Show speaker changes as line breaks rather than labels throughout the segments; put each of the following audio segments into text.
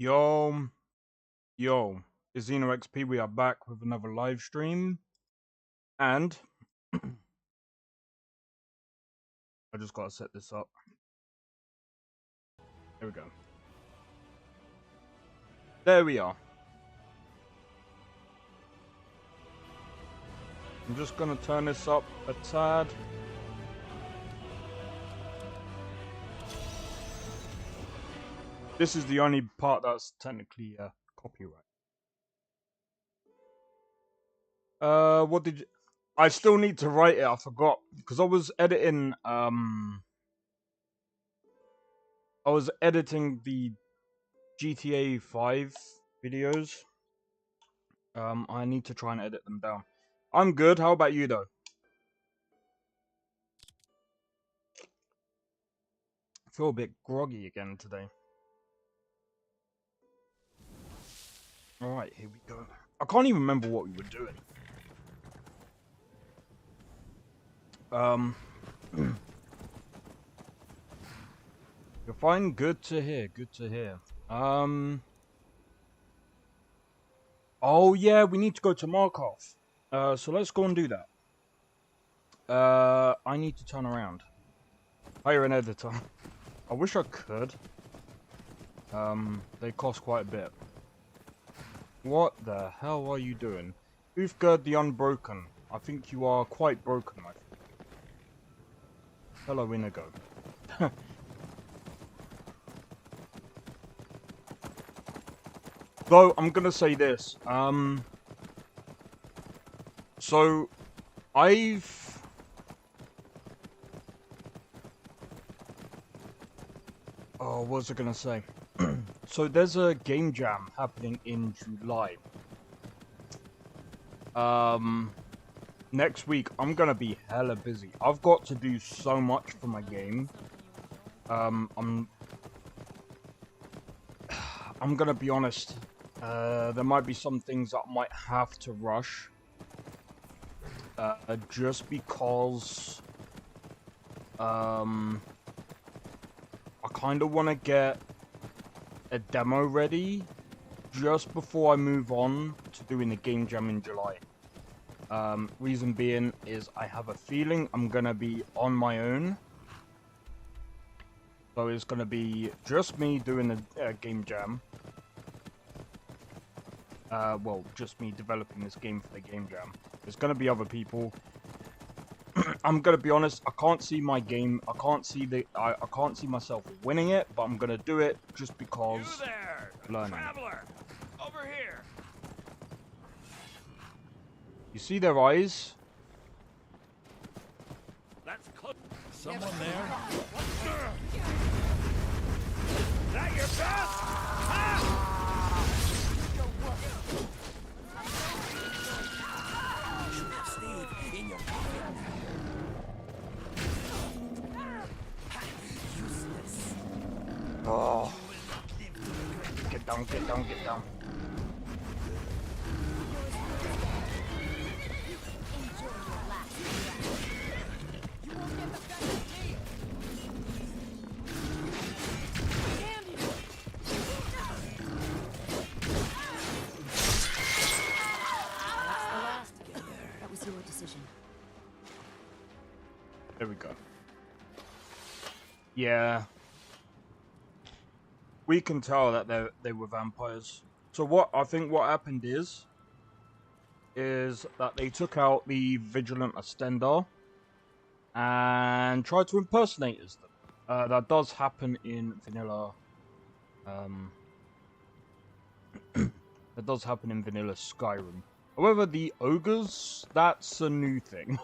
Yo, yo, it's Xeno XP. We are back with another live stream, and I just gotta set this up. There we go. There we are. I'm just gonna turn this up a tad. This is the only part that's technically copyright. What did you... I still need to write it. I forgot because I was editing. I was editing the GTA 5 videos. I need to try and edit them down. I'm good. How about you, though? I feel a bit groggy again today. Alright, here we go. I can't even remember what we were doing. You're fine? Good to hear, good to hear. Oh yeah, we need to go to Markarth. So let's go and do that. I need to turn around. Hire an editor. I wish I could. They cost quite a bit. What the hell are you doing? Uthgerd the Unbroken. I think you are quite broken, my friend. Hello, Inigo. Though, I'm gonna say this. So, Oh, what was I gonna say? So, there's a game jam happening in July. Next week, I'm gonna be hella busy. I've got to do so much for my game. I'm gonna be honest. There might be some things that I might have to rush. Just because... I kind of want to get a demo ready just before I move on to doing the game jam in July. Reason being is I have a feeling I'm gonna be on my own. So it's gonna be just me doing the game jam. Well, just me developing this game for the game jam. There's gonna be other people. I'm gonna be honest. I can't see my game. I can't see myself winning it. But I'm gonna do it just because.
You there,
learning.
Traveler, over here.
You see their eyes?
That's close. Someone there? Is that your best? Ah! In your
Oh. Get down, get down, get down.
That was your decision.
There we go. Yeah. We can tell that they were vampires. So what happened is that they took out the Vigilant Astender and tried to impersonate as them. That does happen in vanilla. That does happen in vanilla Skyrim. However, the ogres, that's a new thing.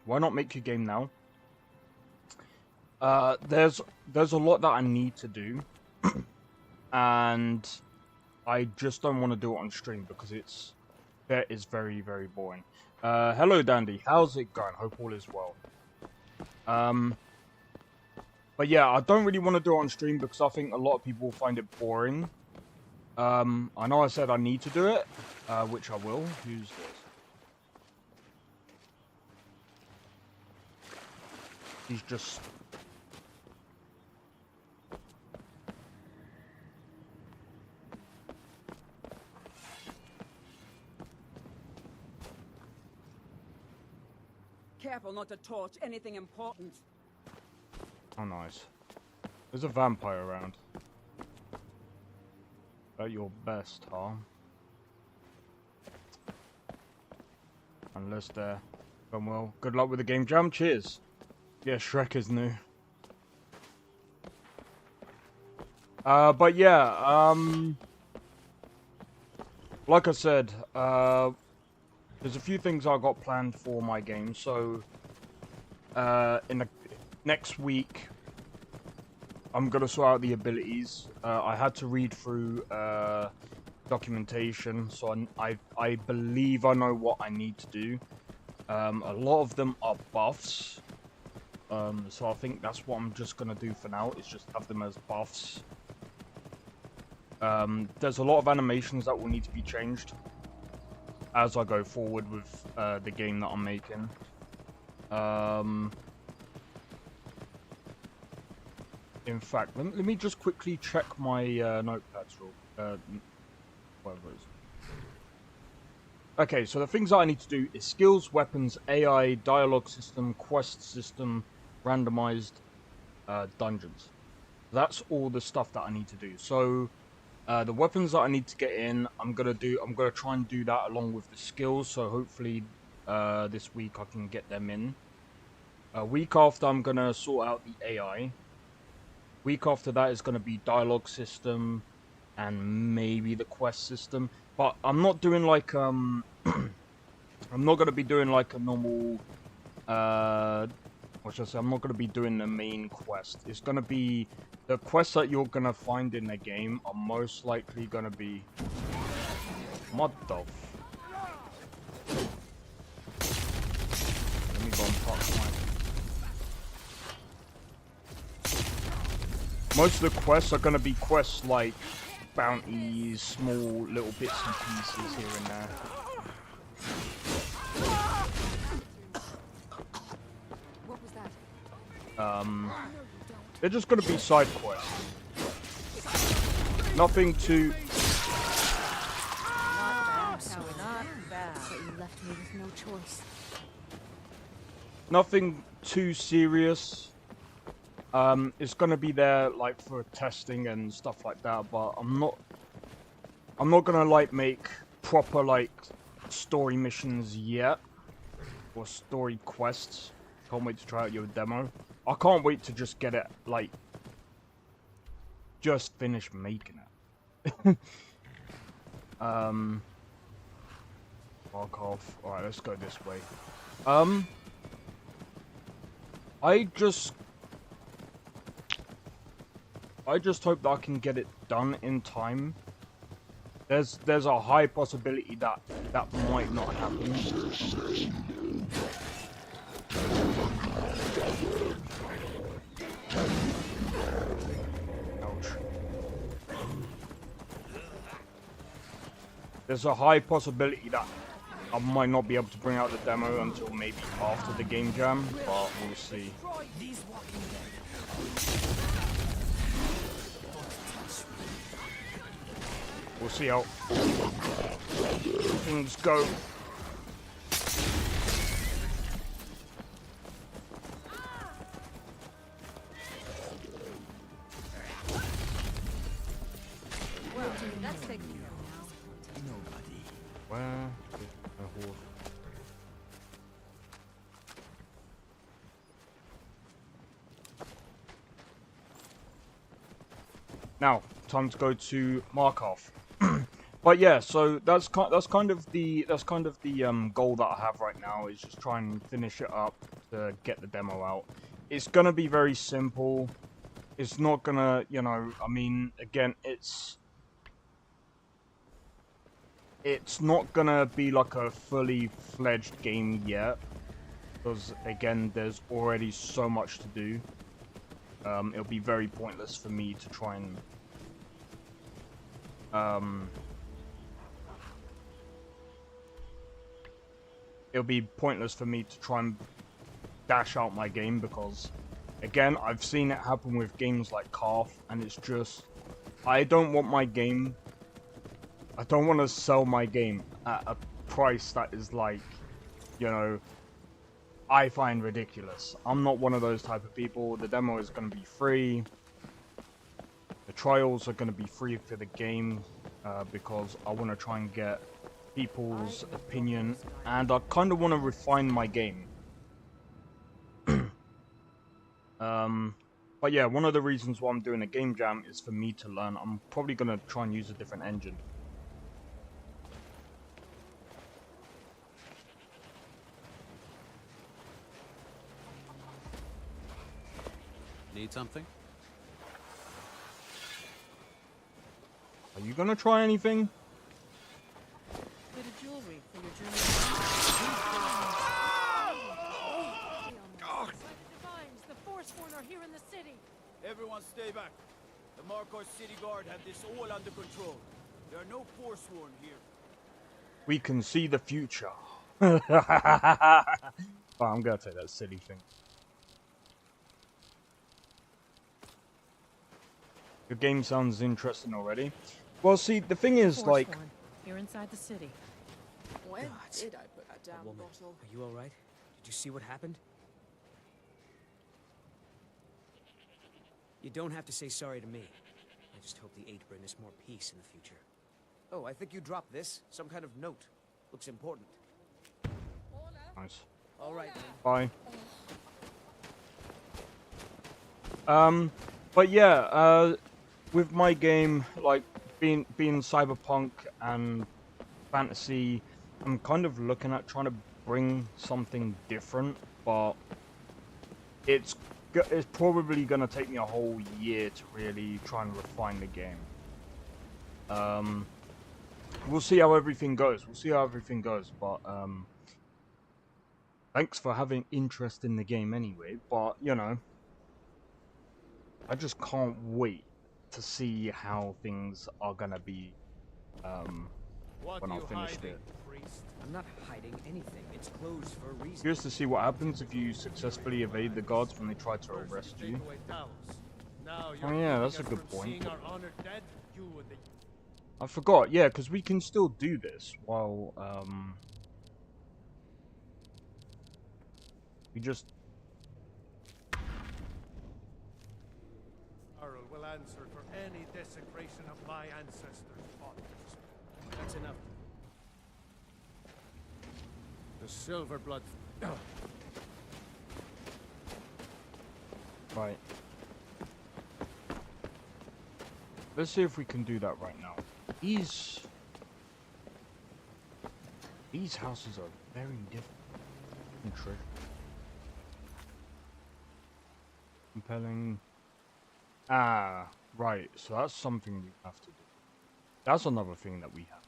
Why not make your game now? There's a lot that I need to do, and I just don't want to do it on stream because it is very, very boring. Hello, Dandy. How's it going? Hope all is well. But yeah, I don't really want to do it on stream because I think a lot of people will find it boring. I know I said I need to do it, which I will. Who's this? He's just...
Careful not to torch anything important.
Oh, nice. There's a vampire around. At your best, huh? Unless they're going well. Good luck with the game jam. Cheers. Yeah, Shrek is new. But yeah, like I said, there's a few things I got planned for my game. So, in the next week, I'm gonna sort out the abilities. I had to read through documentation, so I believe I know what I need to do. A lot of them are buffs, so I think that's what I'm just gonna do for now. Is just have them as buffs. There's a lot of animations that will need to be changed as I go forward with the game that I'm making. In fact, let me just quickly check my notepads, whatever it is. Okay, so the things that I need to do is skills, weapons, AI, dialogue system, quest system, randomized dungeons. That's all the stuff that I need to do. So the weapons that I need to get in, I'm gonna try and do that along with the skills. So hopefully this week I can get them in. A week after, I'm gonna sort out the AI. Week after that is gonna be dialogue system and maybe the quest system. But I'm not doing like I'm not gonna be doing like a normal what should I say? I'm not gonna be doing the main quest. It's gonna be the quests that you're gonna find in the game are most likely gonna be what the let me go and park my most of the quests are gonna be quests like bounties, small little bits and pieces here and there.
What was that?
They're just gonna be side quests. Nothing too...
Not bad. But you left me with no choice.
Nothing too serious. It's gonna be there like for testing and stuff like that, but I'm not gonna like make proper like story missions yet or story quests. Can't wait to try out your demo. I can't wait to just get it like just finish making it. Markarth. Alright, let's go this way. I just hope that I can get it done in time. There's a high possibility that might not happen. Ouch. There's a high possibility that I might not be able to bring out the demo until maybe after the game jam, but we'll see. We'll see how things go.
Well, that's taking you now.
Where is the horse? Now, time to go to Markarth. But yeah, so that's kind of the goal that I have right now, is just try and finish it up to get the demo out. It's gonna be very simple. It's not gonna, you know, I mean, again, it's not gonna be like a fully fledged game yet, because again, there's already so much to do. It'll be very pointless for me to try and it'll be pointless for me to try and dash out my game because, again, I've seen it happen with games like Carth, and it's just, I don't want to sell my game at a price that is like, you know, I find ridiculous. I'm not one of those type of people. The demo is going to be free. The trials are going to be free for the game because I want to try and get people's opinion, and I kind of want to refine my game. But yeah, one of the reasons why I'm doing a game jam is for me to learn. I'm probably going to try and use a different engine.
Need something?
Are you going to try anything?
Bit of jewelry for your journey. The Forsworn are here in the city.
Everyone stay back. The Markarth city guard have this all under control. There are no Forsworn here.
We can see the future. Oh, I'm going to take that silly thing. Your game sounds interesting already. Well, see, the thing is, like...
You're inside the city.
When
God.
did I put a damn
Woman,
bottle?
are you alright? Did you see what happened? You don't have to say sorry to me. I just hope the 8 bring us more peace in the future. Oh, I think you dropped this. Some kind of note. Looks important.
Nice.
Alright, then.
Bye. But yeah, with my game, like, being cyberpunk and fantasy, I'm kind of looking at trying to bring something different, but it's probably going to take me a whole year to really try and refine the game. We'll see how everything goes. But thanks for having interest in the game anyway. But, you know, I just can't wait to see how things are going to be when I've finished it.
I'm not hiding anything. It's closed for a reason.
Curious to see what happens if you successfully evade the guards when they try to arrest you. Oh yeah, that's a good point. I forgot, yeah, because we can still do this while, we just...
Earl will answer for any desecration of my ancestors' bodies.
That's enough.
The silver blood.
Right. Let's see if we can do that right now. These houses are very different. Compelling. Ah, right. So that's something we have to do. That's another thing that we have.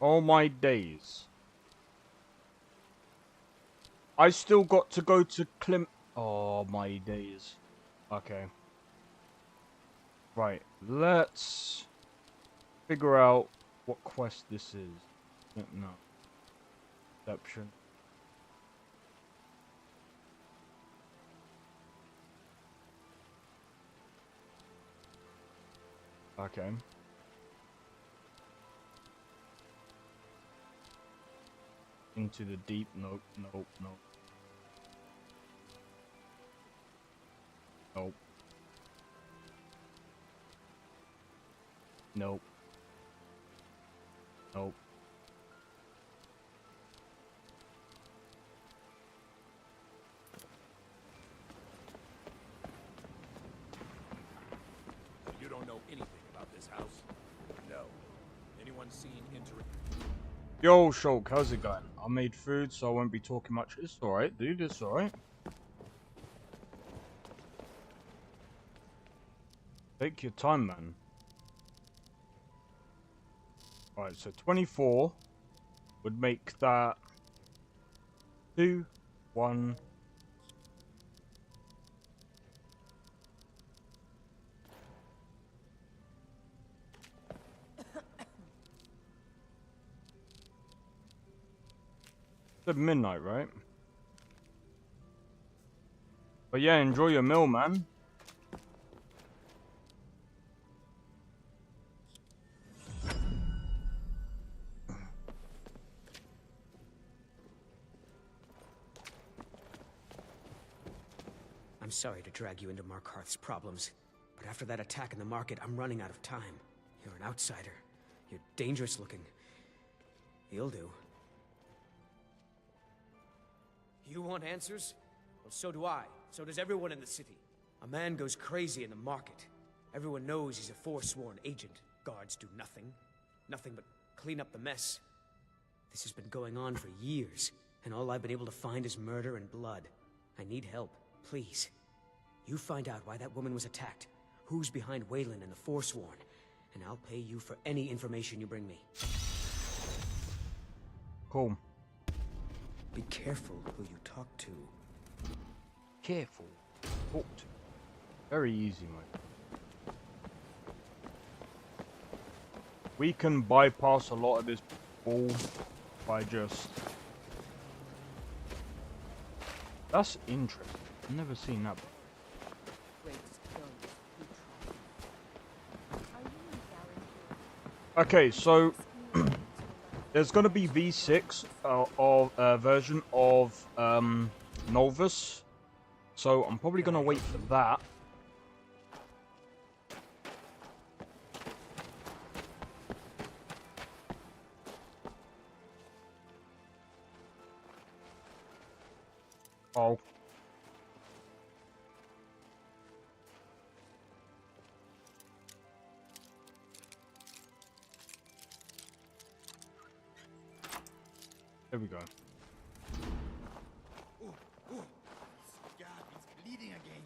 Oh my days. I still got to go to Oh my days. Okay. Right, let's figure out what quest this is. No. Deception. Okay. Into the deep. Nope, nope, nope. Nope. Nope. Nope.
You don't know anything about this house? No. Anyone seen entering?
Yo, Shulk, how's it going? I made food, so I won't be talking much. It's alright, dude, it's alright. Take your time, man. Alright, so 24 would make that 2, 1. It's at midnight, right? But yeah, enjoy your meal, man.
I'm sorry to drag you into Markarth's problems, but after that attack in the market, I'm running out of time. You're an outsider. You're dangerous looking. You'll do. You want answers? Well, so do I. So does everyone in the city. A man goes crazy in the market. Everyone knows he's a forsworn agent. Guards do nothing. Nothing but clean up the mess. This has been going on for years, and all I've been able to find is murder and blood. I need help. Please. You find out why that woman was attacked, who's behind Wayland and the Forsworn, and I'll pay you for any information you bring me.
Cool.
Be careful who you talk to.
Careful. Talk to. Very easy, mate. We can bypass a lot of this ball by just... That's interesting. I've never seen that before. Okay, so there's gonna be V6 of version of Nolvus, so I'm probably gonna wait for that. Oh. There we go.
God, he's bleeding again.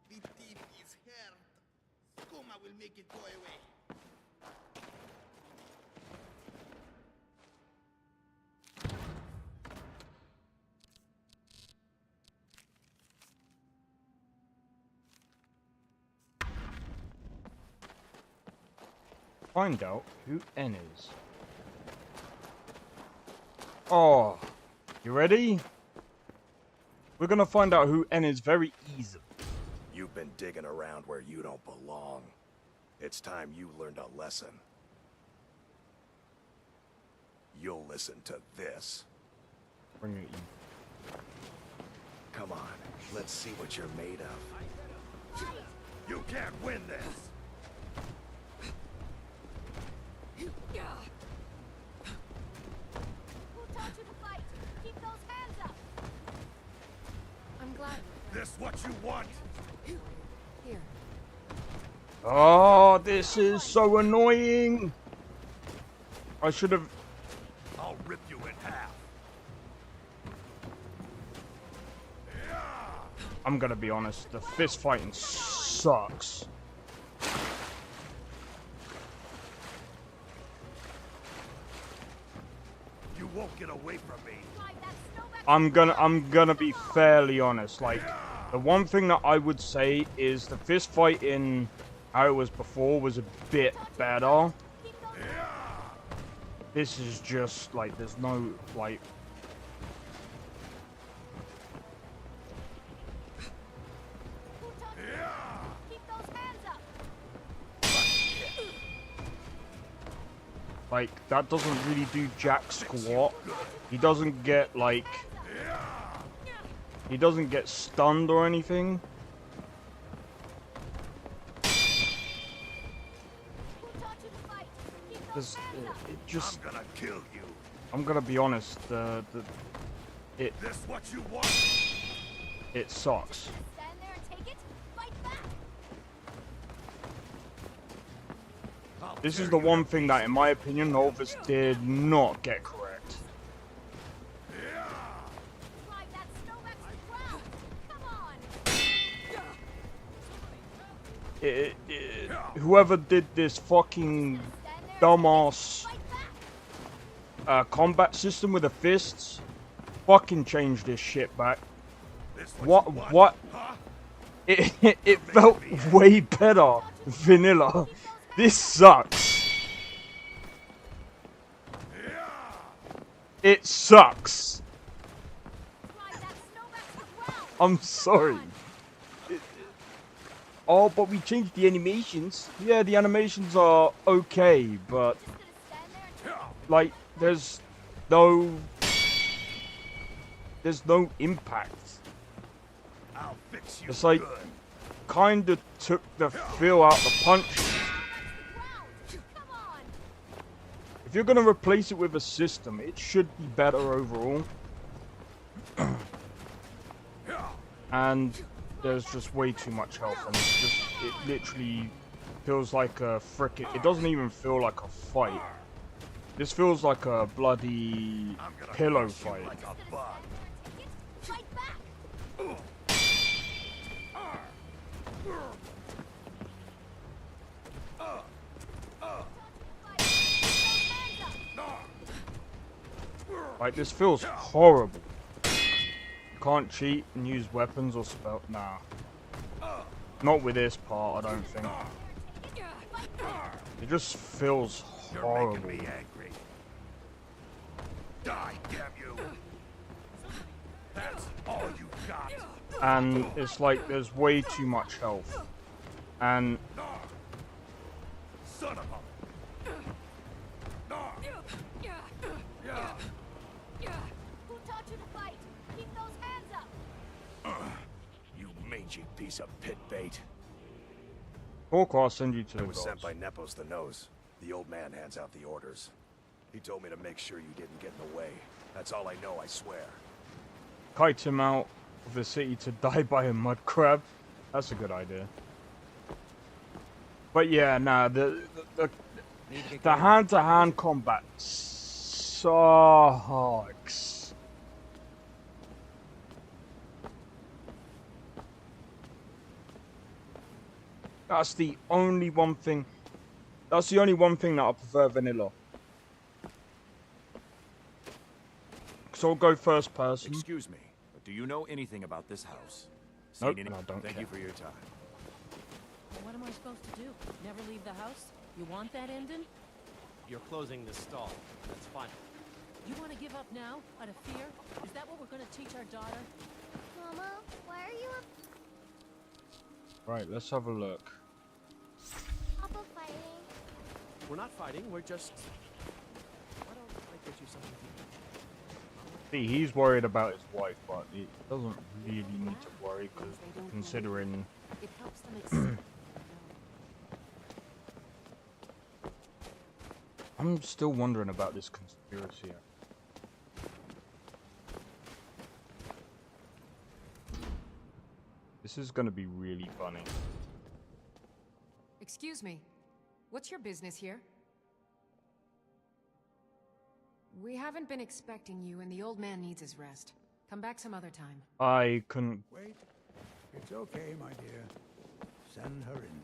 The tip is hurt. Coma will make it go away.
Find out who N is. Oh, you ready? We're gonna find out who N is very easily.
You've been digging around where you don't belong. It's time you learned a lesson. You'll listen to this.
Bring it in.
Come on, let's see what you're made of. You can't win this!
Who taught you to fight? Keep those hands up! I'm glad.
This what you want?
Here.
Oh, this is so annoying. I should have.
I'll rip you in half.
I'm gonna be honest. The fist fighting sucks.
You won't get away from me.
I'm gonna be fairly honest. Like, the one thing that I would say is the fist fight in how it was before was a bit better. This is just like there's no like. Like, that doesn't really do jack squat. He doesn't get, like... He doesn't get stunned or anything. It just...
I'm gonna kill you.
I'm gonna be honest, it
This what you want?
it sucks.
Stand there and take it. Fight back.
This is the one thing that, in my opinion, Nolvus did not get correct.
Slide that snowback to the ground. Come on.
Whoever did this fucking dumbass combat system with the fists, fucking change this shit back.
This
What?
you want?
What?
Huh?
it felt way better vanilla. This sucks. It sucks.
Slide that snow back to the ground.
I'm sorry. Oh, but we changed the animations. Yeah, the animations are okay, but
Just gonna stand there and
like there's no impact.
I'll fix you
It's like
good.
kind of took the feel out the punch.
back to the ground. Come on.
If you're gonna replace it with a system, it should be better overall. And there's just way too much health, and it literally feels like a frickin'. It doesn't even feel like a fight. This feels like a bloody
I'm gonna
pillow
crush you
fight.
like a bug.
Fight back.
Like, this feels horrible. You can't cheat and use weapons or spell. Nah. Not with this part, I don't think. It just feels
You're
horrible.
making me angry. Die, damn you! That's all you got.
And it's like there's way too much health. And
Son of a...
Who taught you to fight? Keep those hands up.
You mangy piece of pit bait.
Porco, I'll send you to
I
the
was
gods.
sent by Nepos the Nose. The old man hands out the orders. He told me to make sure you didn't get in the way. That's all I know, I swear.
Kite him out of the city to die by a mud crab. That's a good idea. But yeah, nah, the hand-to-hand combat sucks. That's the only one thing. That's the only one thing that I prefer vanilla. So I'll go first person.
Excuse me, but do you know anything about this house?
Nope,
Seen
and I don't
Thank
care.
you for your time.
What am I supposed to do? Never leave the house? You want that ending?
You're closing the stall. That's fine.
You want to give up now, out of fear? Is that what we're going to teach our daughter?
Mama, why are you up?
Right, let's have a look.
Papa fighting?
We're not fighting, we're just... Why don't I get you something to eat?
See, he's worried about his wife, but he doesn't really need to worry, because
They don't
considering
It helps them accept.
I'm still wondering about this conspiracy. This is gonna be really funny.
Excuse me. What's your business here? We haven't been expecting you, and the old man needs his rest. Come back some other time.
I couldn't.
Wait. It's okay, my dear. Send her in.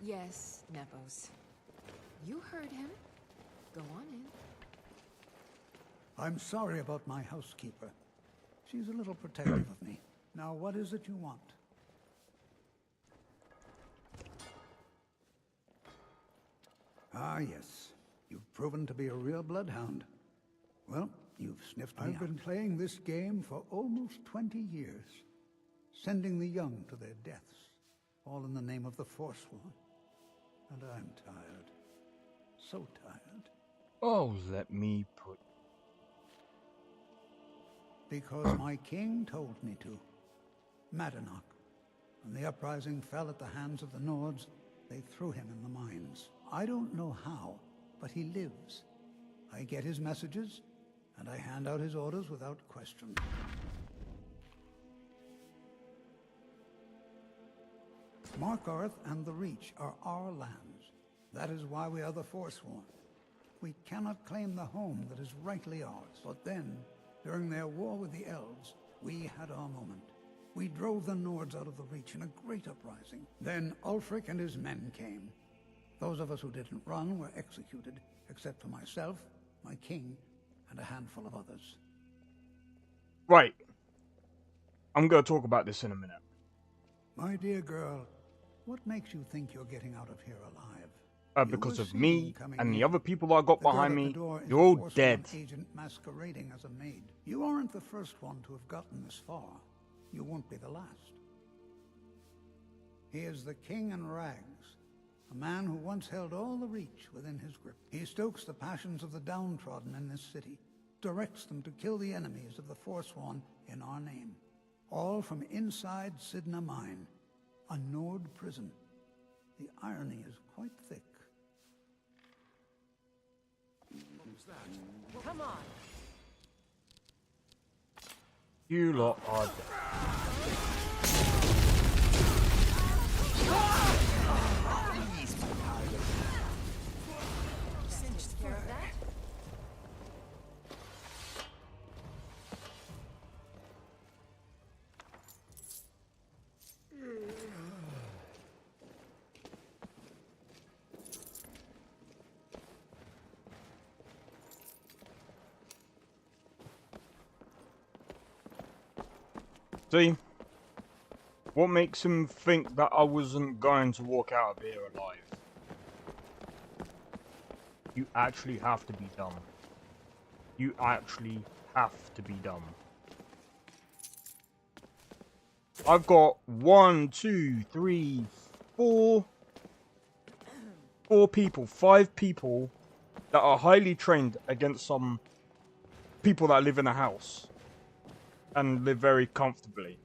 Yes, Nepos. You heard him. Go on in.
I'm sorry about my housekeeper. She's a little protective of me. Now, what is it you want? Ah, yes. You've proven to be a real bloodhound. Well, you've sniffed me out. I've been playing this game for almost 20 years. Sending the young to their deaths. All in the name of the Forsworn. And I'm tired. So tired.
Oh, let me put.
Because my king told me to. Madanach. When the uprising fell at the hands of the Nords, they threw him in the mines. I don't know how, but he lives. I get his messages, and I hand out his orders without question. Markarth and the Reach are our lands. That is why we are the Forsworn. We cannot claim the home that is rightly ours. But then, during their war with the Elves, we had our moment. We drove the Nords out of the Reach in a great uprising. Then Ulfric and his men came. Those of us who didn't run were executed, except for myself, my king, and a handful of others.
Right. I'm going to talk about this in a minute.
My dear girl, what makes you think you're getting out of here alive?
Because of me and the other people that I got behind me, you're all dead.
Agent masquerading as a maid. You aren't the first one to have gotten this far. You won't be the last. He is the king in rags, a man who once held all the Reach within his grip. He stokes the passions of the downtrodden in this city, directs them to kill the enemies of the Forsworn in our name. All from inside Sidna Mine, a Nord prison. The irony is quite thick.
Come on.
You lot are dead.
Cinched care of that.
See? What makes him think that I wasn't going to walk out of here alive? You actually have to be dumb. You actually have to be dumb. I've got 5 people that are highly trained against some people that live in a house and live very comfortably.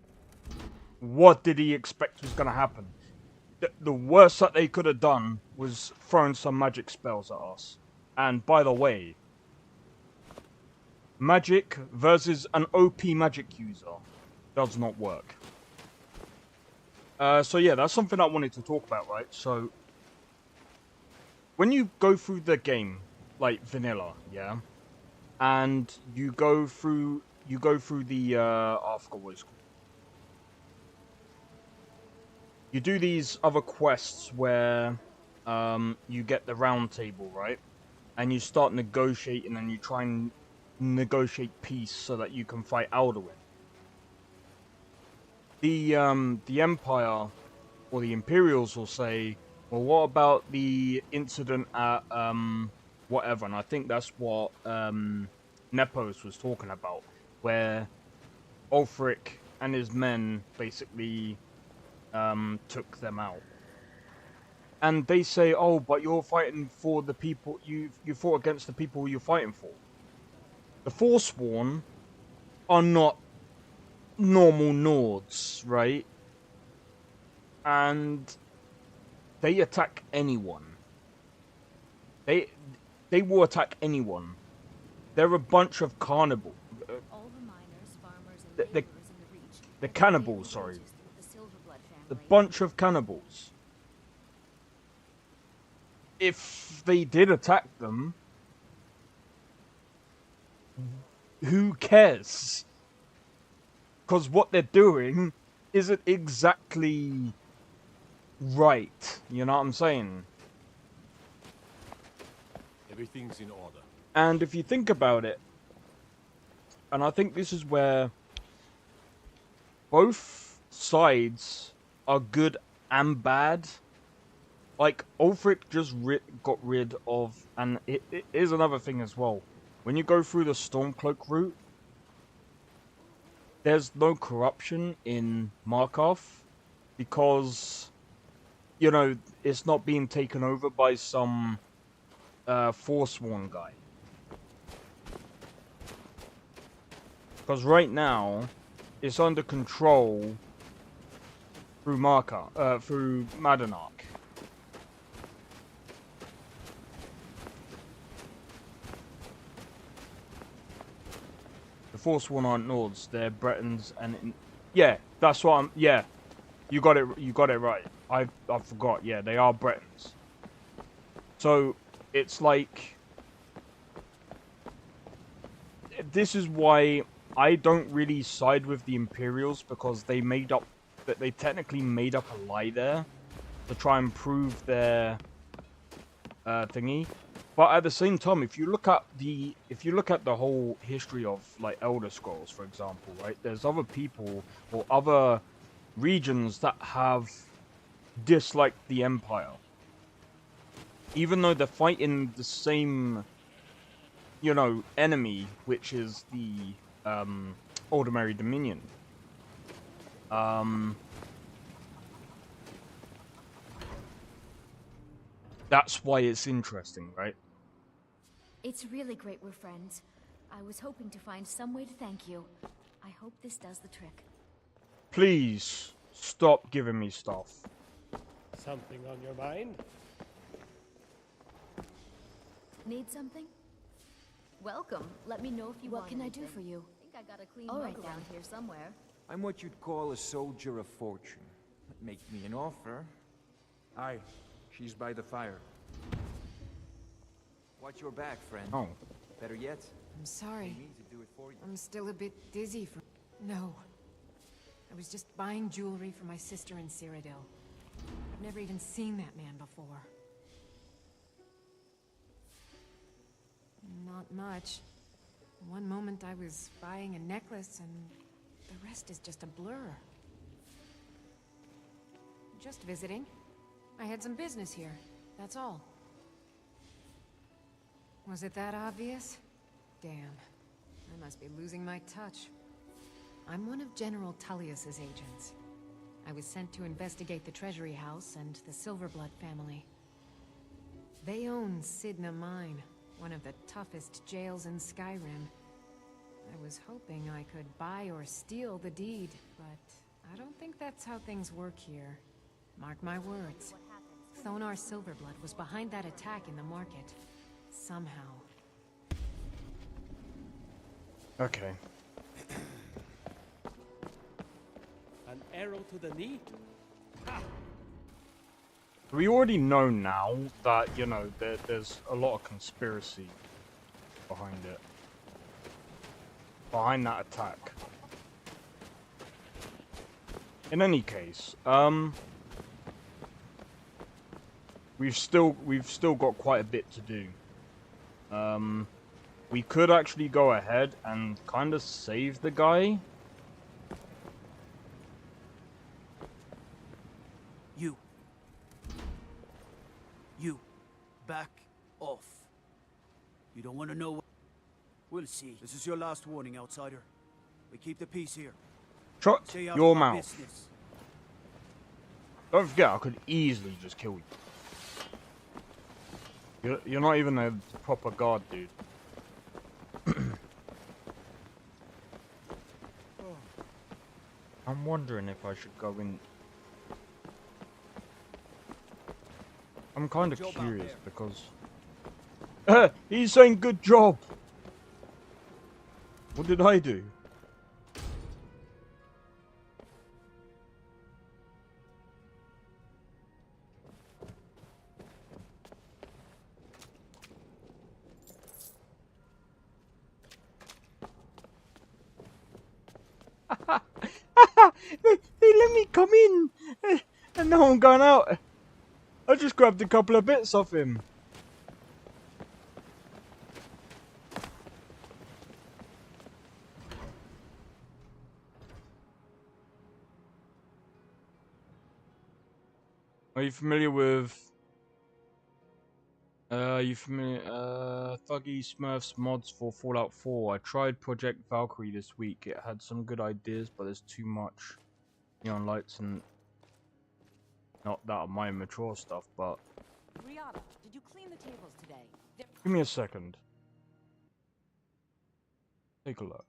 What did he expect was going to happen? The worst that they could have done was thrown some magic spells at us. And by the way, magic versus an OP magic user does not work. So yeah, that's something I wanted to talk about, right? So, when you go through the game, like vanilla, yeah, and you go through the I forgot what it's called. You do these other quests where you get the round table, right? And you start negotiating and you try and negotiate peace so that you can fight Alduin. The Empire or the Imperials will say, well, what about the incident at whatever? And I think that's what Nepos was talking about, where Ulfric and his men basically took them out. And they say, oh, but you're fighting for the people, you fought against the people you're fighting for. The Forsworn are not normal Nords, right? And they attack anyone. They will attack anyone. They're a bunch of cannibals.
All the miners, farmers, and laborers in the Reach.
The cannibals, sorry.
The Silverblood family.
The bunch of cannibals. If they did attack them, who cares? Because what they're doing isn't exactly right. You know what I'm saying?
Everything's in order.
And if you think about it, and I think this is where both sides are good and bad. Like, Ulfric just got rid of, and it is another thing as well. When you go through the Stormcloak route, there's no corruption in Markarth because, you know, it's not being taken over by some Forsworn guy. Because right now, it's under control through Markarth, through Madanark. The Forsworn aren't Nords, they're Bretons, and yeah, that's what I'm. Yeah, you got it. You got it right. I forgot. Yeah, they are Bretons. So it's like this is why I don't really side with the Imperials, because they technically made up a lie there to try and prove their thingy. But at the same time, if you look at the whole history of like Elder Scrolls, for example, right? There's other people or other regions that have disliked the Empire, even though they're fighting the same, you know, enemy, which is the Ordinary Dominion. That's why it's interesting, right?
It's really great we're friends. I was hoping to find some way to thank you. I hope this does the trick.
Please stop giving me stuff.
Something on your mind?
Need something? Welcome. Let me know if you want. What can I do for you? I think I got a clean mug around here somewhere.
I'm what you'd call a soldier of fortune. Make me an offer.
Aye, she's by the fire.
Watch your back, friend.
Oh.
Better yet,
I'm sorry.
pay me to do it for you.
I'm still a bit dizzy from... No. I was just buying jewelry for my sister in Cyrodiil. I've never even seen that man before. Not much. One moment I was buying a necklace and the rest is just a blur. Just visiting. I had some business here, that's all. Was it that obvious? Damn. I must be losing my touch. I'm one of General Tullius's agents. I was sent to investigate the Treasury House and the Silverblood family. They own Sidna Mine, one of the toughest jails in Skyrim. I was hoping I could buy or steal the deed, but I don't think that's how things work here. Mark my words. Thonar Silverblood was behind that attack in the market. Somehow.
Okay.
An arrow to the knee? Ha!
We already know now that, you know, there's a lot of conspiracy behind it. Behind that attack. In any case, we've still got quite a bit to do. We could actually go ahead and kind of save the guy.
You. Back off. You don't want to know what... We'll see. This is your last warning, outsider. We keep the peace here.
Shut
Stay out
your
of our
mouth.
business.
Don't forget, I could easily just kill you. You're not even a proper guard, dude. I'm wondering if I should go in... I'm kind of curious because... he's saying good job! What did I do? They let me come in, and now I'm going out. I just grabbed a couple of bits off him. Are you familiar with... Thuggy Smurfs mods for Fallout 4. I tried Project Valkyrie this week. It had some good ideas, but there's too much neon lights and... Not that of my mature stuff, but...
Riata, did you clean the tables today?
Give me a second. Take a look.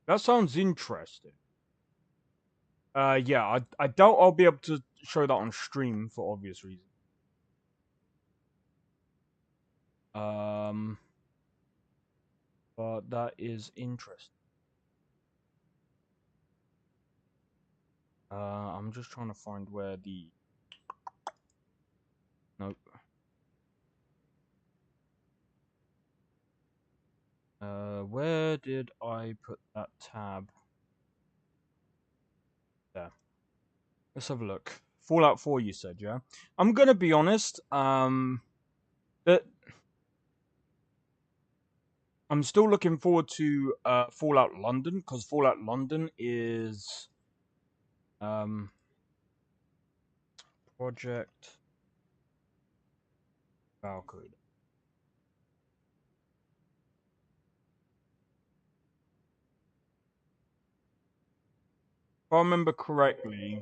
That sounds interesting. Yeah, I doubt I'll be able to show that on stream for obvious reasons. But that is interesting. I'm just trying to find where the... Nope. Where did I put that tab? There. Let's have a look. Fallout 4, you said, yeah? I'm gonna be honest, that I'm still looking forward to Fallout London, because Fallout London is Project Valkyrie. If I remember correctly,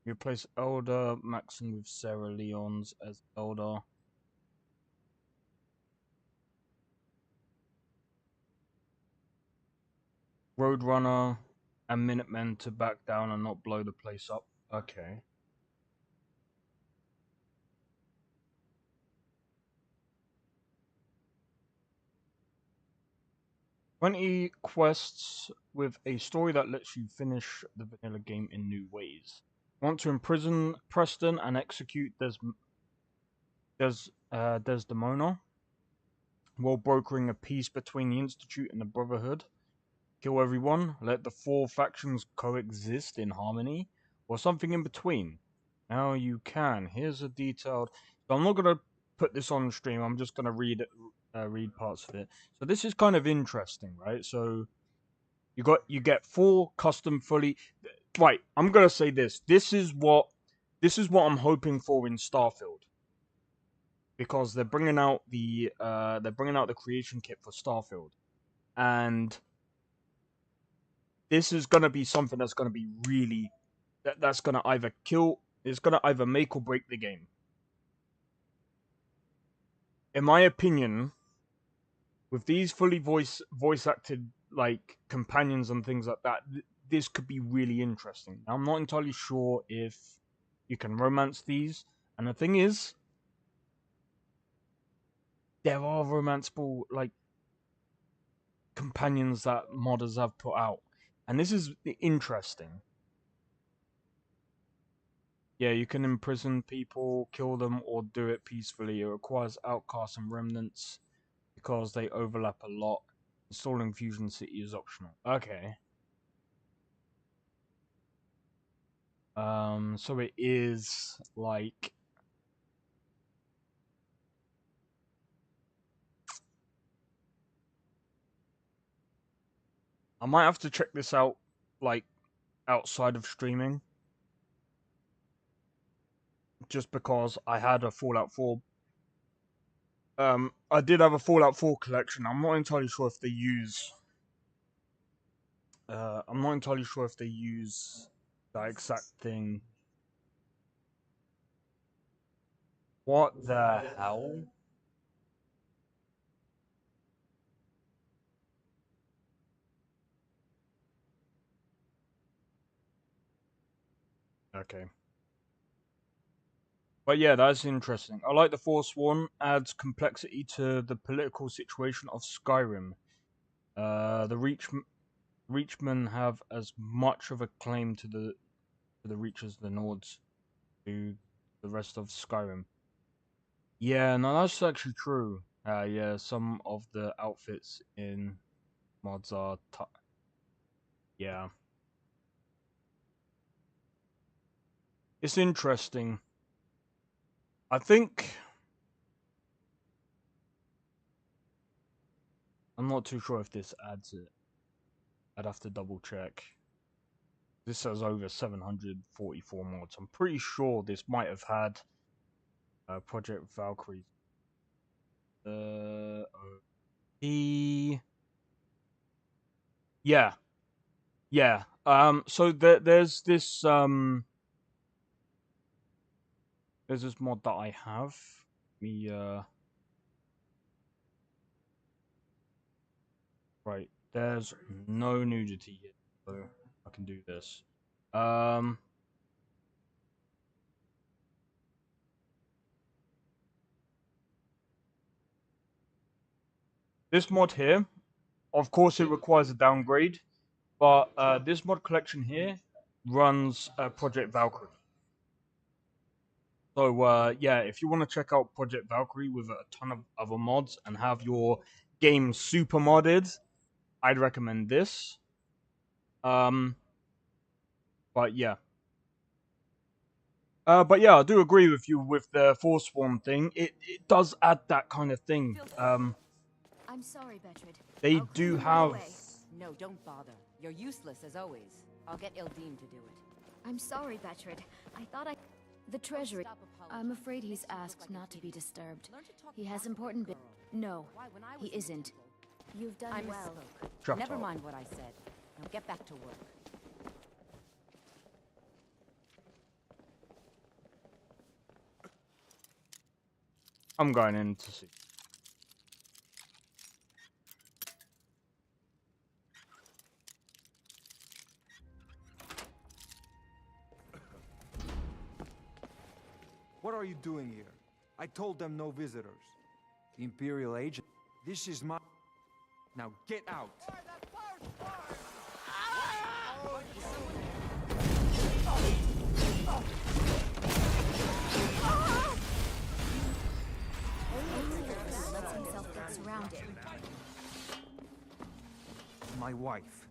you replace Elder Maxon with Sarah Leons as Elder. Roadrunner and Minutemen to back down and not blow the place up. Okay. "20 quests with a story that lets you finish the vanilla game in new ways. Want to imprison Preston and execute Desdemona while brokering a peace between the Institute and the Brotherhood. Kill everyone, let the four factions coexist in harmony, or something in between. Now you can. Here's a detailed... So I'm not going to put this on stream, I'm just going to read parts of it. So this is kind of interesting, right? So you get 4 custom fully... Right, I'm going to say this. This is what I'm hoping for in Starfield. Because they're bringing out the creation kit for Starfield. And this is gonna be something that's gonna be really that's gonna either make or break the game. In my opinion, with these fully voice acted like companions and things like that, this could be really interesting. Now, I'm not entirely sure if you can romance these, and the thing is, there are romanceable like companions that modders have put out, and this is interesting. Yeah, you can imprison people, kill them, or do it peacefully. It requires outcasts and remnants because they overlap a lot. Installing Fusion City is optional. Okay. So it is like... I might have to check this out, like, outside of streaming. Just because I had a Fallout 4... I did have a Fallout 4 collection. I'm not entirely sure if they use... I'm not entirely sure if they use that exact thing. What the hell? Okay. But yeah, that's interesting. I like the Forsworn, adds complexity to the political situation of Skyrim. The Reachmen have as much of a claim to the Reach as the Nords do the rest of Skyrim. Yeah, no, that's actually true. Yeah, some of the outfits in mods are yeah. It's interesting. I think... I'm not too sure if this adds it. I'd have to double check. This says over 744 mods. I'm pretty sure this might have had Project Valkyrie. Yeah. Yeah. So there's this mod that I have. Right. There's no nudity here, so I can do this. This mod here, of course, it requires a downgrade, but this mod collection here runs Project Valkyrie. So yeah, if you want to check out Project Valkyrie with a ton of other mods and have your game super modded, I'd recommend this. But yeah. But yeah, I do agree with you with the Forsworn thing. It does add that kind of thing.
I'm sorry, Betrid.
They
I'll
do
clean it right
have.
away.
No, don't bother. You're useless as always. I'll get Ildeen to do it.
I'm sorry, Betrid. I thought I... The treasury... I'm afraid he's asked not to be disturbed. He has important bu- No, he isn't. You've done
I
well.
misspoke. Never mind what I said. Now get back to work.
I'm going in to see.
What are you doing here? I told them no visitors. The Imperial agent. This is my... Now get out!
Lets himself get surrounded.
My wife.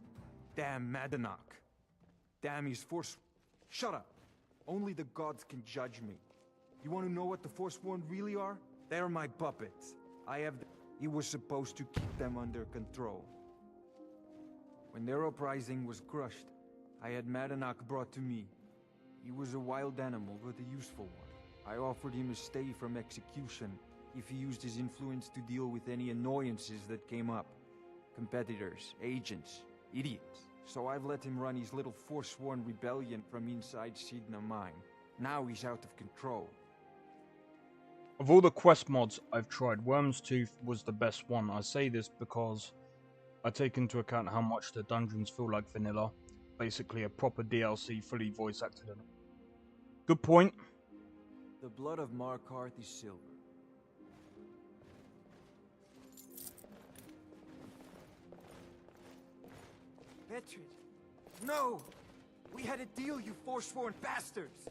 Damn Madanach. Damn his force... Shut up! Only the gods can judge me. You want to know what the Forsworn really are? They're my puppets. He was supposed to keep them under control. When their uprising was crushed, I had Madanach brought to me. He was a wild animal, but a useful one. I offered him a stay from execution if he used his influence to deal with any annoyances that came up. Competitors, agents, idiots. So I've let him run his little Forsworn rebellion from inside Sidna Mine. Now he's out of control.
Of all the quest mods I've tried, Worm's Tooth was the best one. I say this because I take into account how much the dungeons feel like vanilla. Basically a proper DLC, fully voice acted in it. Good point.
The blood of Markarth is silver. Betrid! No! We had a deal, you forsworn bastards!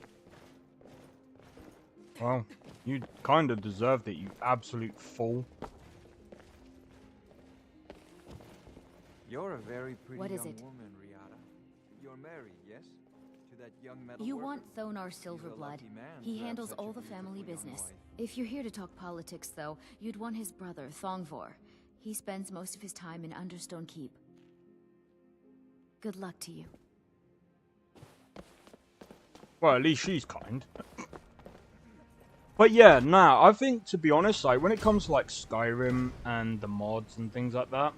Well, you kind of deserved it, you absolute fool.
You're a very pretty
What is
young
it?
woman, Riata. You're married, yes? To that young metal
You
worker?
want Thonar Silverblood.
lucky man
He
to have
handles
such
all
a
the family
beautiful young
business.
wife.
If you're here to talk politics, though, you'd want his brother, Thongvor. He spends most of his time in Understone Keep. Good luck to you.
Well, at least she's kind. But yeah, nah, I think, to be honest, like, when it comes to, like, Skyrim and the mods and things like that,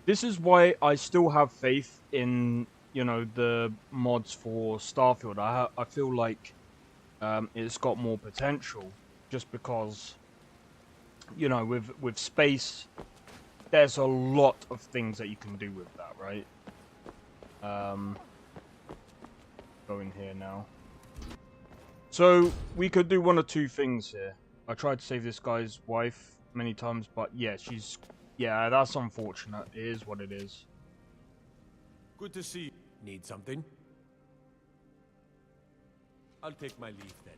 this is why I still have faith in, you know, the mods for Starfield. I feel like it's got more potential, just because, you know, with space, there's a lot of things that you can do with that, right? Go in here now. So, we could do one or two things here. I tried to save this guy's wife many times, but yeah, she's... Yeah, that's unfortunate. It is what it is.
Good to see you. Need something? I'll take my leave then.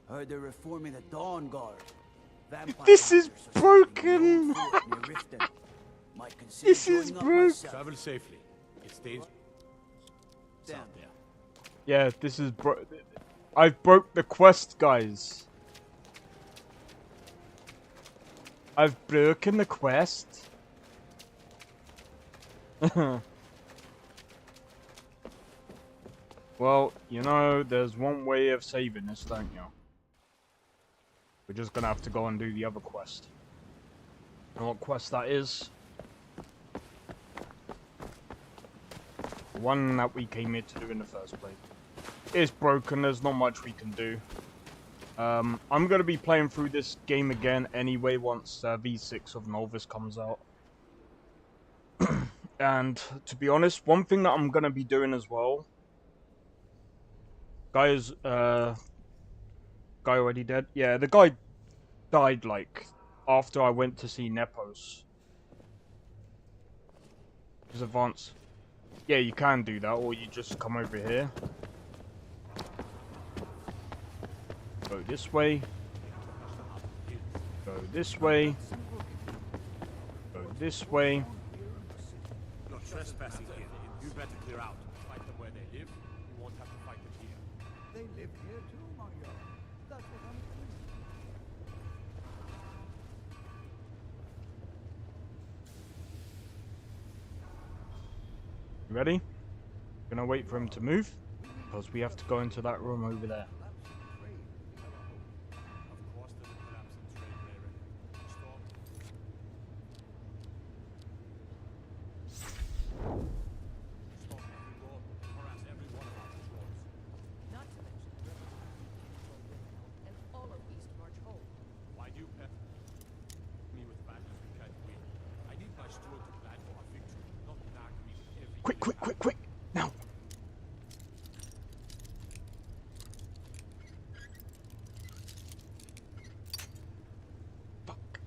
Heard they're reforming the Dawn Guard. Vampire
This is
hunters are
broken!
near Riften. Might consider
This is
joining up
broken!
myself.
Travel safely. It's dangerous.
Damn.
Out there.
Yeah, this is I've broke the quest, guys. I've broken the quest. Well, you know, there's one way of saving this, don't you? We're just gonna have to go and do the other quest. And what quest that is? The one that we came here to do in the first place. It's broken, there's not much we can do. I'm going to be playing through this game again anyway once V6 of Nolvus comes out. And to be honest, one thing that I'm going to be doing as well... Guy already dead? Yeah, the guy died, like, after I went to see Nepos. Just advance. Yeah, you can do that, or you just come over here. Go this way. Go this way. Go this way.
trespassing here. You better clear out. Fight them where they live. You won't have to fight them here.
They live here too, my Jarl. That's what I'm saying.
You ready? Gonna wait for him to move, because we have to go into that room over there.
Of course there's a collapse in trade, Rayren. Storm. Storm every door, harass every one of our patrols.
Not to mention and all of East March home.
Why do Pep? Me with battles we can't win. I need my steward to plan for our victory, not nag me with every...
Quick, quick, quick, quick! Now! Fuck.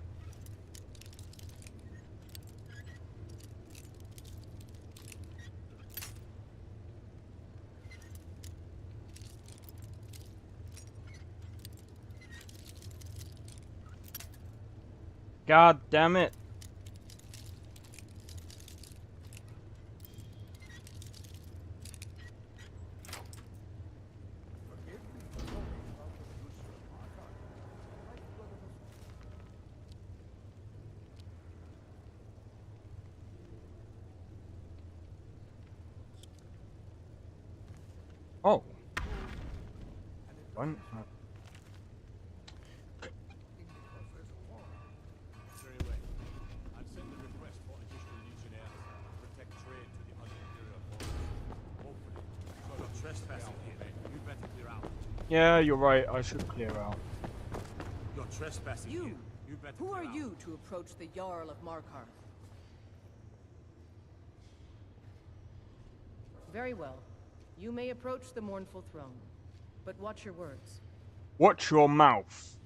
God damn it! Oh. One.
Very well. I'll send a request for additional legionnaires to protect trade to the un-Imperial borders. Hopefully. So you're trespassing here, then. You better clear out.
Yeah, you're right. I should clear out.
You're trespassing here. You better
Who
clear
are
out.
you to approach the Jarl of Markarth? Very well. You may approach the mournful throne, but watch your words.
Watch your mouth.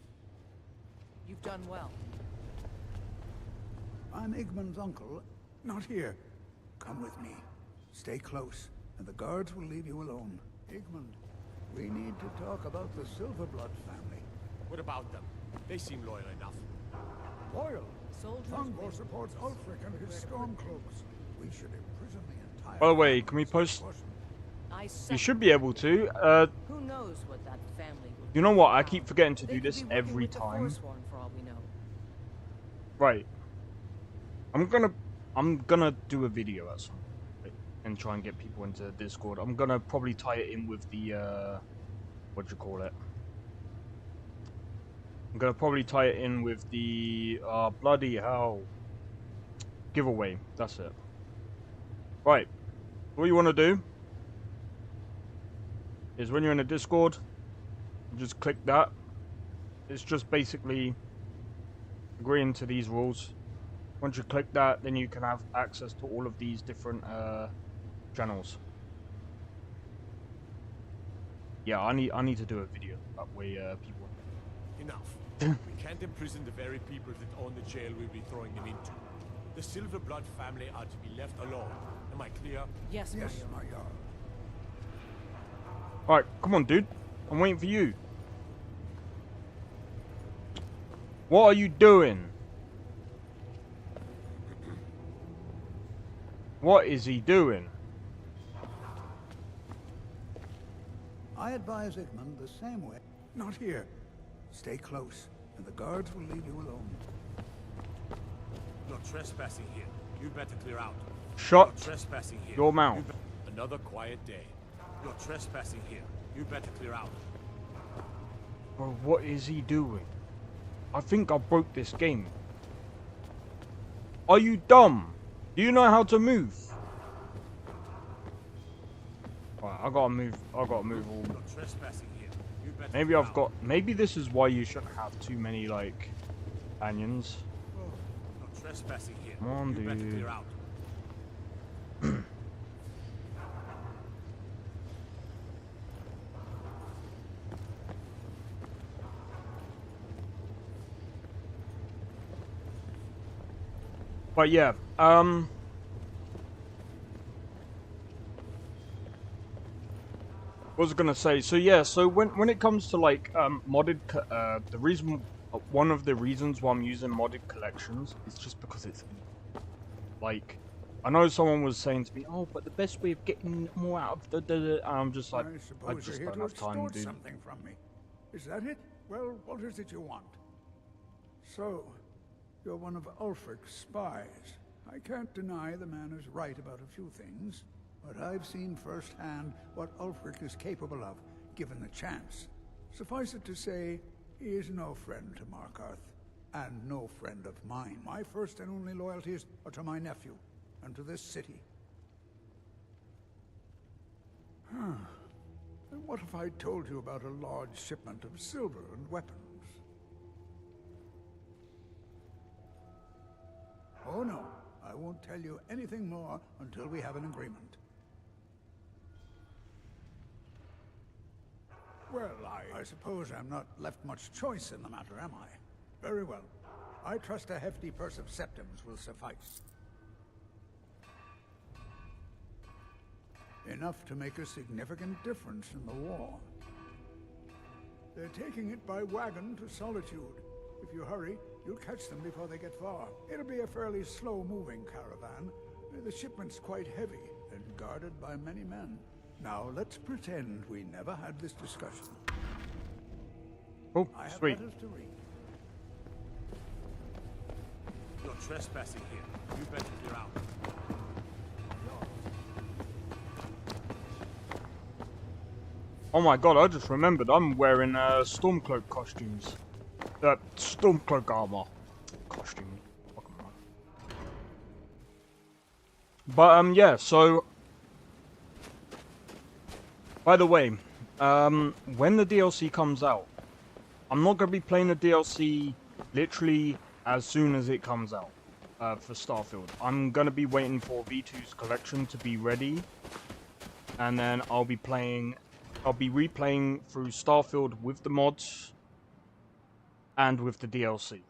You've done well.
I'm Igmund's uncle, not here. Come with me. Stay close, and the guards will leave you alone. Igmund, we need to talk about the Silverblood family.
What about them? They seem loyal enough.
Loyal?
Soldiers
Thongor supports Ulfric and his Stormcloaks. We should imprison the entire...
By the way, can we post... You should be able to.
Who knows what that family will
You know what? I keep forgetting to
They
do
could
this
be working
every
with the
time.
Forsworn, for all we know.
Right. I'm gonna do a video at some point and try and get people into Discord. I'm gonna probably tie it in with the what do you call it? I'm gonna probably tie it in with the bloody hell giveaway. That's it. Right. What you want to do is when you're in a Discord, you just click that. It's just basically agreeing to these rules. Once you click that, then you can have access to all of these different channels. Yeah, I need to do a video that way people.
Enough. We can't imprison the very people that own the jail we'll be throwing them into. The Silverblood family are to be left alone. Am I clear?
Yes,
Yes, my Jarl.
Alright, come on, dude. I'm waiting for you. What are you doing? What is he doing?
I advise Igmund the same way. Not here. Stay close, and the guards will leave you alone.
You're trespassing here. You better clear out.
Shut
You're trespassing here.
your mouth.
Another quiet day. You're trespassing here. You better clear out.
Bro, what is he doing? I think I broke this game. Are you dumb? Do you know how to move? Alright, I gotta move all.
You're trespassing here. You better
Maybe
clear
I've
out.
got. Maybe this is why you shouldn't have too many like companions.
You're trespassing here.
Come on,
you better
dude.
clear out.
But yeah, what was I gonna say? So yeah, so when it comes to like modded, the reason, one of the reasons why I'm using modded collections is just because it's like, I know someone was saying to me, "Oh, but the best way of getting more out of the," I'm just like, I
suppose
just
you're
don't
here
have
to
time,
extort
dude.
something from me. Is that it? Well, what is it you want? So, you're one of Ulfric's spies. I can't deny the man is right about a few things, but I've seen firsthand what Ulfric is capable of, given the chance. Suffice it to say, he is no friend to Markarth, and no friend of mine. My first and only loyalties are to my nephew, and to this city. And what if I told you about a large shipment of silver and weapons? Oh no, I won't tell you anything more until we have an agreement. Well, I suppose I'm not left much choice in the matter, am I? Very well. I trust a hefty purse of septims will suffice. Enough to make a significant difference in the war. They're taking it by wagon to Solitude. If you hurry, you'll catch them before they get far. It'll be a fairly slow-moving caravan. The shipment's quite heavy and guarded by many men. Now, let's pretend we never had this discussion.
Oh,
I have
sweet.
letters to read.
You're trespassing here. You better clear out.
Oh my god, I just remembered I'm wearing Stormcloak costumes. Stormcloak armor. Costume. But, yeah, so... By the way, when the DLC comes out, I'm not going to be playing the DLC literally as soon as it comes out for Starfield. I'm going to be waiting for V2's collection to be ready. And then I'll be replaying through Starfield with the mods and with the DLC.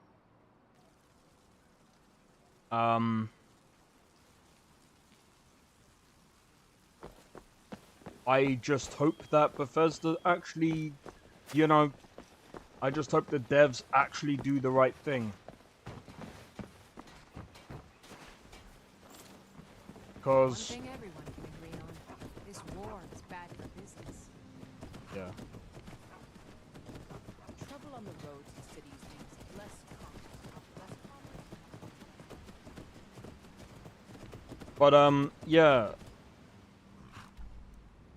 I just hope that Bethesda actually, you know, I just hope the devs actually do the right thing. Because...
One thing everyone can agree on. This war is bad for business.
Yeah.
Trouble on the roads in cities means less
But, yeah.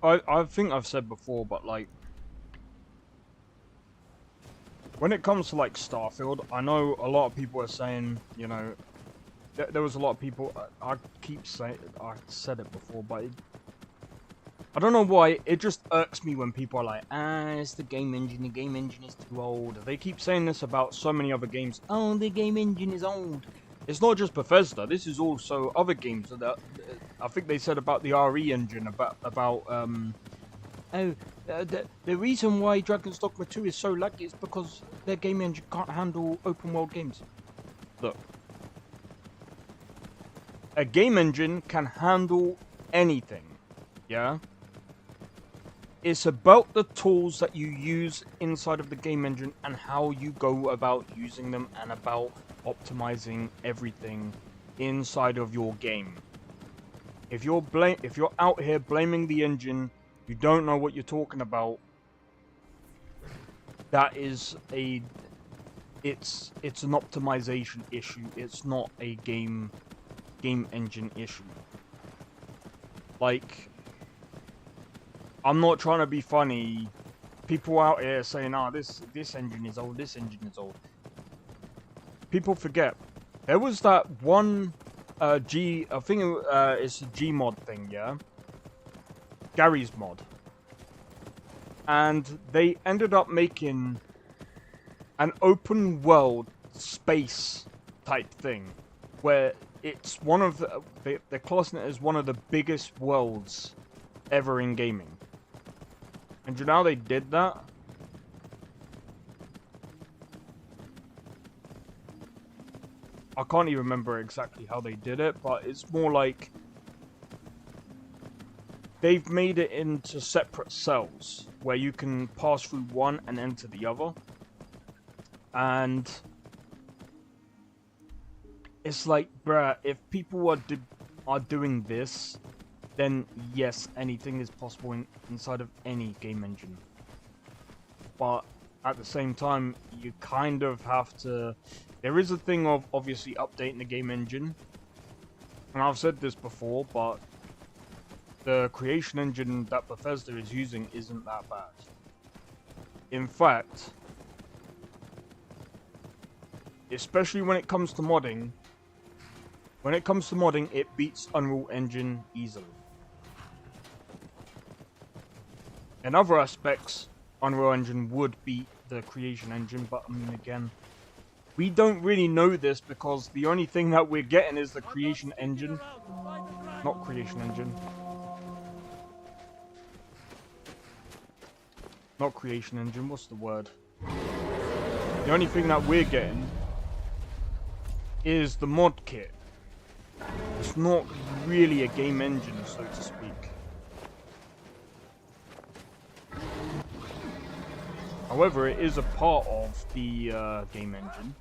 I think I've said before, but, like... When it comes to, like, Starfield, I know a lot of people are saying, you know... There was a lot of people... I keep saying... I said it before, but... I don't know why, it just irks me when people are like, it's the game engine is too old. They keep saying this about so many other games. Oh, the game engine is old. It's not just Bethesda, this is also other games that I think they said about the RE engine, the reason why Dragon's Dogma 2 is so laggy is because their game engine can't handle open world games. Look. A game engine can handle anything, yeah? It's about the tools that you use inside of the game engine and how you go about using them and about optimizing everything inside of your game. If you're out here blaming the engine, you don't know what you're talking about. That is it's an optimization issue. It's not a game engine issue. Like, I'm not trying to be funny. People out here saying, this engine is old, this engine is old. People forget. There was that one I think it's a Gmod thing, yeah? Gary's mod. And they ended up making an open world space type thing. Where it's one of they're classing it as one of the biggest worlds ever in gaming. And you know how they did that? I can't even remember exactly how they did it, but it's more like they've made it into separate cells where you can pass through one and enter the other. And it's like, bruh, if people are doing this, then yes, anything is possible inside of any game engine. But at the same time, you kind of have to... There is a thing of obviously updating the game engine. And I've said this before, but the creation engine that Bethesda is using isn't that bad. In fact, especially when it comes to modding, it beats Unreal Engine easily. In other aspects, Unreal Engine would beat the creation engine, but I mean, again, we don't really know this because the only thing that we're getting is the creation engine. Not creation engine. Not creation engine, what's the word? The only thing that we're getting is the mod kit. It's not really a game engine, so to speak. However, it is a part of the game engine.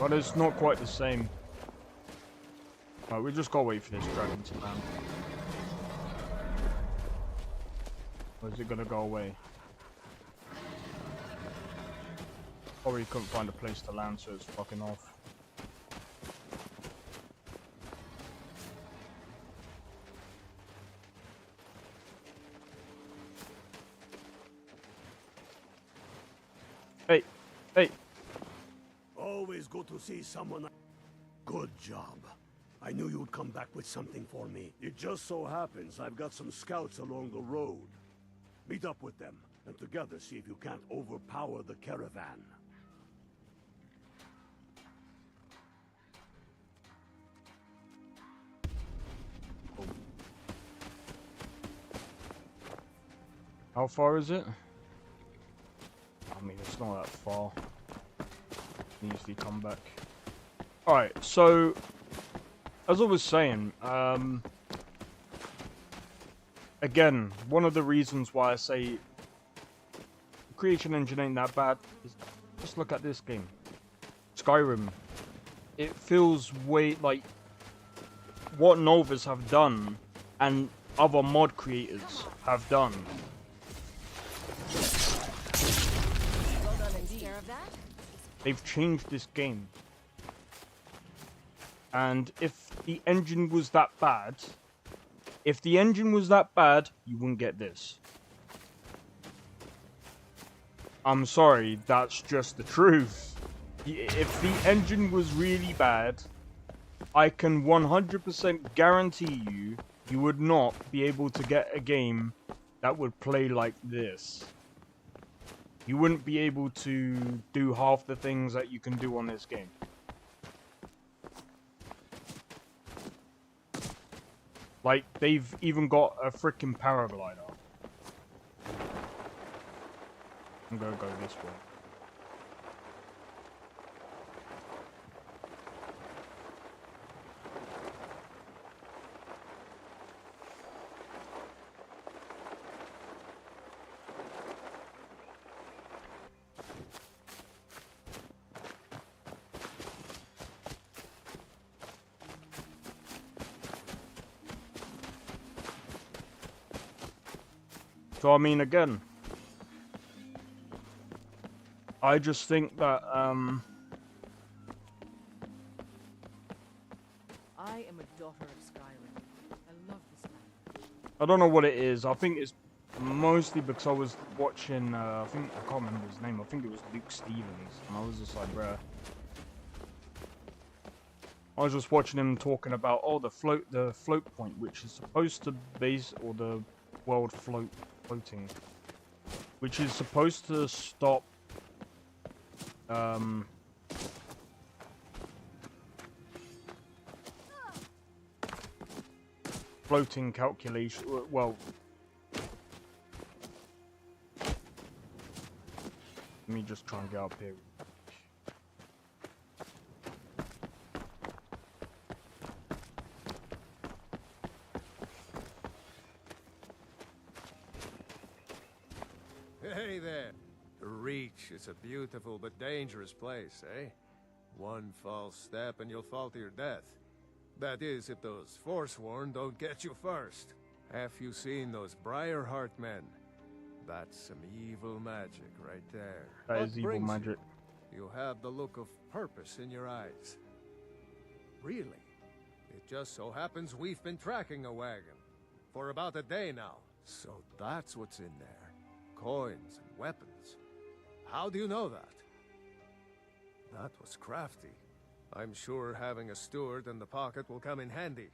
But it's not quite the same. Right, we just gotta wait for this dragon to land. Or is it gonna go away? Probably couldn't find a place to land, so it's fucking off. Hey, hey.
Always good to see someone. Good job. I knew you'd come back with something for me. It just so happens I've got some scouts along the road. Meet up with them, and together see if you can't overpower the caravan.
How far is it? I mean, it's not that far. Easily come back. Alright, so as I was saying, again, one of the reasons why I say the creation engine ain't that bad is just look at this game. Skyrim. It feels way like what Nolvus have done and other mod creators have done. They've changed this game. And if the engine was that bad, you wouldn't get this. I'm sorry, that's just the truth. If the engine was really bad, I can 100% guarantee you would not be able to get a game that would play like this. You wouldn't be able to do half the things that you can do on this game. Like, they've even got a freaking paraglider. I'm gonna go this way. So I mean, again, I just think that
I am a daughter of Skyrim. I love this land.
I don't know what it is. I think it's mostly because I was watching. I can't remember his name. I think it was Luke Stevens, and I was just like, bruh. I was just watching him talking about the float point, which is supposed to base or the world floating, which is supposed to stop floating calculation. Well, let me just try and get up here.
Hey there. The Reach is a beautiful but dangerous place, eh?
One false step and you'll fall to your death. That is, if those Forsworn don't get you first. Have you seen those Briarheart men? That's some evil magic right there.
That
What
is evil
brings
magic.
You have the look of purpose in your eyes. Really? It just so happens we've been tracking a wagon for about a day now. So that's what's in there. Coins and weapons. How do you know that? That was crafty. I'm sure having a steward in the pocket will come in handy.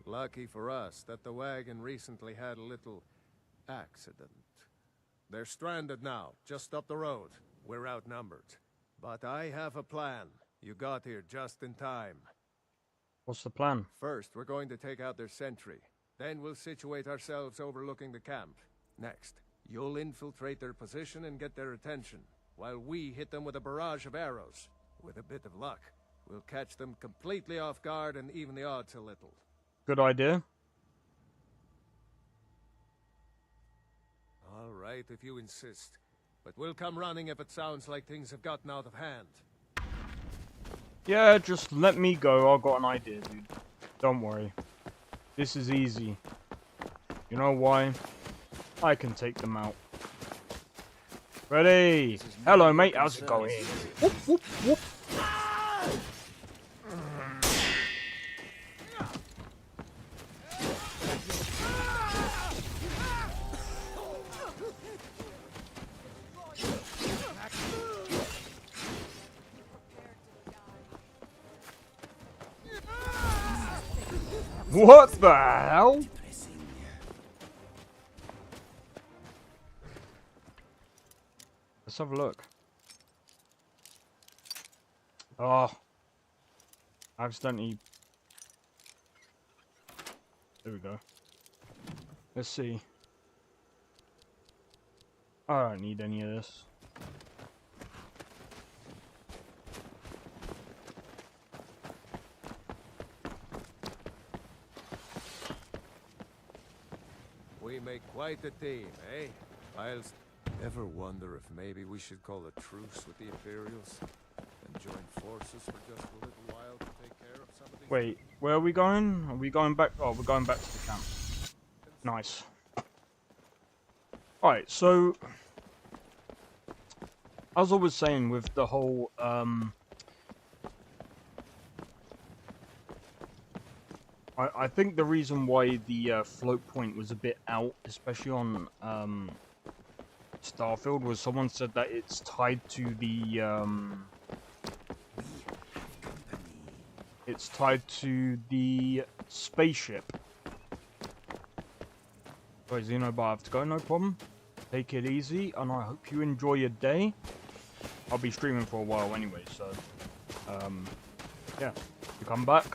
Lucky for us that the wagon recently had a little accident. They're stranded now, just up the road. We're outnumbered. But I have a plan. You got here just in time.
What's the plan?
First, we're going to take out their sentry. Then we'll situate ourselves overlooking the camp. Next, you'll infiltrate their position and get their attention, while we hit them with a barrage of arrows. With a bit of luck, we'll catch them completely off guard and even the odds a little.
Good idea.
All right, if you insist. But we'll come running if it sounds like things have gotten out of hand.
Yeah, just let me go. I've got an idea, dude. Don't worry. This is easy. You know why? I can take them out. Ready? Hello, mate. How's it going? Whoop, whoop, whoop. What the hell? Let's have a look. Oh. I accidentally... There we go. Let's see. I don't need any of this.
We make quite a team, eh? I'll ever wonder if maybe we should call a truce with the Imperials and join forces for just a little while to take care of some of these...
Wait, where are we going? Are we going back? Oh, we're going back to the camp. Nice. Alright, so... as I was saying with the whole, I think the reason why the float point was a bit out, especially on Starfield, was someone said that it's tied to the spaceship. Sorry, Xeno, but I have to go, no problem. Take it easy, and I hope you enjoy your day. I'll be streaming for a while anyway, so yeah, you come back.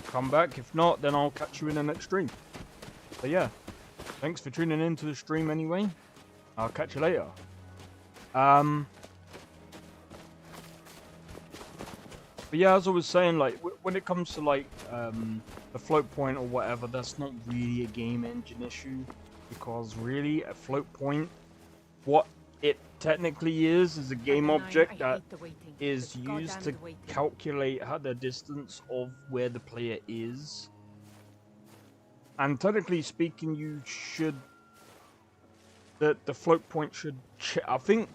Come back. If not, then I'll catch you in the next stream. But yeah, thanks for tuning in to the stream anyway. I'll catch you later. But yeah, as I was saying, like when it comes to like the float point or whatever, that's not really a game engine issue, because really a float point, what it technically is a game object that is used to calculate the distance of where the player is. And technically speaking, you should... the float point should... I think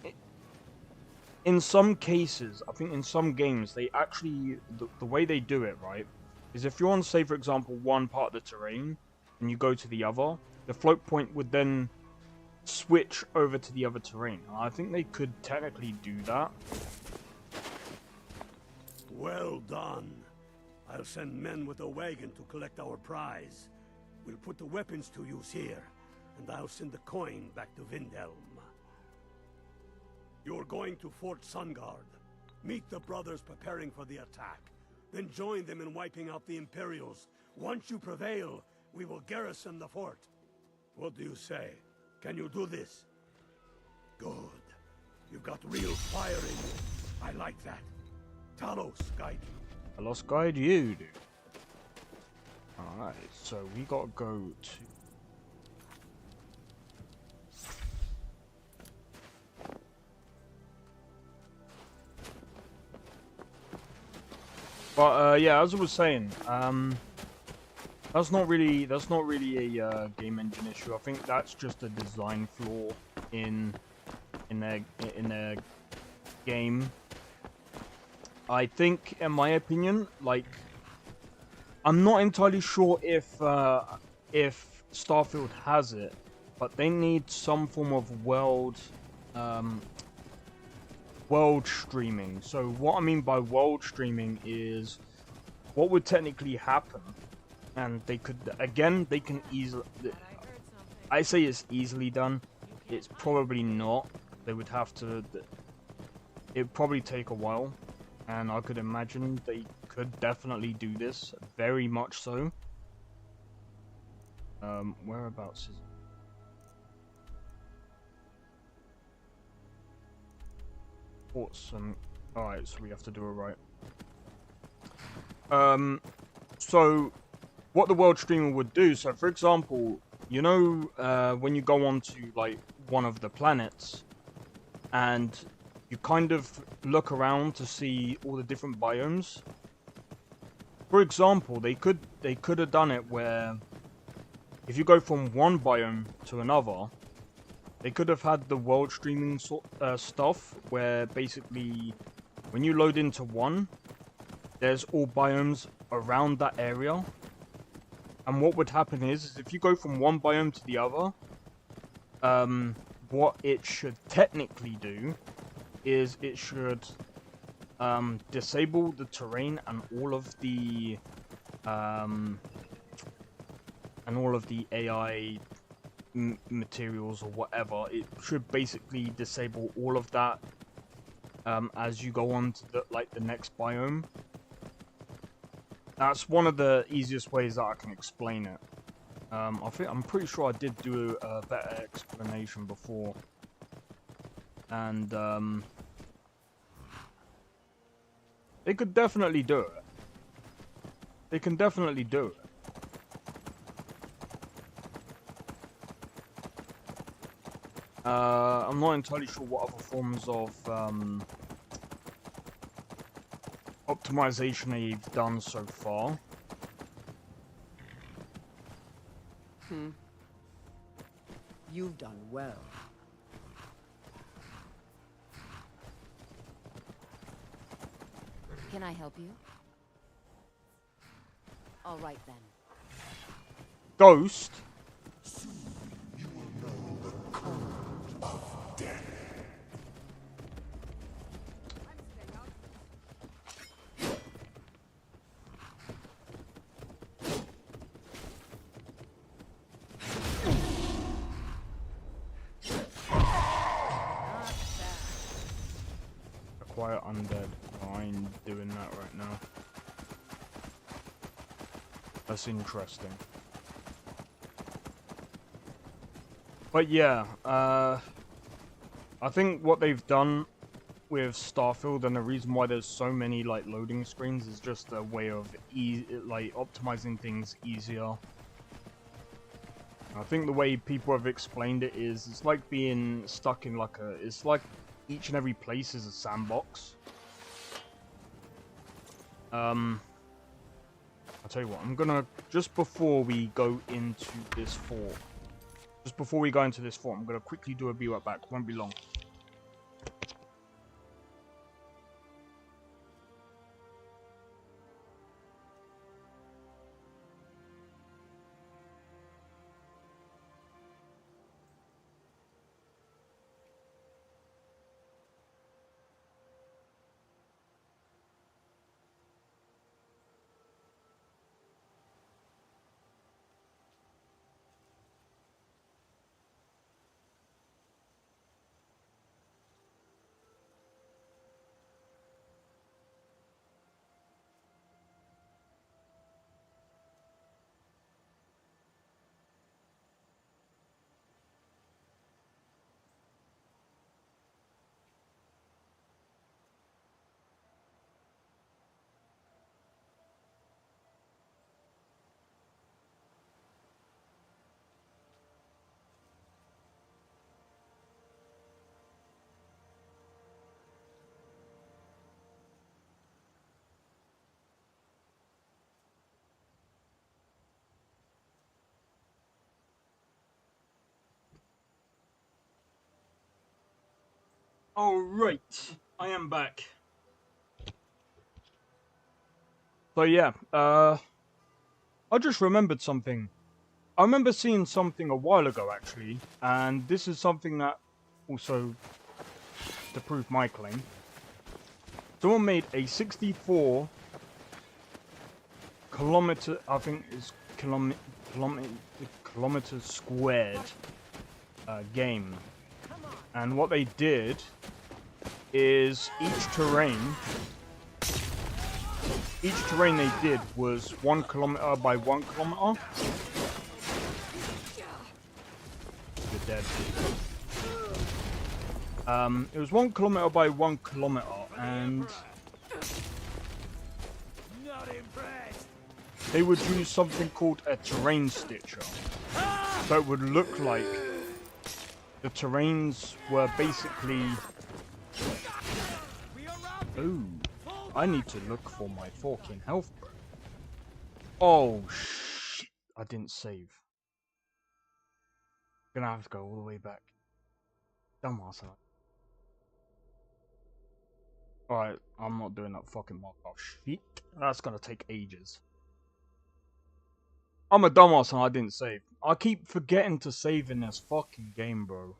in some cases, I think in some games, they actually... the way they do it, right, is if you're on, say, for example, one part of the terrain, and you go to the other, the float point would then switch over to the other terrain. I think they could technically do that.
Well done. I'll send men with a wagon to collect our prize. We'll put the weapons to use here, and I'll send the coin back to Windhelm. You're going to Fort Sungard. Meet the brothers preparing for the attack. Then join them in wiping out the Imperials. Once you prevail, we will garrison the fort. What do you say? Can you do this? Good. You've got real fire in you. I like that. Talos, guide you.
Talos guide you, dude. Alright, so we gotta go to... But yeah, as I was saying, that's not really a game engine issue. I think that's just a design flaw in their game. I think, in my opinion, like, I'm not entirely sure if Starfield has it, but they need some form of world streaming. So what I mean by world streaming is what would technically happen, and they can easily. I say it's easily done. It's probably not. They would have to. It'd probably take a while, and I could imagine they could definitely do this, very much so. Whereabouts is it? Awesome. Alright, so we have to do it right. So what the world streamer would do, so for example, you know, when you go onto like one of the planets and you kind of look around to see all the different biomes. For example, they could have done it where if you go from one biome to another, they could have had the world streaming stuff where basically when you load into one, there's all biomes around that area. And what would happen is if you go from one biome to the other, what it should technically do is it should disable the terrain and all of the AI materials or whatever. It should basically disable all of that as you go on to the next biome. That's one of the easiest ways that I can explain it. I'm pretty sure I did do a better explanation before, and they could definitely do it. They can definitely do it. I'm not entirely sure what other forms of optimization they've done so far.
You've done well.
Can I help you? All right then.
Ghost? Acquire undead. Oh, I ain't doing that right now. That's interesting. But yeah, I think what they've done with Starfield and the reason why there's so many like loading screens is just a way of optimizing things easier. I think the way people have explained it is it's like being stuck in it's like each and every place is a sandbox. I'll tell you what, I'm gonna, just before we go into this fort, I'm gonna quickly do a be right back, won't be long. Alright, I am back. So yeah, I just remembered something. I remember seeing something a while ago actually, and this is something that also, to prove my claim, someone made a 64 kilometer, I think it's kilometers squared game. And what they did is each terrain they did was 1 kilometer by 1 kilometer. You're dead. It was 1 kilometer by 1 kilometer, and they would use something called a terrain stitcher. So it would look like the terrains were basically... Ooh, I need to look for my fucking health, bro. Oh, shit. I didn't save. Gonna have to go all the way back. Dumbass. Alright, I'm not doing that fucking Markarth shit. That's gonna take ages. I'm a dumbass and I didn't save. I keep forgetting to save in this fucking game, bro.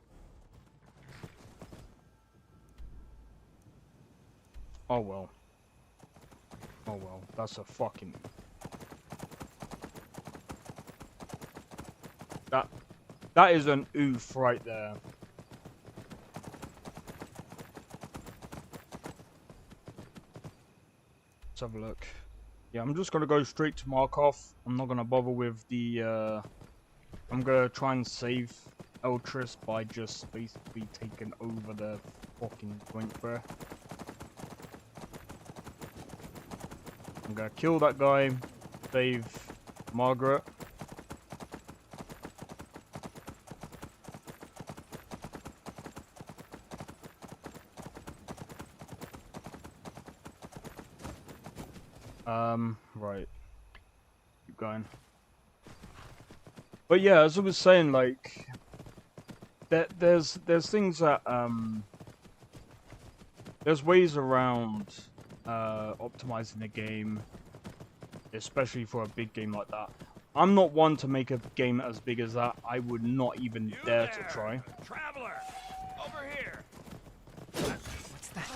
Oh well. Oh well, that's a fucking... That is an oof right there. Let's have a look. Yeah, I'm just gonna go straight to Markarth. I'm not gonna bother with the, I'm gonna try and save Eltrys by just basically taking over the fucking joint there. I'm gonna kill that guy, save Margaret. Right. Keep going. But yeah, as I was saying, like, there's things that, there's ways around, optimizing the game, especially for a big game like that. I'm not one to make a game as big as that. I would not even dare to try.
Traveler, over here.
What's that?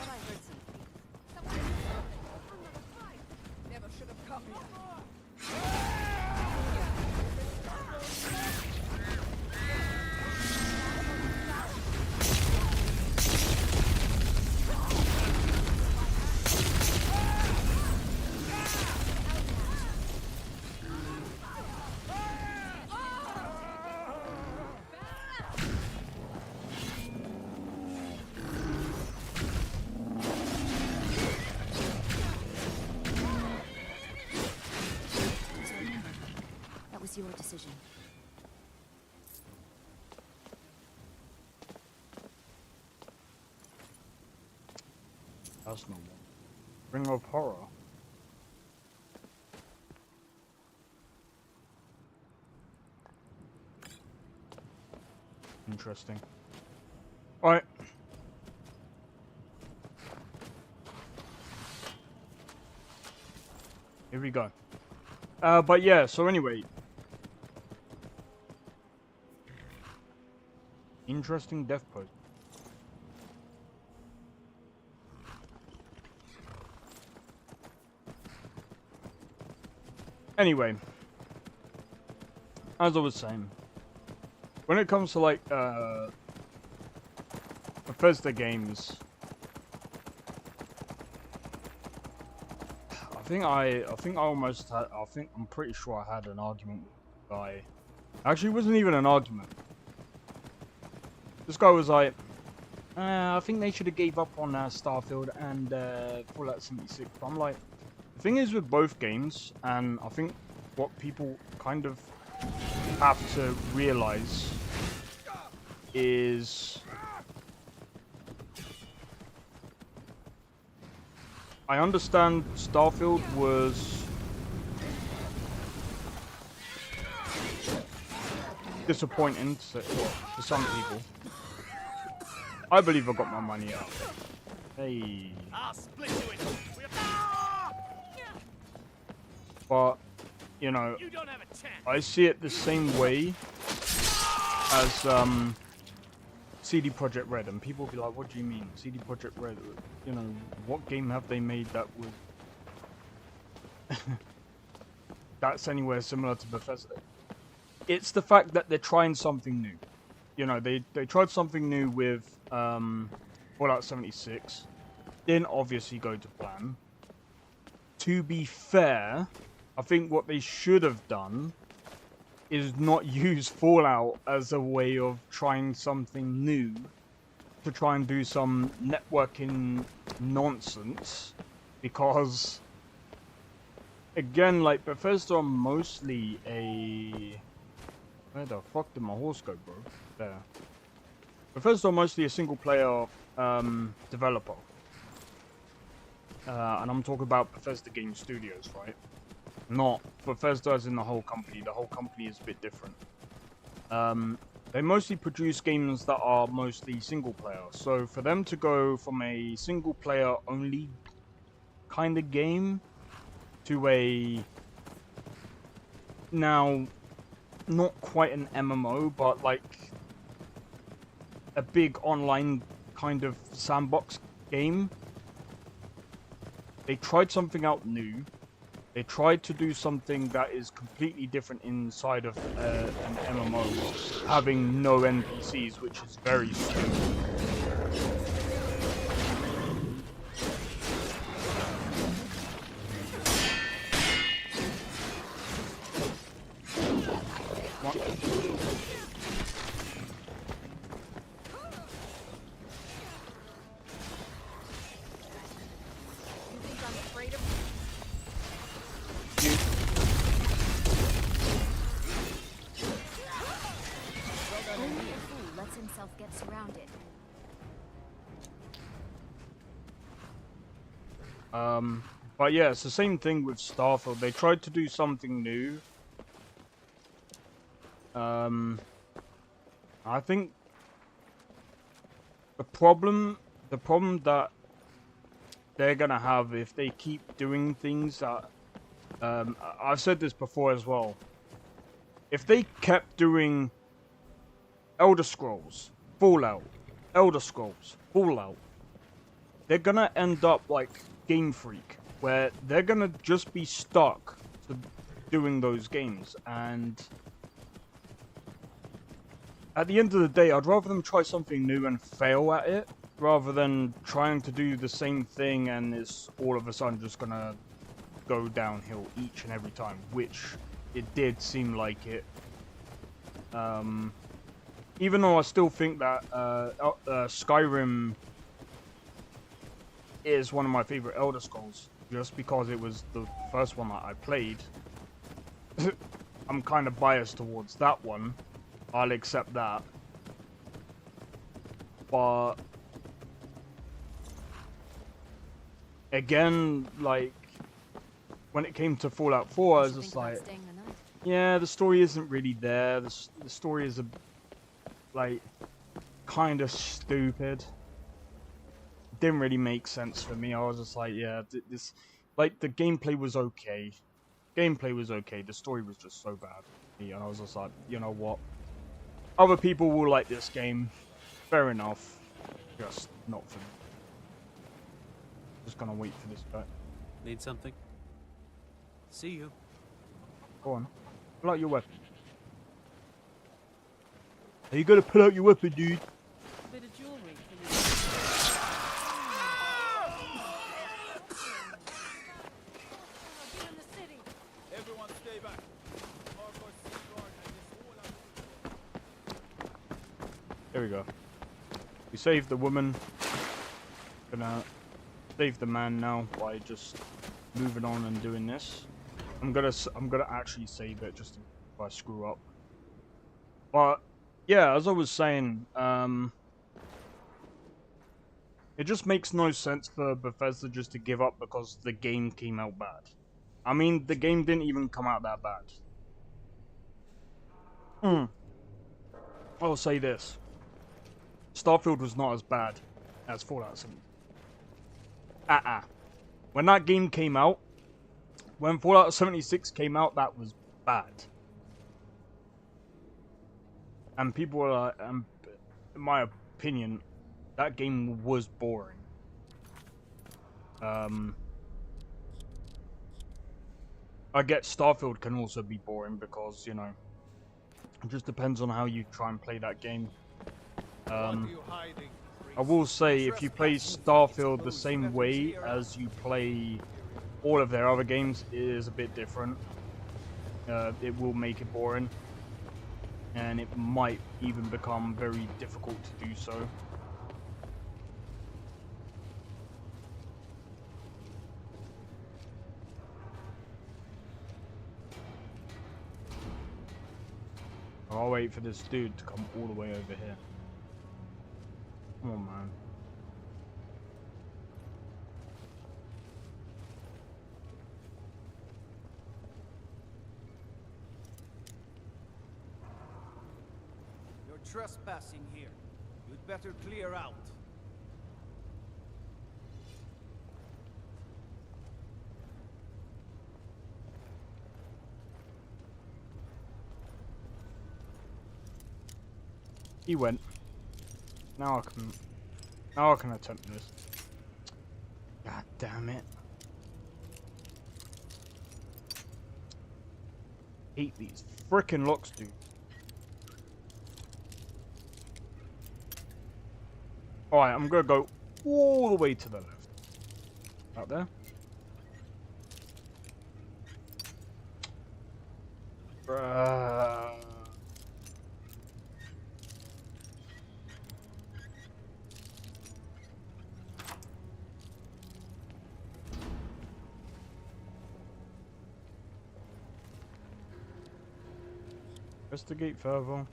Never should have come here.
That was your decision.
That's not one. Ring of Horror. Interesting. Alright. Here we go. But yeah, so anyway. Interesting death pose. Anyway. As I was saying. When it comes to like, Bethesda games, I'm pretty sure I had an argument with the guy. Actually, it wasn't even an argument. This guy was like, I think they should have gave up on Starfield and Fallout 76. But I'm like, the thing is with both games, and I think what people kind of have to realize is I understand Starfield was disappointing to some people. I believe I got my money out. Hey.
I'll split you in.
But, you know,
You don't have a chance.
I see it the same way as CD Projekt Red, and people will be like, "What do you mean, CD Projekt Red? You know, what game have they made that would that's anywhere similar to Bethesda?" It's the fact that they're trying something new. You know, they tried something new with Fallout 76. Didn't obviously go to plan. To be fair, I think what they should have done is not use Fallout as a way of trying something new to try and do some networking nonsense, because again, like, Bethesda are mostly a... Where the fuck did my horse go, bro? There. Bethesda are mostly a single player developer. And I'm talking about Bethesda Game Studios, right? Not Bethesda as in the whole company. The whole company is a bit different. They mostly produce games that are mostly single player. So for them to go from a single player only kind of game to a now not quite an MMO, but like a big online kind of sandbox game. They tried something out new. They tried to do something that is completely different inside of an MMO, having no NPCs, which is very stupid.
Get surrounded.
But yeah, it's the same thing with Starfield. They tried to do something new. I think the problem that they're gonna have if they keep doing things that I've said this before as well. If they kept doing Elder Scrolls, Fallout, Elder Scrolls, Fallout, they're gonna end up like Game Freak, where they're gonna just be stuck to doing those games. And at the end of the day, I'd rather them try something new and fail at it, rather than trying to do the same thing and it's all of a sudden just gonna go downhill each and every time, which it did seem like it. Even though I still think that Skyrim is one of my favorite Elder Scrolls, just because it was the first one that I played. I'm kind of biased towards that one. I'll accept that. But again, like, when it came to Fallout 4, I was just like, yeah, the story isn't really there. The story is like kind of stupid. Didn't really make sense for me. I was just like, yeah, this, like, the gameplay was okay. The story was just so bad. And I was just like, you know what? Other people will like this game. Fair enough. Just not for me. Just gonna wait for this guy.
Need something? See you.
Go on. Pull out your weapon. Are you gonna pull out your weapon, dude?
A bit of jewelry for you.
Everyone stay back.
There we go. We saved the woman. Gonna save the man now by just moving on and doing this. I'm gonna actually save it just if I screw up. But yeah, as I was saying, it just makes no sense for Bethesda just to give up because the game came out bad. I mean, the game didn't even come out that bad. I'll say this. Starfield was not as bad as Fallout 76. When that game came out, when Fallout 76 came out, that was bad. And people were, in my opinion, that game was boring. I get Starfield can also be boring because, you know, it just depends on how you try and play that game. I will say, if you play Starfield the same way as you play all of their other games, it is a bit different. It will make it boring. And it might even become very difficult to do so. I'll wait for this dude to come all the way over here. Come on, man.
You're trespassing here. You'd better clear out.
He went. Now I can attempt this. God damn it. Hate these frickin' locks, dude. Alright, I'm gonna go all the way to the left. Out there. Investigate further.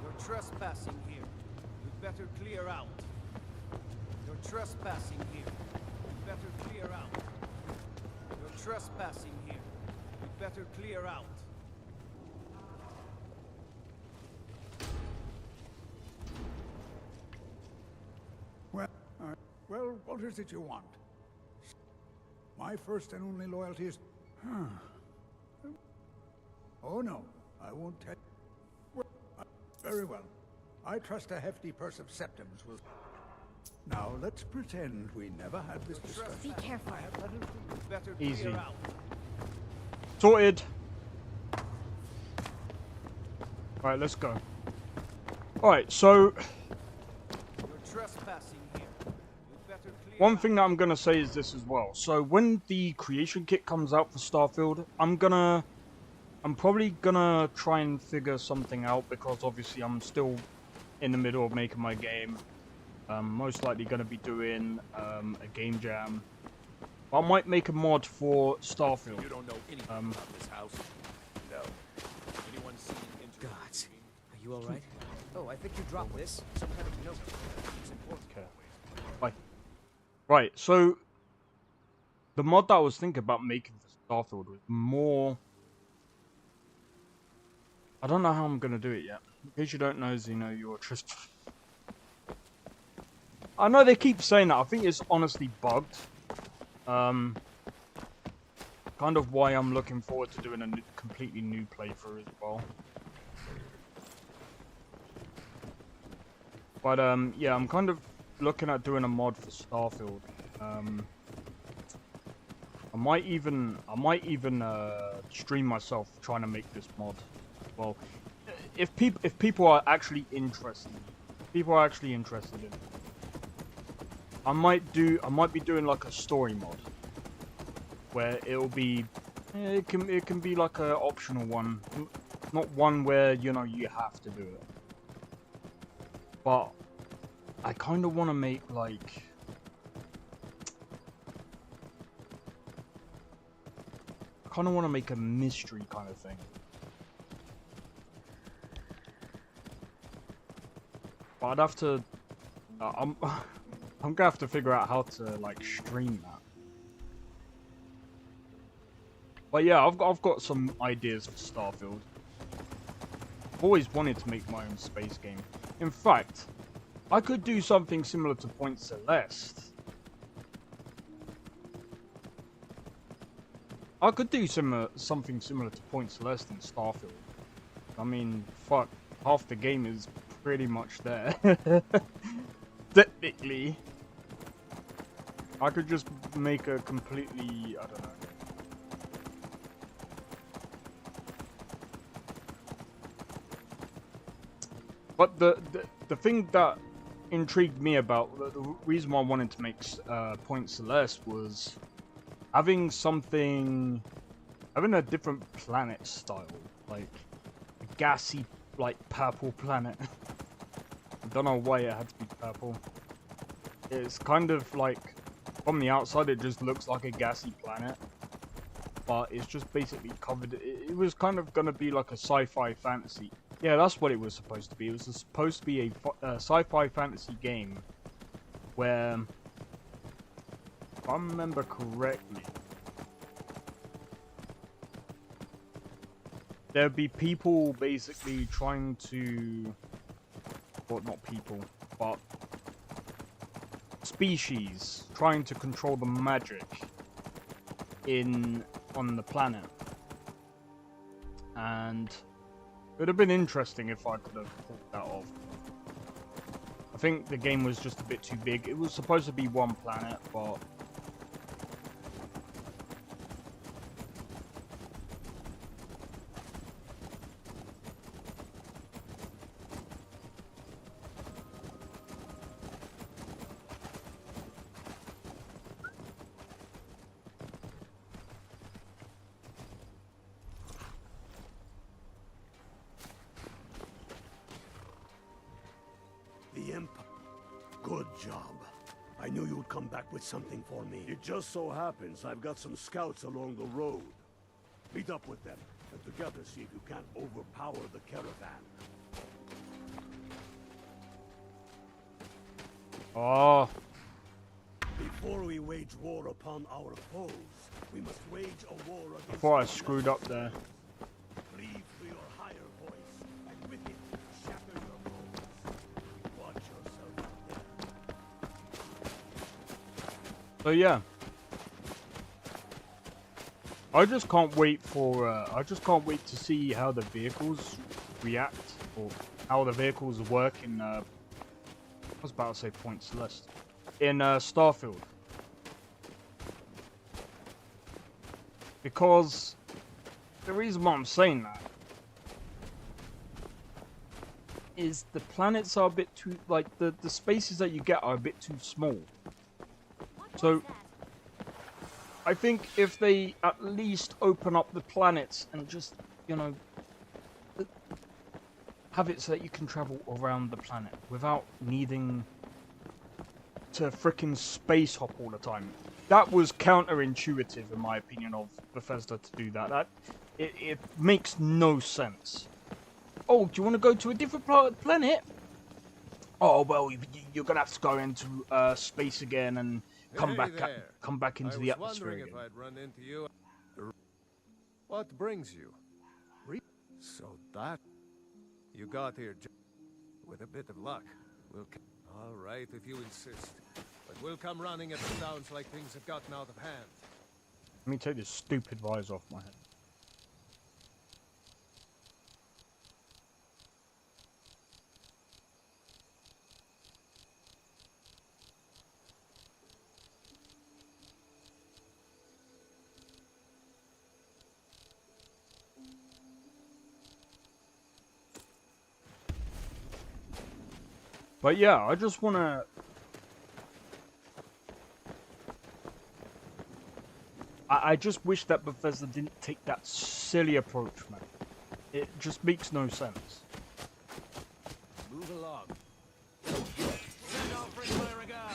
You're trespassing here. You'd better clear out. You're trespassing here. You'd better clear out. You're trespassing here. You'd better clear out.
Well, what is it you want? My first and only loyalty is... Oh, no. I won't tell you. Very well. I trust a hefty purse of septims will... Now, let's pretend we never had this discussion.
Be careful.
Easy. Sorted. Alright, let's go. Alright, so...
You're trespassing here. You'd better clear
One thing that I'm gonna say is this as well. So when the creation kit comes out for Starfield, I'm probably gonna try and figure something out because obviously I'm still in the middle of making my game. I'm most likely gonna be doing a game jam. I might make a mod for Starfield.
You don't know anything about this house? No. Anyone seen
Gods, are you alright? Oh, I think you dropped this. Some kind of note. It's important.
Okay. Bye. Right, so the mod that I was thinking about making for Starfield was more... I don't know how I'm gonna do it yet. In case you don't know, Zeno, you're just... I know they keep saying that. I think it's honestly bugged. Kind of why I'm looking forward to doing a completely new playthrough as well. But yeah, I'm kind of looking at doing a mod for Starfield. I might even stream myself trying to make this mod. Well, if people are actually interested, in it, I might be doing like a story mod where it'll be it can be like a optional one, not one where you know you have to do it. But I kind of want to make like a mystery kind of thing. But I'd have to I'm I'm gonna have to figure out how to like stream that. But yeah, I've got some ideas for Starfield. I've always wanted to make my own space game. In fact, I could do something similar to Point Celeste. I could do something similar to Point Celeste in Starfield. I mean, fuck, half the game is pretty much there. Technically. I could just make a completely, I don't know. But the thing that intrigued me about, the reason why I wanted to make Point Celeste was having a different planet style, like a gassy, like purple planet. I don't know why it had to be purple. It's kind of like, from the outside it just looks like a gassy planet, but it's just basically covered. It was kind of gonna be like a sci-fi fantasy. Yeah, that's what it was supposed to be. It was supposed to be a sci-fi fantasy game where, if I remember correctly, there'd be people basically trying to, well, not people, but species trying to control the magic on the planet. And it would have been interesting if I could have pulled that off. I think the game was just a bit too big. It was supposed to be one planet, but
The Imp. Good job. I knew you'd come back with something for me. It just so happens I've got some scouts along the road. Meet up with them, and together see if you can't overpower the caravan.
oh,
Before we wage war upon our foes, we must wage a war against...
I thought I screwed up there.
Breathe through your higher voice, and with it, shatter your foes. Watch yourself out there.
So yeah, I just can't wait to see how the vehicles react, or how the vehicles work in I was about to say Point Celeste, in Starfield. Because the reason why I'm saying that is the planets are a bit too, like, the spaces that you get are a bit too small. So I think if they at least open up the planets and just, you know, have it so that you can travel around the planet without needing to frickin' space hop all the time. That was counterintuitive, in my opinion, of Bethesda to do that. It makes no sense. Oh, do you want to go to a different planet? Oh, well, you're gonna have to go into space again and come back into the atmosphere again.
I was wondering if I'd run into you. What brings you? So that you got here with a bit of luck. All right, if you insist. But we'll come running if it sounds like things have gotten out of hand.
Let me take this stupid visor off my head. But yeah, I just wanna... I just wish that Bethesda didn't take that silly approach, man. It just makes no sense.
Move along.
Send off for my regard.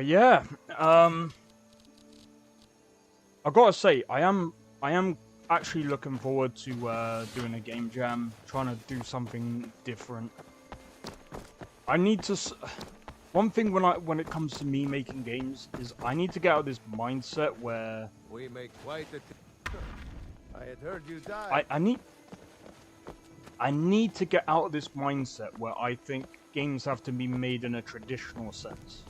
But yeah, I gotta say, I am actually looking forward to doing a game jam, trying to do something different. I need to. One thing when it comes to me making games is I need to get out of this mindset where
We make quite a I had heard you die.
I need to get out of this mindset where I think games have to be made in a traditional sense.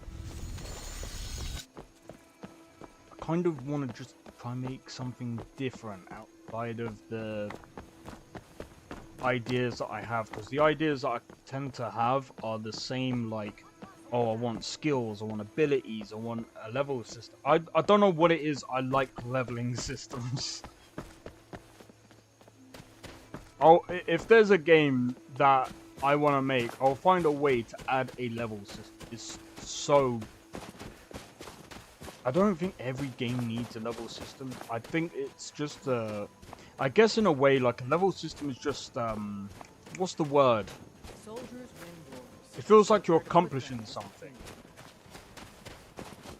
I kind of want to just try and make something different outside of the ideas that I have, because the ideas that I tend to have are the same, like, oh, I want skills, I want abilities, I want a level system. I don't know what it is, I like leveling systems. If there's a game that I want to make, I'll find a way to add a level system. It's so... I don't think every game needs a level system. I think it's just I guess in a way, like, a level system is just, what's the word? It feels like you're accomplishing something.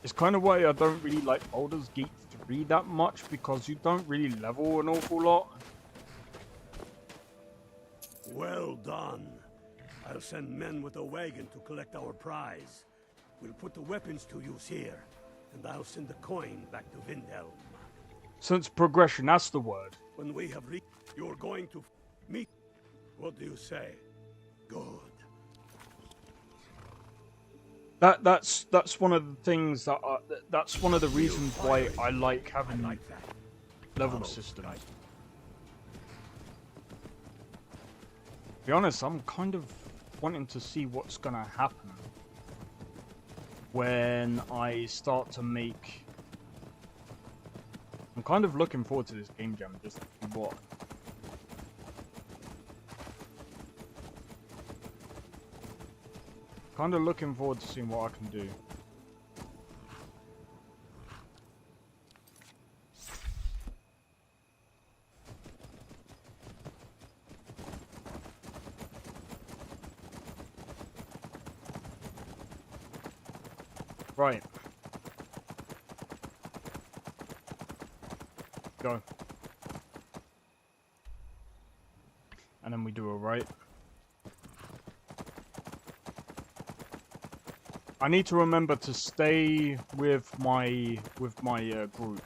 It's kind of why I don't really like Baldur's Gate 3 that much, because you don't really level an awful lot.
Well done. I'll send men with a wagon to collect our prize. We'll put the weapons to use here, and I'll send the coin back to Windhelm.
Since progression, that's the word.
When we have reached, you're going to meet. What do you say? Good.
That's one of the things that that's one of the reasons why I like having level systems. To be honest, I'm kind of wanting to see what's gonna happen when I start to make. I'm kind of looking forward to this game jam, just to see what. Kind of looking forward to seeing what I can do. Right. Go. And then we do a right. I need to remember to stay with my group.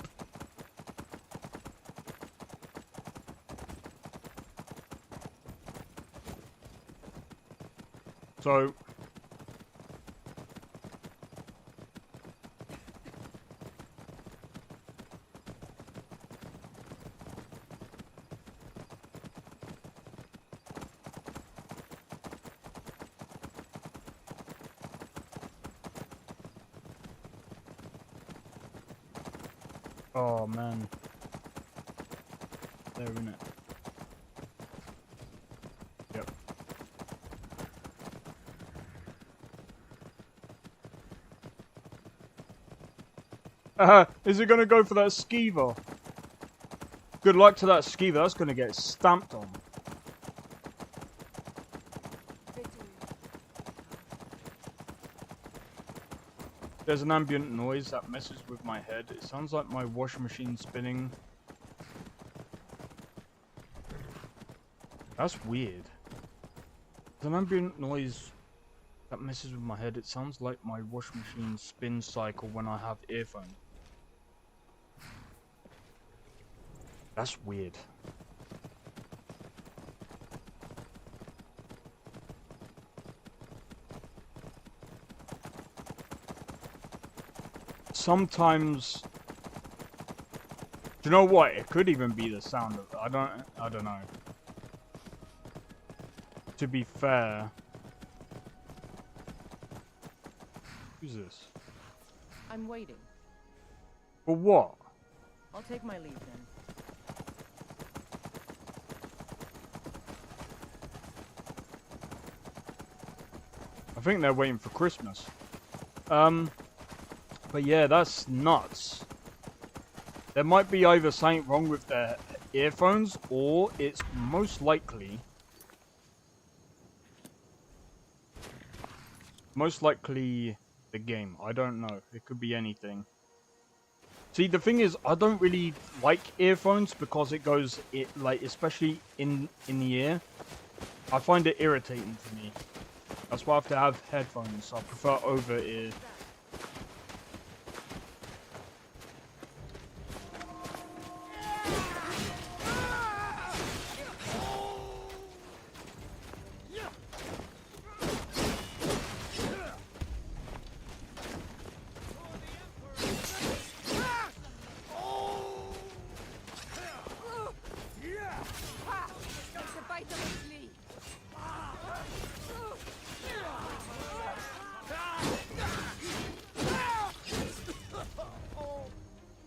So oh man. There, isn't it? Yep. Is it gonna go for that skeever? Good luck to that skeever, that's gonna get stamped on. There's an ambient noise that messes with my head. It sounds like my washing machine spinning. That's weird. There's an ambient noise that messes with my head. It sounds like my washing machine spin cycle when I have earphones. That's weird. Sometimes, do you know what? It could even be the sound of. I don't know. To be fair, who's this?
I'm waiting.
For what?
I'll take my leave then.
I think they're waiting for Christmas. But yeah, that's nuts. There might be either something wrong with their earphones, or it's most likely the game. I don't know. It could be anything. See, the thing is, I don't really like earphones because it goes, like, especially in the ear. I find it irritating to me. That's why I have to have headphones. I prefer over ear.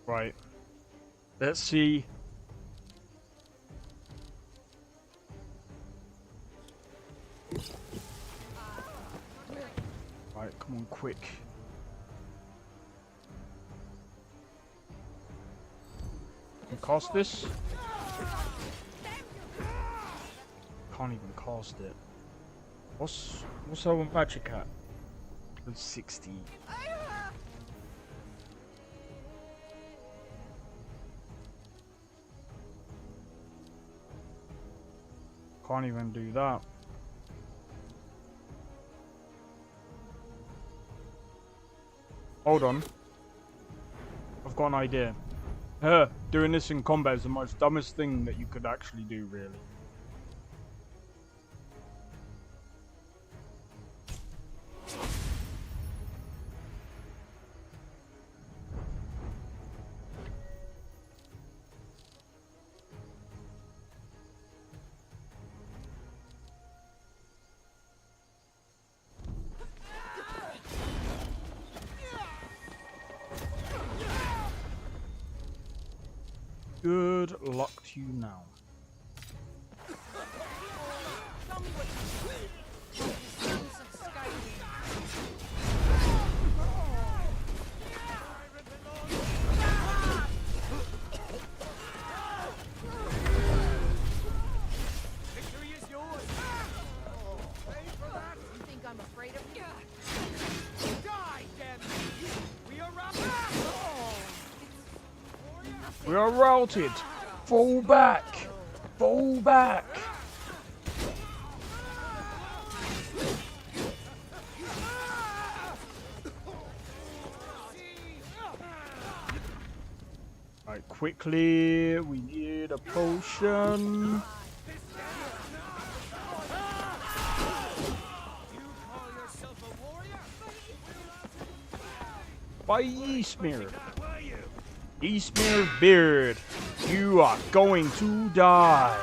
Right. Let's see. Right, come on, quick. Can cast this? Can't even cast it. What's our magic at? 60. Can't even do that. Hold on. I've got an idea. Doing this in combat is the most dumbest thing that you could actually do, really. Good luck to you now.
Victory is yours. Ready for that? You think I'm afraid of you? Die, damn you! We are out.
We are routed! Fall back! Fall back! Right, quickly, we need a potion. By Eastmere. Eastmere Beard, you are going to die.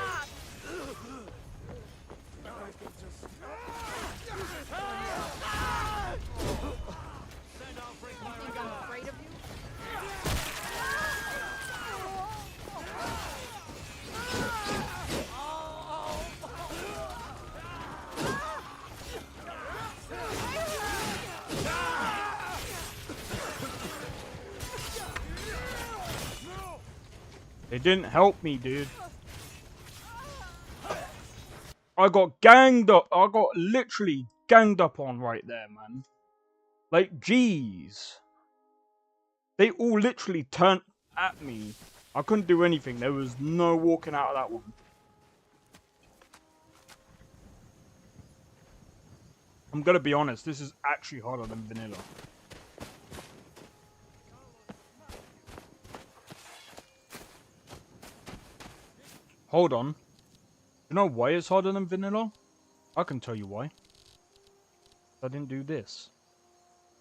It didn't help me, dude. I got ganged up. I got literally ganged up on right there, man. Like, jeez. They all literally turned at me. I couldn't do anything. There was no walking out of that one. I'm gonna be honest. This is actually harder than vanilla. Hold on. You know why it's harder than vanilla? I can tell you why. I didn't do this.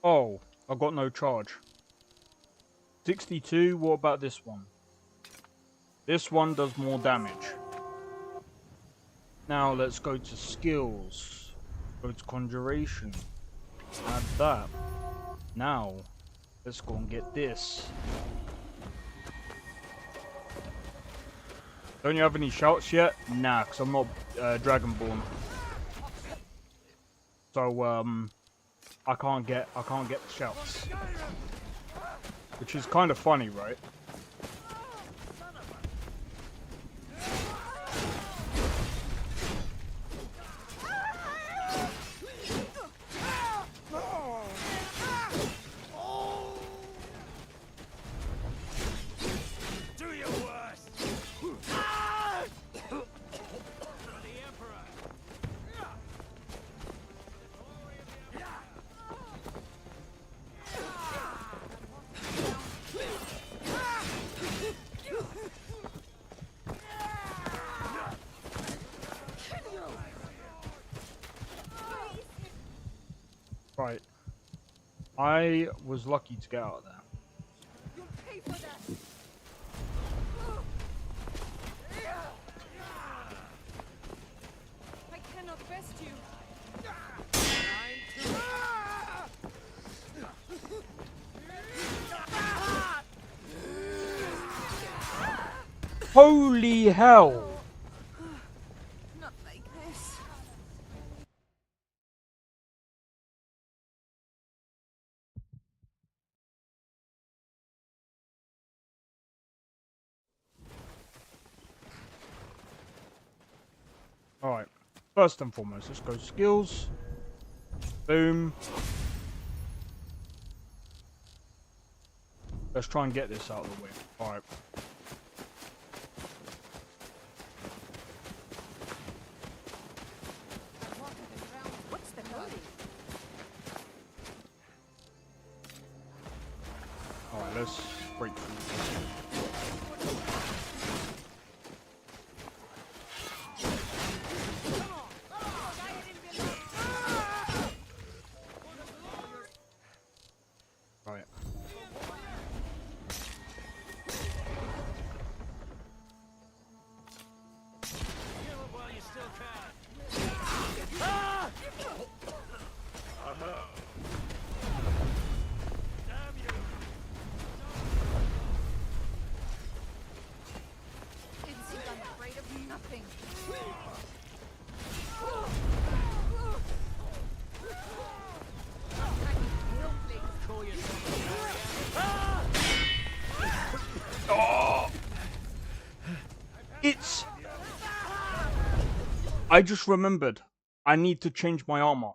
Oh, I got no charge. 62, what about this one? This one does more damage. Now let's go to skills. Go to conjuration. Add that. Now, let's go and get this. Don't you have any shouts yet? Nah, because I'm not Dragonborn. So I can't get the shouts. Which is kind of funny, right? Right. I was lucky to get out of there.
You'll pay for that. I cannot best you.
Holy hell!
Not like this.
Alright. First and foremost, let's go skills. Boom. Let's try and get this out of the way. Alright.
What's the hurry?
Alright, let's break through this. Right.
It seems I'm afraid of nothing.
Oh! It's... I just remembered. I need to change my armor.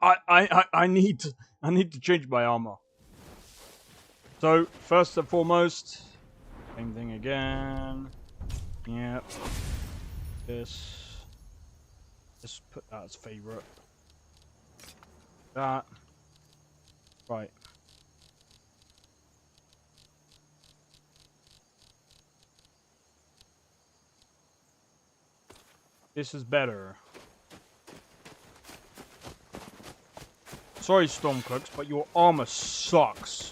I need to change my armor. So, first and foremost, same thing again. Yep. This. Let's put that as favorite. That. Right. This is better. Sorry, Stormcloaks, but your armor sucks.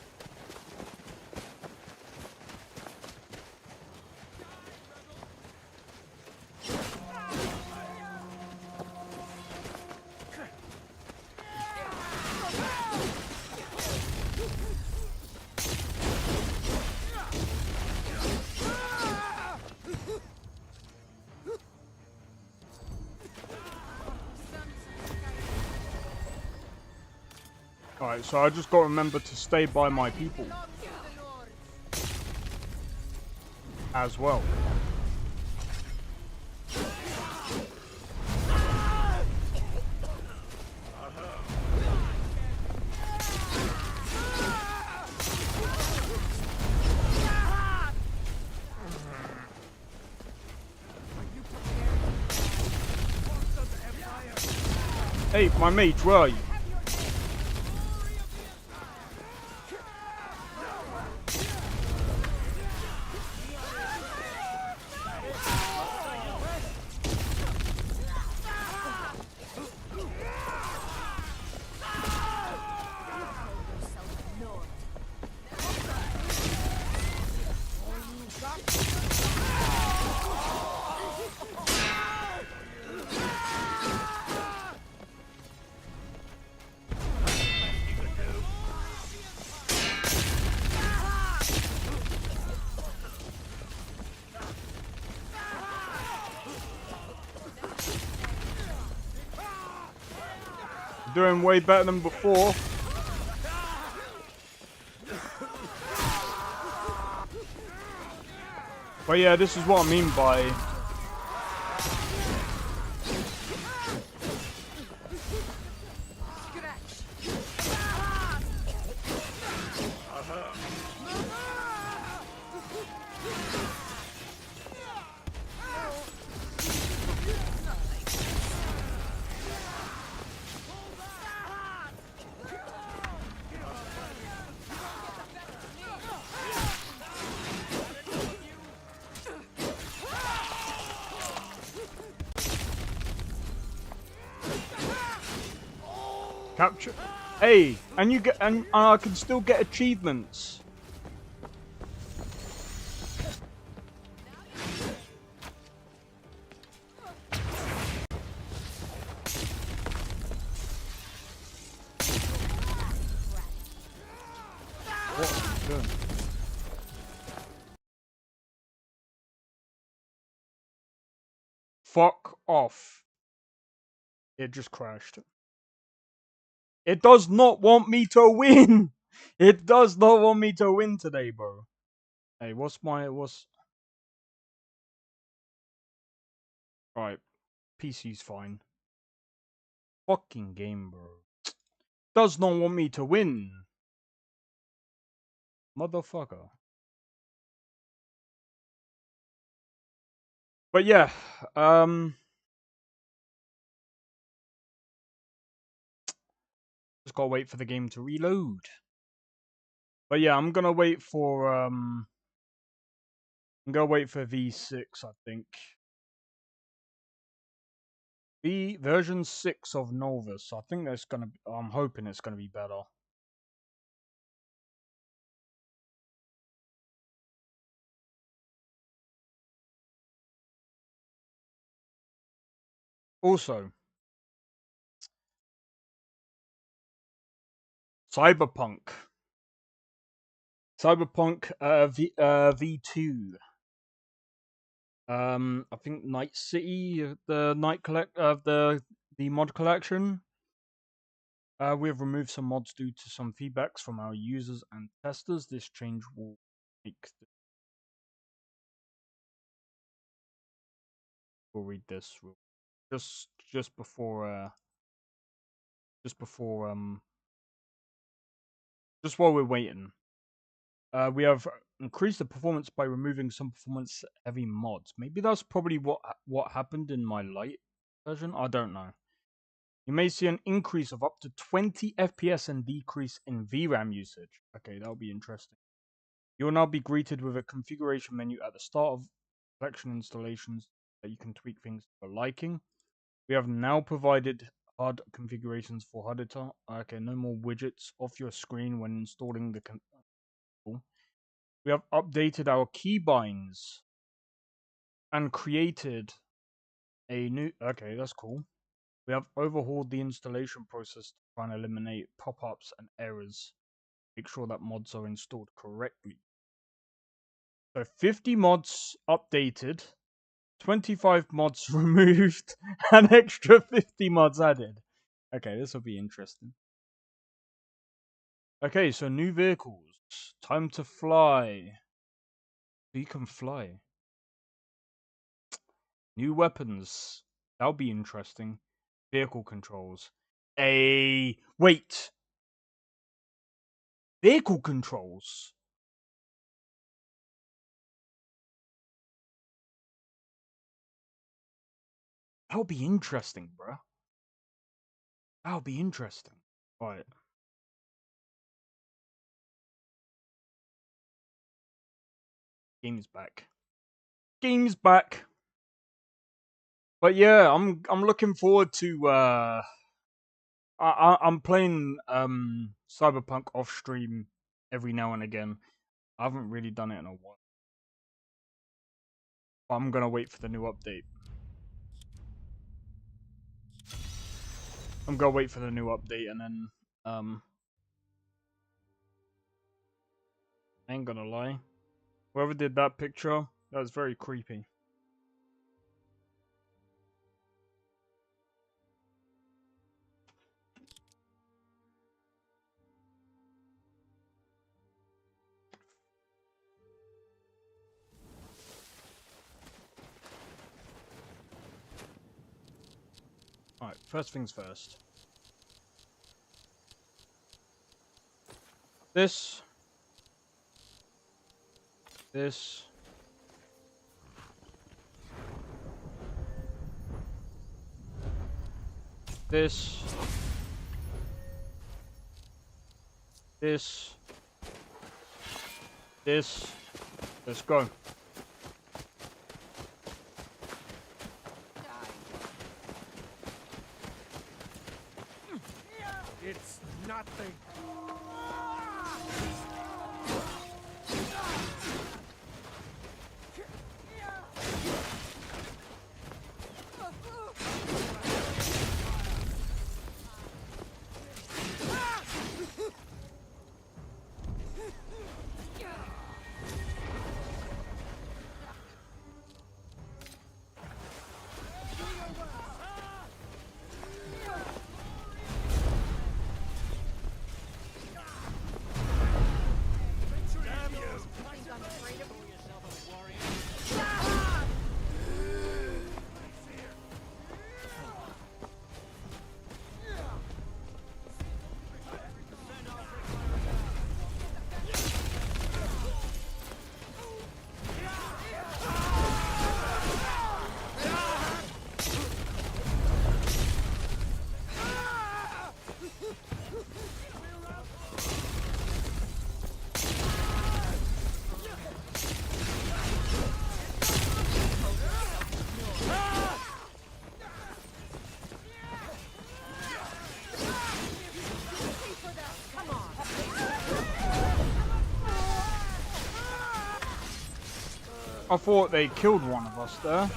Alright, so I just got to remember to stay by my people. As well. Hey, my mage, where are you? Doing way better than before. But yeah, this is what I mean by... Capture. Hey, and you get, and I can still get achievements. What are you doing? Fuck off. It just crashed. It does not want me to win. It does not want me to win today, bro. Hey, what's... Right, PC's fine. Fucking game, bro. Does not want me to win. Motherfucker. But yeah, just gotta wait for the game to reload. But yeah, I'm gonna wait for V6, I think. Version 6 of Nolvus. I think that's gonna be, I'm hoping it's gonna be better. Also, Cyberpunk. V2. I think Night City, the the mod collection. We have removed some mods due to some feedbacks from our users and testers. This change will make. We'll read this just before just while we're waiting. We have increased the performance by removing some performance heavy mods. Maybe that's probably what happened in my light version. I don't know. You may see an increase of up to 20 FPS and decrease in VRAM usage. Okay, that'll be interesting. You will now be greeted with a configuration menu at the start of collection installations that you can tweak things for liking. We have now provided HUD configurations for HUD editor. Okay, no more widgets off your screen when installing the We have updated our keybinds and created a new... Okay, that's cool. We have overhauled the installation process to try and eliminate pop-ups and errors. Make sure that mods are installed correctly. So 50 mods updated, 25 mods removed, and extra 50 mods added. Okay, this will be interesting. Okay, so new vehicles. Time to fly. You can fly. New weapons. That'll be interesting. Vehicle controls. Wait. Vehicle controls? That'll be interesting, bruh. That'll be interesting. Right. Game's back. Game's back. But yeah, I'm looking forward to I'm playing Cyberpunk off stream every now and again. I haven't really done it in a while. But I'm gonna wait for the new update. I'm gonna wait for the new update and then I ain't gonna lie. Whoever did that picture, that was very creepy. Alright, first things first. This. This. This. This. This. Let's go.
It's nothing.
I thought they killed one of us there.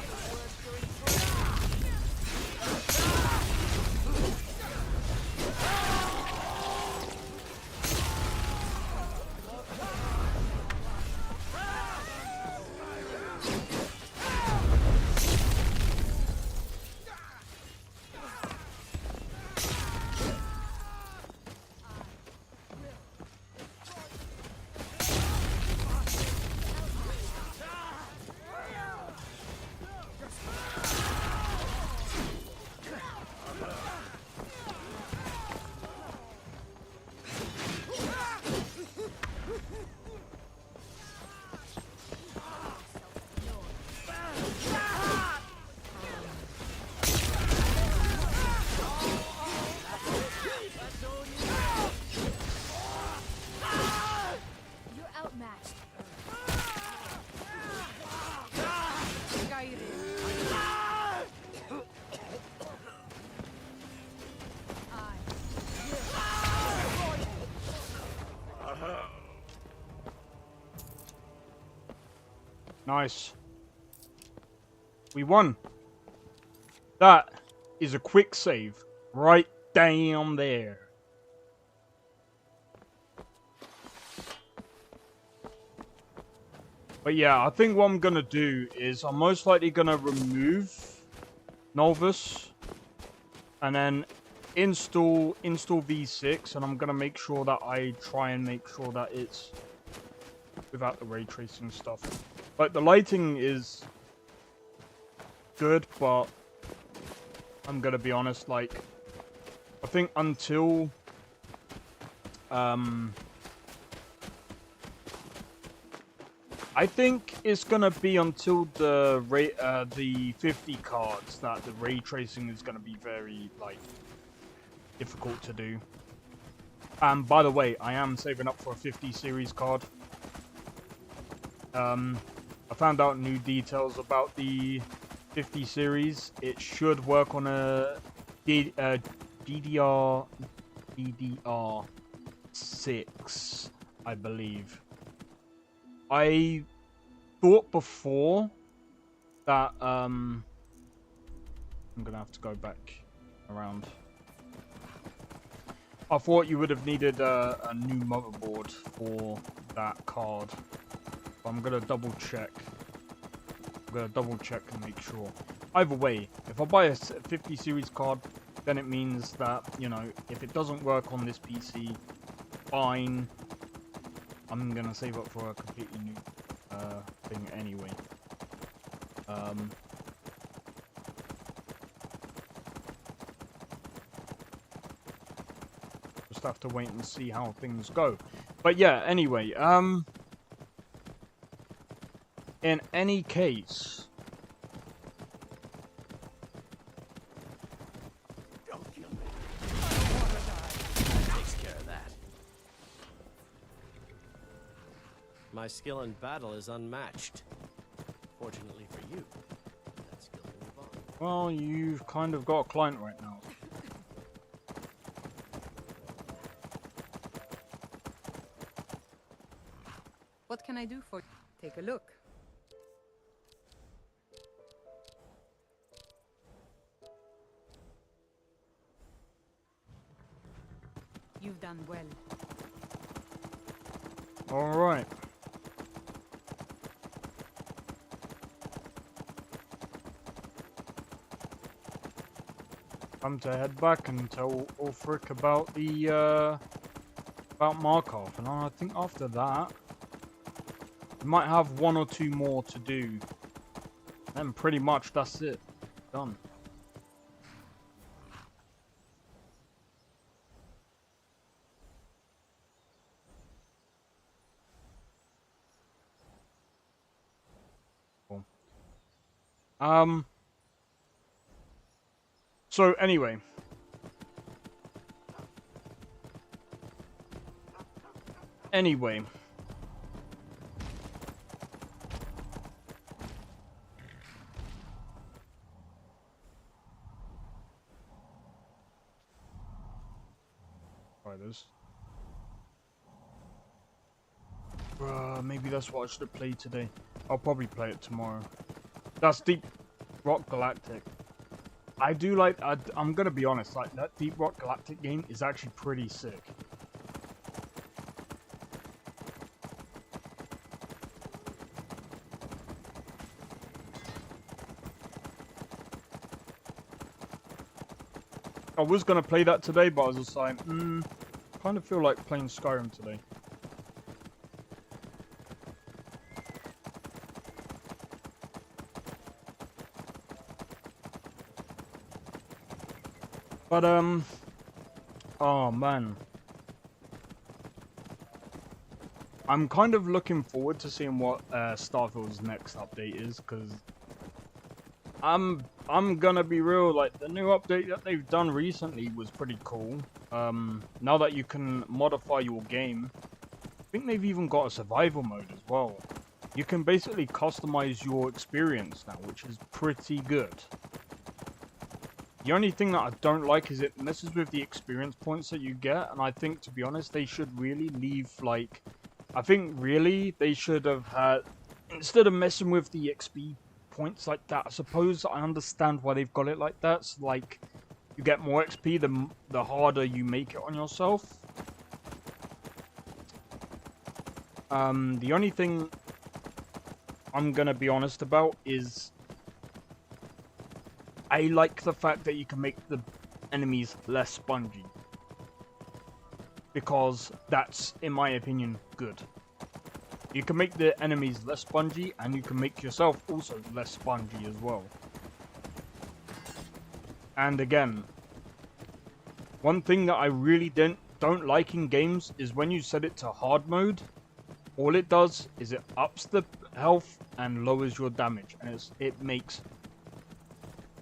Nice. We won. That is a quick save right down there. But yeah, I think what I'm going to do is I'm most likely going to remove Nolvus and then install V6, and I'm going to make sure that I try and make sure that it's without the ray tracing stuff. Like, the lighting is good, but I'm gonna be honest, like, I think until I think it's gonna be until the 50 cards that the ray tracing is gonna be very, like, difficult to do. And by the way, I am saving up for a 50 series card. I found out new details about the 50 series. It should work on a DDR6, I believe. I thought before that I'm gonna have to go back around. I thought you would have needed a new motherboard for that card. I'm gonna double check. I'm gonna double check and make sure. Either way, if I buy a 50 series card, then it means that, you know, if it doesn't work on this PC, fine. I'm gonna save up for a completely new thing anyway. Just have to wait and see how things go. But yeah, anyway, in any case,
Takes care of that. My skill in battle is unmatched. Fortunately for you, that skill can move on.
well, you've kind of got a client right now.
can I do for you?
Take a look.
You've done well.
Alright. Time to head back and tell Ulfric about the, about Markarth. And I think after that, we might have 1 or 2 more to do. And pretty much that's it. Done. So anyway. Try this. Maybe that's what I should have played today. I'll probably play it tomorrow. That's Deep Rock Galactic. I do like, I'm gonna be honest, like, that Deep Rock Galactic game is actually pretty sick. I was gonna play that today, but I was just like, kind of feel like playing Skyrim today. But, oh man. I'm kind of looking forward to seeing what Starfield's next update is, because I'm gonna be real, like, the new update that they've done recently was pretty cool. Now that you can modify your game, I think they've even got a survival mode as well. You can basically customize your experience now, which is pretty good. The only thing that I don't like is it messes with the experience points that you get, and I think, to be honest, they should really leave, like, I think really they should have had, instead of messing with the XP points like that, I suppose I understand why they've got it like that. So, like, you get more XP the harder you make it on yourself. The only thing I'm gonna be honest about is I like the fact that you can make the enemies less spongy. Because that's, in my opinion, good. You can make the enemies less spongy, and you can make yourself also less spongy as well. And again, one thing that I really don't like in games is when you set it to hard mode, all it does is it ups the health and lowers your damage, and it makes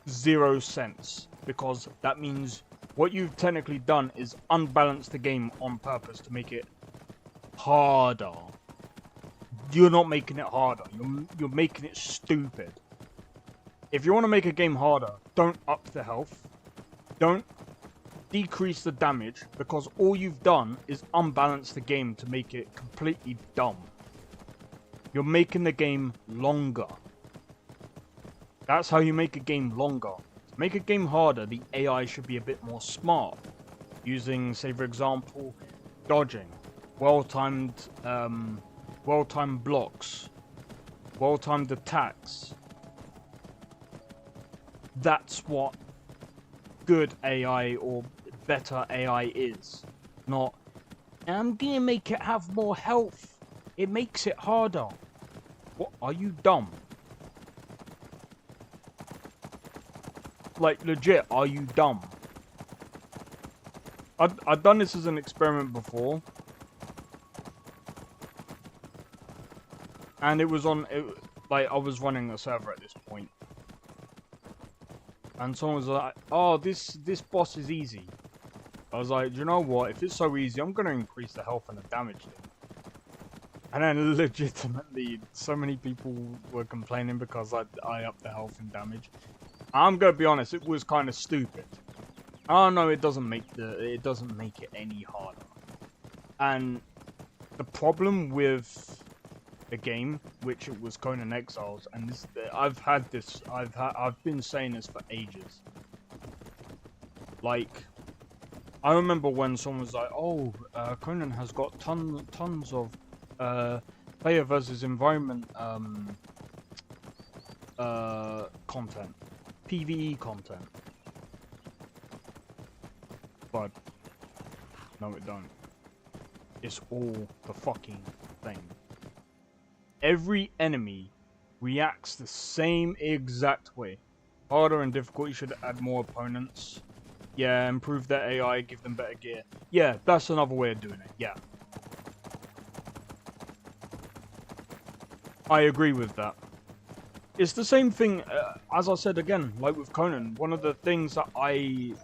0 sense, because that means what you've technically done is unbalance the game on purpose to make it harder. You're not making it harder, you're making it stupid. If you want to make a game harder, don't up the health, don't decrease the damage, because all you've done is unbalance the game to make it completely dumb. You're making the game longer. That's how you make a game longer. To make a game harder, the AI should be a bit more smart. Using, say for example, dodging, well-timed blocks, well-timed attacks. That's what good AI or better AI is. Not, I'm gonna make it have more health. It makes it harder. What, are you dumb? Like, legit, are you dumb? I've done this as an experiment before. And it was on, like, I was running a server at this point. And someone was like, oh, this boss is easy. I was like, do you know what? If it's so easy, I'm going to increase the health and the damage. And then legitimately, so many people were complaining because I upped the health and damage. I'm gonna be honest, it was kind of stupid. Oh no, it doesn't make it any harder. And the problem with a game, which it was Conan Exiles, and this I've been saying this for ages. Like, I remember when someone was like, "Oh, Conan has got tons of player versus environment content, PvE content." But no, it don't. It's all the fucking thing. Every enemy reacts the same exact way. Harder and difficult, you should add more opponents. Yeah, improve their AI, give them better gear. Yeah, that's another way of doing it, yeah. I agree with that. It's the same thing, as I said again, like with Conan. One of the things that I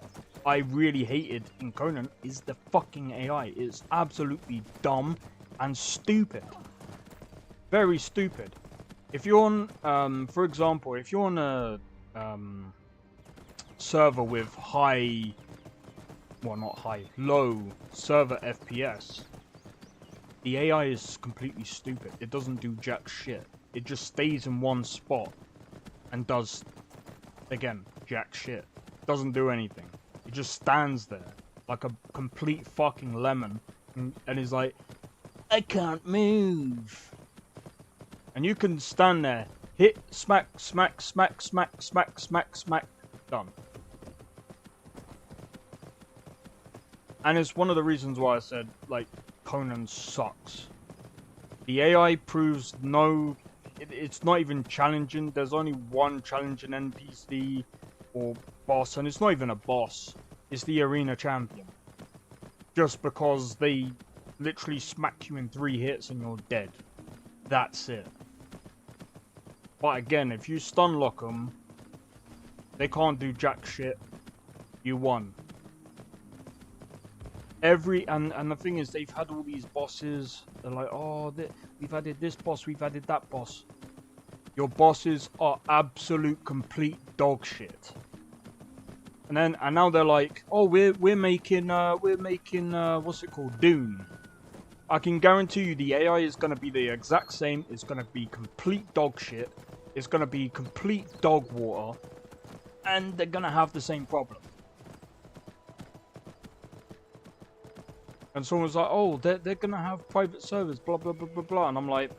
really hated in Conan is the fucking AI. It's absolutely dumb and stupid. Very stupid. If you're on, for example, if you're on a server with low server FPS, the AI is completely stupid. It doesn't do jack shit. It just stays in one spot and does, again, jack shit. Doesn't do anything. It just stands there like a complete fucking lemon and is like, I can't move. And you can stand there, hit, smack, smack, smack, smack, smack, smack, smack, done. And it's one of the reasons why I said, like, Conan sucks. The AI proves it's not even challenging. There's only one challenging NPC or boss, and it's not even a boss. It's the arena champion. Just because they literally smack you in 3 hits and you're dead. That's it. But again, if you stun lock them, they can't do jack shit. You won. And the thing is, they've had all these bosses. They're like, oh, we've added this boss, we've added that boss. Your bosses are absolute complete dog shit. And now they're like, oh, we're making what's it called, Dune. I can guarantee you the AI is gonna be the exact same. It's gonna be complete dog shit. It's gonna be complete dog water, and they're gonna have the same problem. And someone's like, oh, they're gonna have private servers, blah blah blah blah blah, and I'm like,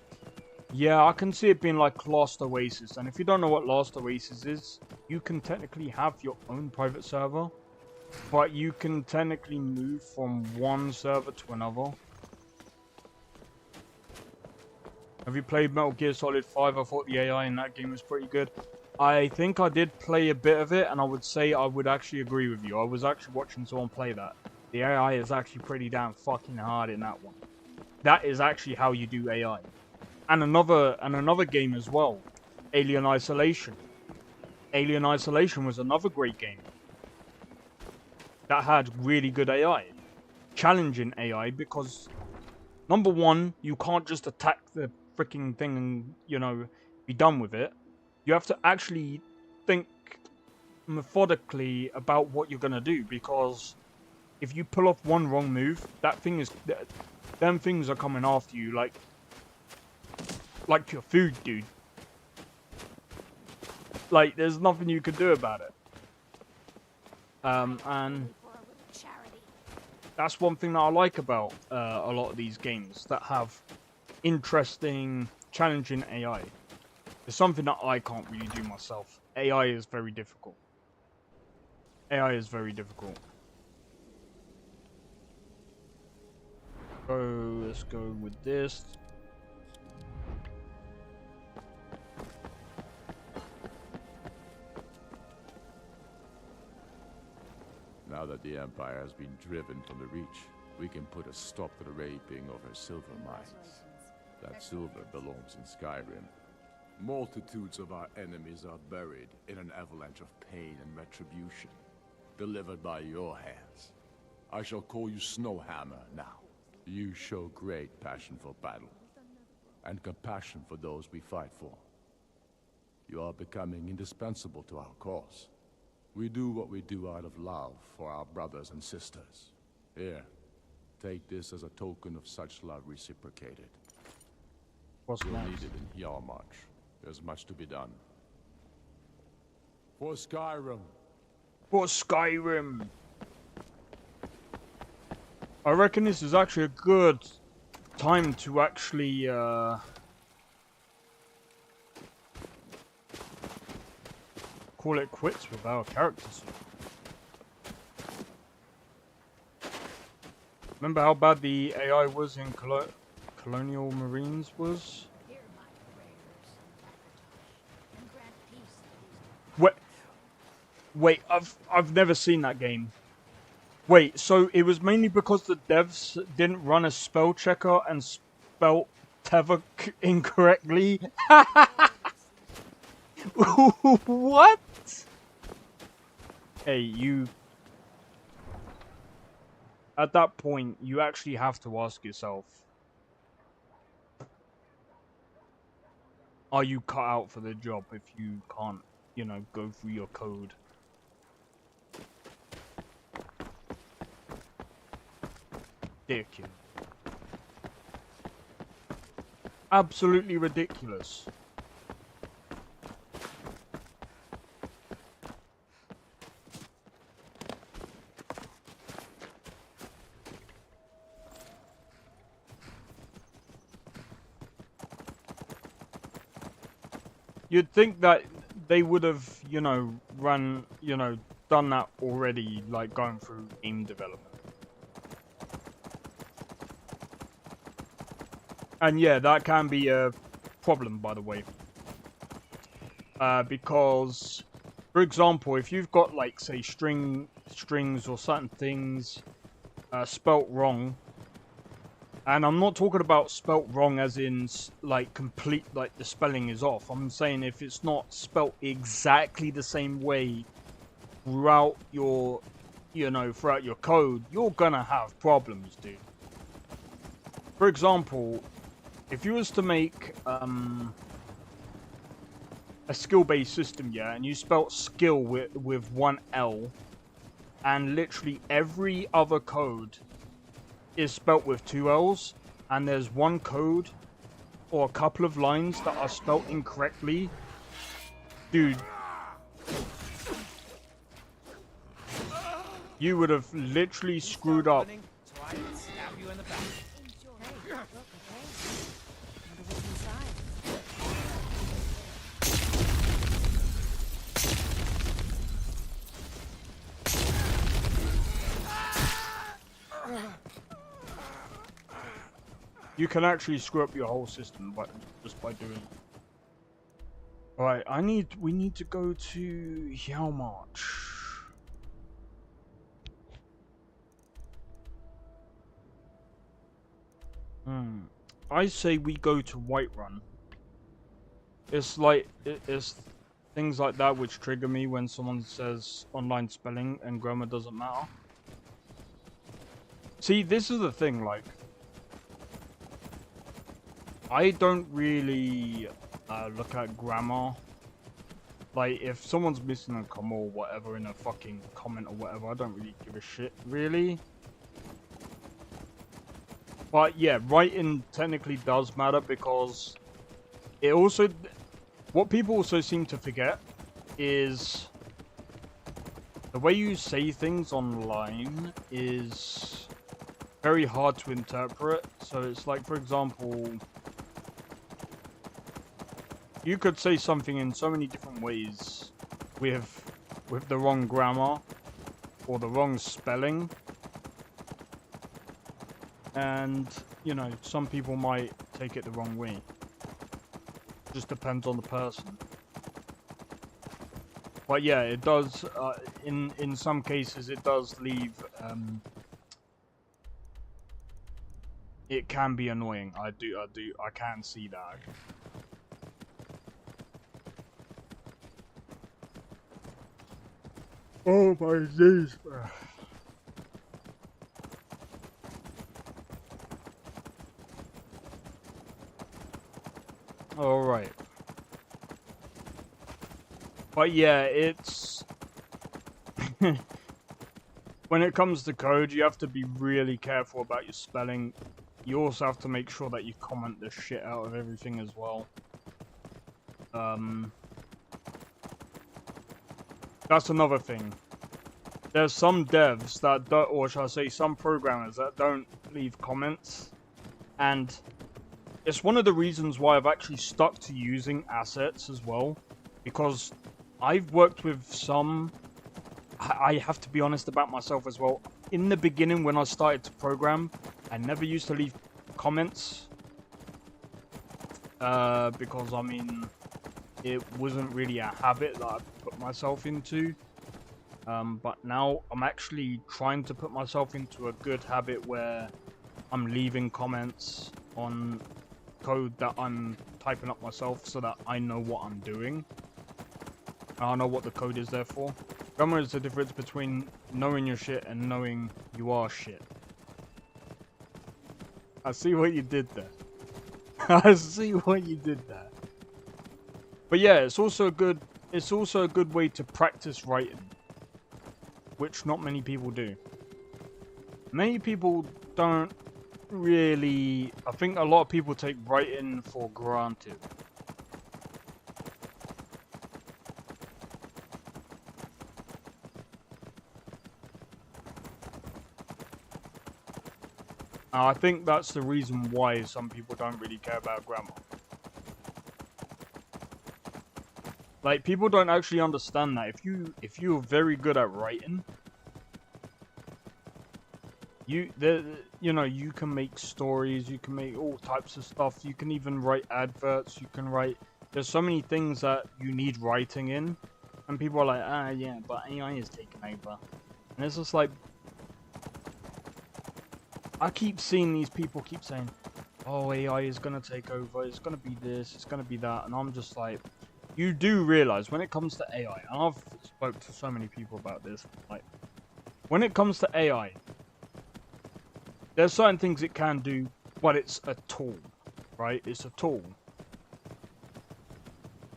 yeah, I can see it being like Lost Oasis. And if you don't know what Lost Oasis is, you can technically have your own private server, but you can technically move from one server to another. Have you played Metal Gear Solid 5? I thought the AI in that game was pretty good. I think I did play a bit of it, and I would say I would actually agree with you. I was actually watching someone play that. The AI is actually pretty damn fucking hard in that one. That is actually how you do AI. And another game as well, Alien Isolation. Alien Isolation was another great game that had really good AI. Challenging AI because, number one, you can't just attack the freaking thing and, you know, be done with it. You have to actually think methodically about what you're going to do, because if you pull off one wrong move, them things are coming after you like your food, dude. Like, there's nothing you can do about it. And that's one thing that I like about a lot of these games that have interesting, challenging AI. It's something that I can't really do myself. AI is very difficult. AI is very difficult. So let's go with this.
Now that the Empire has been driven from the Reach, we can put a stop to the raping of her silver mines. That silver belongs in Skyrim. Multitudes of our enemies are buried in an avalanche of pain and retribution, delivered by your hands. I shall call you Snowhammer now. You show great passion for battle, and compassion for those we fight for. You are becoming indispensable to our cause. We do what we do out of love for our brothers and sisters. Here, take this as a token of such love reciprocated.
What's
You're
next?
needed in Yarmarch. There's much to be done. For Skyrim.
For Skyrim. I reckon this is actually a good time to actually call it quits with our characters. Remember how bad the AI was in Colonial Marines was? Wait, I've never seen that game. Wait, so it was mainly because the devs didn't run a spell checker and spelt Tevok incorrectly? What? Hey, you... At that point, you actually have to ask yourself, are you cut out for the job if you can't, you know, go through your code? Ridiculous. Absolutely ridiculous. You'd think that they would have, you know, done that already, like going through game development. And yeah, that can be a problem, by the way. Because, for example, if you've got, like, say, strings or certain things spelt wrong, and I'm not talking about spelt wrong as in, like, complete, like, the spelling is off. I'm saying if it's not spelt exactly the same way throughout your, throughout your code, you're gonna have problems, dude. For example, if you was to make a skill-based system, yeah, and you spelt skill with one L, and literally every other code is spelt with two L's, and there's one code or a couple of lines that are spelt incorrectly, dude, you would have literally screwed up. You can actually screw up your whole system just by doing it. Alright, we need to go to Yarmarch. I say we go to Whiterun. It's like, it's things like that which trigger me when someone says online spelling and grammar doesn't matter. See, this is the thing, like, I don't really look at grammar. Like, if someone's missing a comma or whatever in a fucking comment or whatever, I don't really give a shit, really. But yeah, writing technically does matter because it also... What people also seem to forget is the way you say things online is very hard to interpret. So it's like, for example, you could say something in so many different ways with the wrong grammar or the wrong spelling. And, you know, some people might take it the wrong way. Just depends on the person. But yeah, it does, in some cases, it does leave, it can be annoying. I can see that. Oh my days. Alright. But yeah, it's... when it comes to code, you have to be really careful about your spelling. you also have to make sure that you comment the shit out of everything as well. That's another thing. There's some devs that don't, or shall I say some programmers that don't leave comments. And it's one of the reasons why I've actually stuck to using assets as well. Because I've worked with some, I have to be honest about myself as well. In the beginning when I started to program, I never used to leave comments. Because I mean, it wasn't really a habit that I put myself into. But now I'm actually trying to put myself into a good habit where I'm leaving comments on code that I'm typing up myself so that I know what I'm doing. I know what the code is there for. Remember, it's the difference between knowing your shit and knowing you are shit. I see what you did there. I see what you did there. But yeah, it's also a good way to practice writing, which not many people do. Many people don't really... I think a lot of people take writing for granted. I think that's the reason why some people don't really care about grammar. Like, people don't actually understand that if you're very good at writing, you know, you can make stories, you can make all types of stuff, you can even write adverts, you can write... There's so many things that you need writing in, and people are like, yeah, but AI is taking over. And it's just like... I keep seeing these people keep saying, oh, AI is going to take over, it's going to be this, it's going to be that, and I'm just like... You do realize when it comes to AI, and I've spoke to so many people about this, like, when it comes to AI, there's certain things it can do, but it's a tool, right? It's a tool.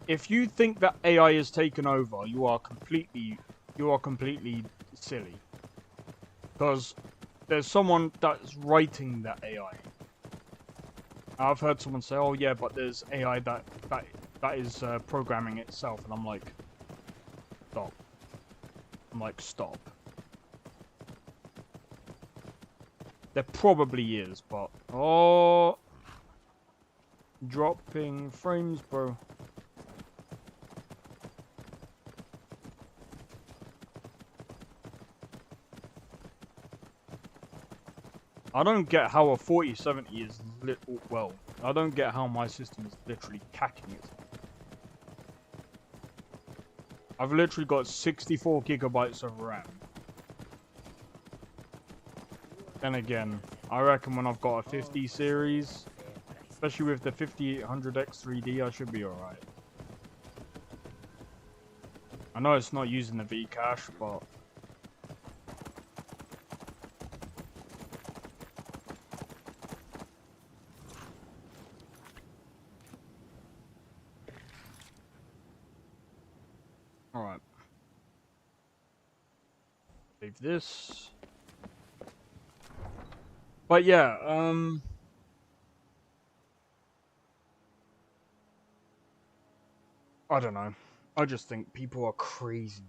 If you think that AI is taken over, you are completely silly. Because there's someone that's writing that AI. I've heard someone say, oh yeah, but there's AI that is programming itself, and I'm like, stop. I'm like, stop. There probably is, but... Oh! Dropping frames, bro. I don't get how a 4070 is well, I don't get how my system is literally cacking it. I've literally got 64 gigabytes of RAM. Then again, I reckon when I've got a 50 series, especially with the 5800X 3D, I should be alright. I know it's not using the V cache, but... Alright. Save this. But yeah, I don't know. I just think people are crazy.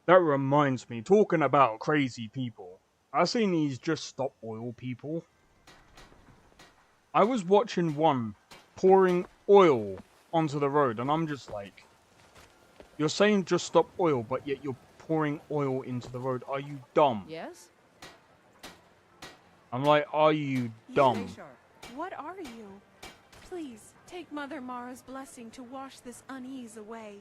That reminds me, talking about crazy people, I seen these Just Stop Oil people. I was watching one pouring oil onto the road, and I'm just like, you're saying just stop oil, but yet you're pouring oil into the road. Are you dumb?
Yes?
I'm like, are you dumb?
What are you? Please, take Mother Mara's blessing to wash this unease away.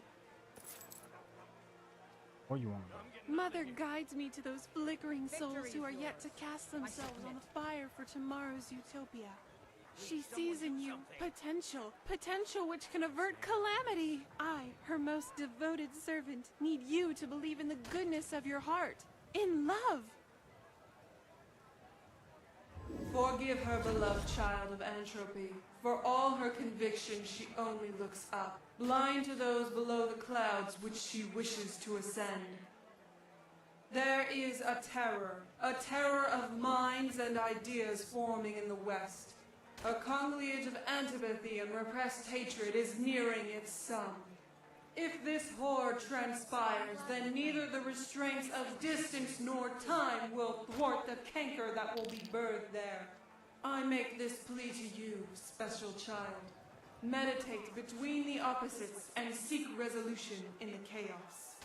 What do you want?
Mother guides me to those flickering souls who are yet to cast themselves on the fire for tomorrow's utopia. She sees in you potential which can avert calamity. I, her most devoted servant, need you to believe in the goodness of your heart, in love.
Forgive her, beloved child of entropy. For all her convictions, she only looks up, blind to those below the clouds which she wishes to ascend. There is a terror of minds and ideas forming in the West. A conciliage of antipathy and repressed hatred is nearing its sum. If this horde transpires, then neither the restraints of distance nor time will thwart the canker that will be birthed there. I make this plea to you, special child. Meditate between the opposites and seek resolution in the chaos.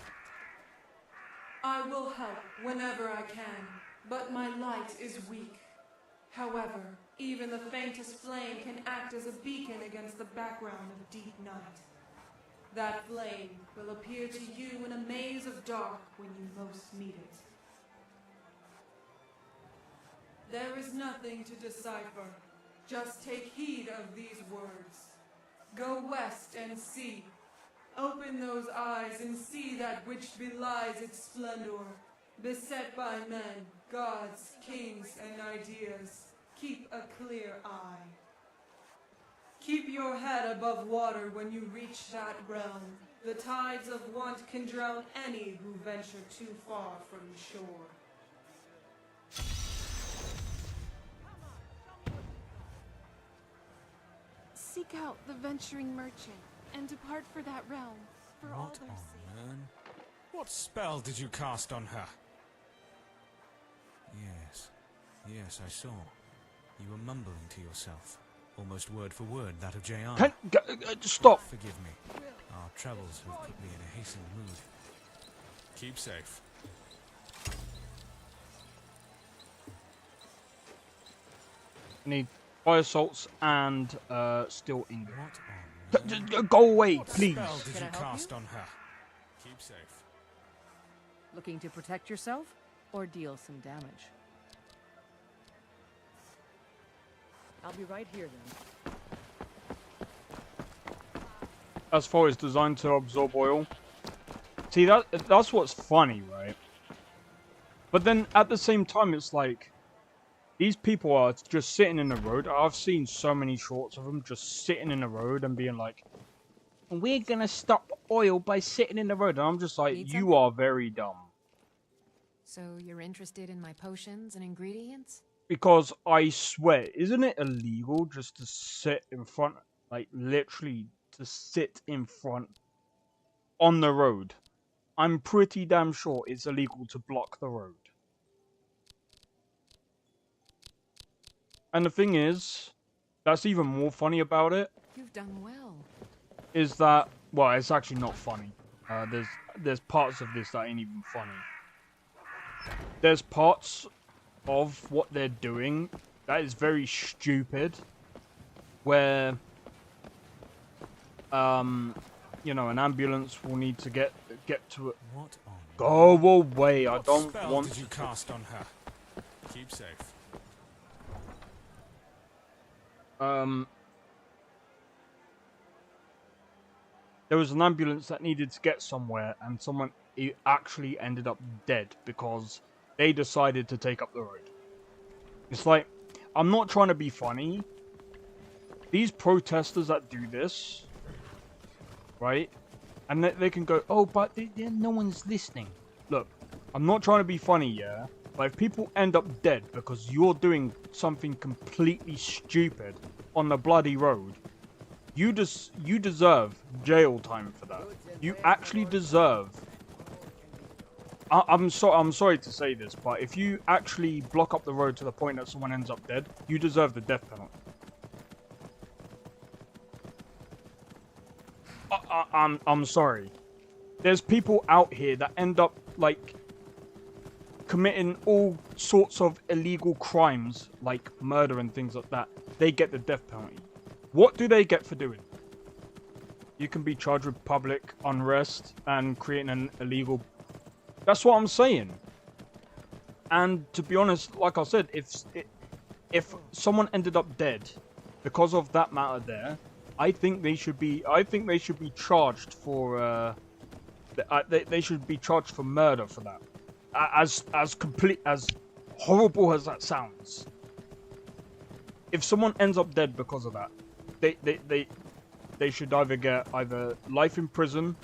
I will help whenever I can, but my light is weak. However, even the faintest flame can act as a beacon against the background of deep night. That flame will appear to you in a maze of dark when you most need it. There is nothing to decipher. Just take heed of these words. Go west and see. Open those eyes and see that which belies its splendor. Beset by men, gods, kings, and ideas, keep a clear eye. Keep your head above water when you reach that realm. The tides of want can drown any who venture too far from shore.
Seek out the venturing merchant and depart for that realm, for all
What
their
on
sake.
man? What spell did you cast on her? Yes, I saw. You were mumbling to yourself, almost word for word that of J.I.
Stop!
Forgive me. Our travels have put me in a hastened mood. Keep safe.
Need fire salts and steel ingot. Go away, please.
What spell did
Can
you
I help
cast
you?
on her? Keep safe.
Looking to protect yourself or deal some damage? I'll be right here then.
As far as designed to absorb oil. See, that's what's funny, right? But then at the same time, it's like these people are just sitting in the road. I've seen so many shorts of them just sitting in the road and being like, "We're gonna stop oil by sitting in the road," and I'm just like,
Need
"You
something?
are very dumb."
So you're interested in my potions and ingredients?
Because I swear, isn't it illegal just to sit in front, like literally to sit in front on the road? I'm pretty damn sure it's illegal to block the road. And the thing is, that's even more funny about it,
You've done well.
is that, well, it's actually not funny. There's parts of this that ain't even funny. There's parts of what they're doing that is very stupid, where you know, an ambulance will need to get to it.
What on?
Go away! I
What
don't
spell
want.
did you cast on her? Keep safe.
There was an ambulance that needed to get somewhere, and someone actually ended up dead because they decided to take up the road. It's like, I'm not trying to be funny. These protesters that do this, right? And they can go, "Oh, but no one's listening." Look, I'm not trying to be funny, yeah? But if people end up dead because you're doing something completely stupid on the bloody road, you deserve jail time for that. You actually deserve. I'm sorry to say this, but if you actually block up the road to the point that someone ends up dead, you deserve the death penalty. I'm sorry. There's people out here that end up like committing all sorts of illegal crimes, like murder and things like that. They get the death penalty. What do they get for doing? You can be charged with public unrest and creating an illegal. That's what I'm saying. And to be honest, like I said, if someone ended up dead because of that matter there, I think they should be charged for. They should be charged for murder for that. As horrible as that sounds. If someone ends up dead because of that, they should either get life in prison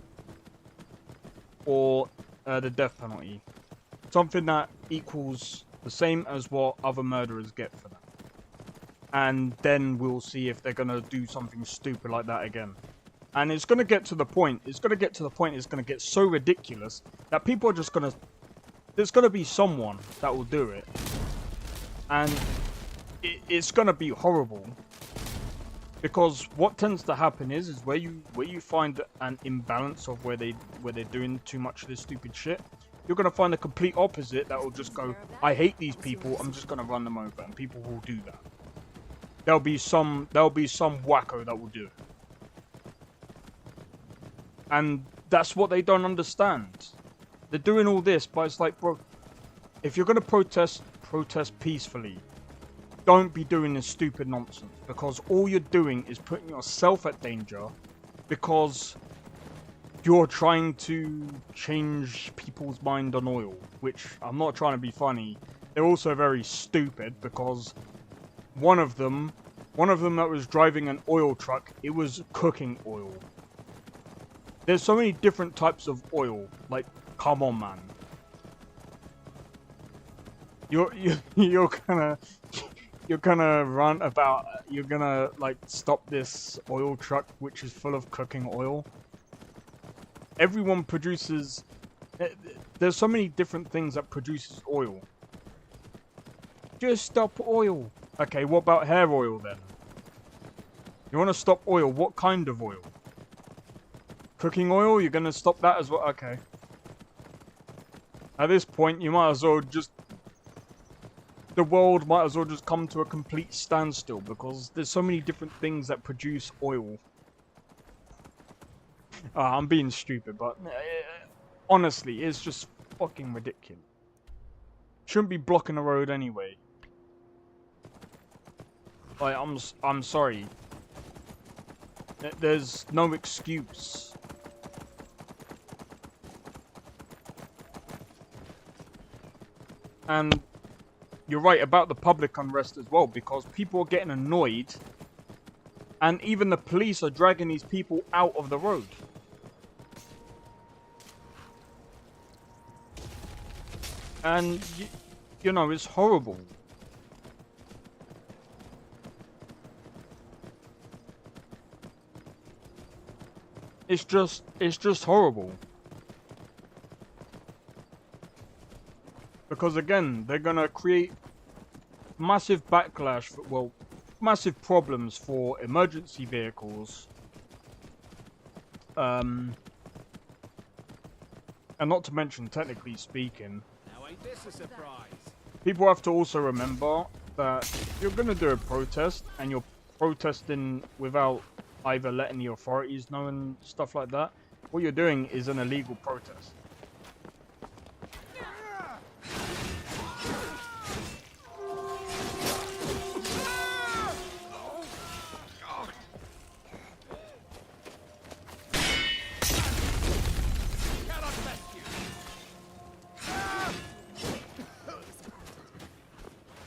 or the death penalty. Something that equals the same as what other murderers get for that. And then we'll see if they're going to do something stupid like that again. And it's going to get to the point, it's going to get so ridiculous that people are just going to, there's going to be someone that will do it. And it's going to be horrible. Because what tends to happen is where you find an imbalance of where they're doing too much of this stupid shit, you're going to find the complete opposite that will just go, I hate these people, I'm just going to run them over, and people will do that. There'll be some wacko that will do it. And that's what they don't understand. They're doing all this, but it's like, bro, if you're going to protest peacefully. Don't be doing this stupid nonsense, because all you're doing is putting yourself at danger because you're trying to change people's mind on oil, which I'm not trying to be funny. They're also very stupid because one of them that was driving an oil truck, it was cooking oil. There's so many different types of oil. Like, come on, man. You're gonna run about, you're gonna like stop this oil truck which is full of cooking oil. Everyone produces, there's so many different things that produces oil. Just stop oil. Okay, what about hair oil then? You want to stop oil, what kind of oil? Cooking oil, you're gonna stop that as well? Okay. At this point, you might as well just, the world might as well just come to a complete standstill because there's so many different things that produce oil. I'm being stupid, but honestly, it's just fucking ridiculous. Shouldn't be blocking the road anyway. Like, I'm sorry. There's no excuse. And you're right about the public unrest as well, because people are getting annoyed, and even the police are dragging these people out of the road. And, you know, it's horrible. It's just horrible. Because again, they're gonna create massive backlash, well, massive problems for emergency vehicles. And not to mention, technically speaking,
Now ain't this a surprise?
people have to also remember that if you're gonna do a protest and you're protesting without either letting the authorities know and stuff like that, what you're doing is an illegal protest.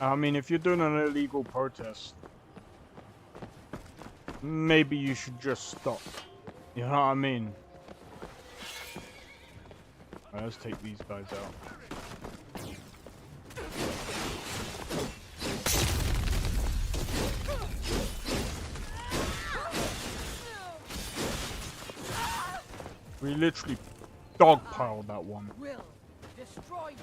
I mean, if you're doing an illegal protest, maybe you should just stop. You know what I mean? Alright, let's take these guys out. We literally dogpiled that one.
Will destroy you.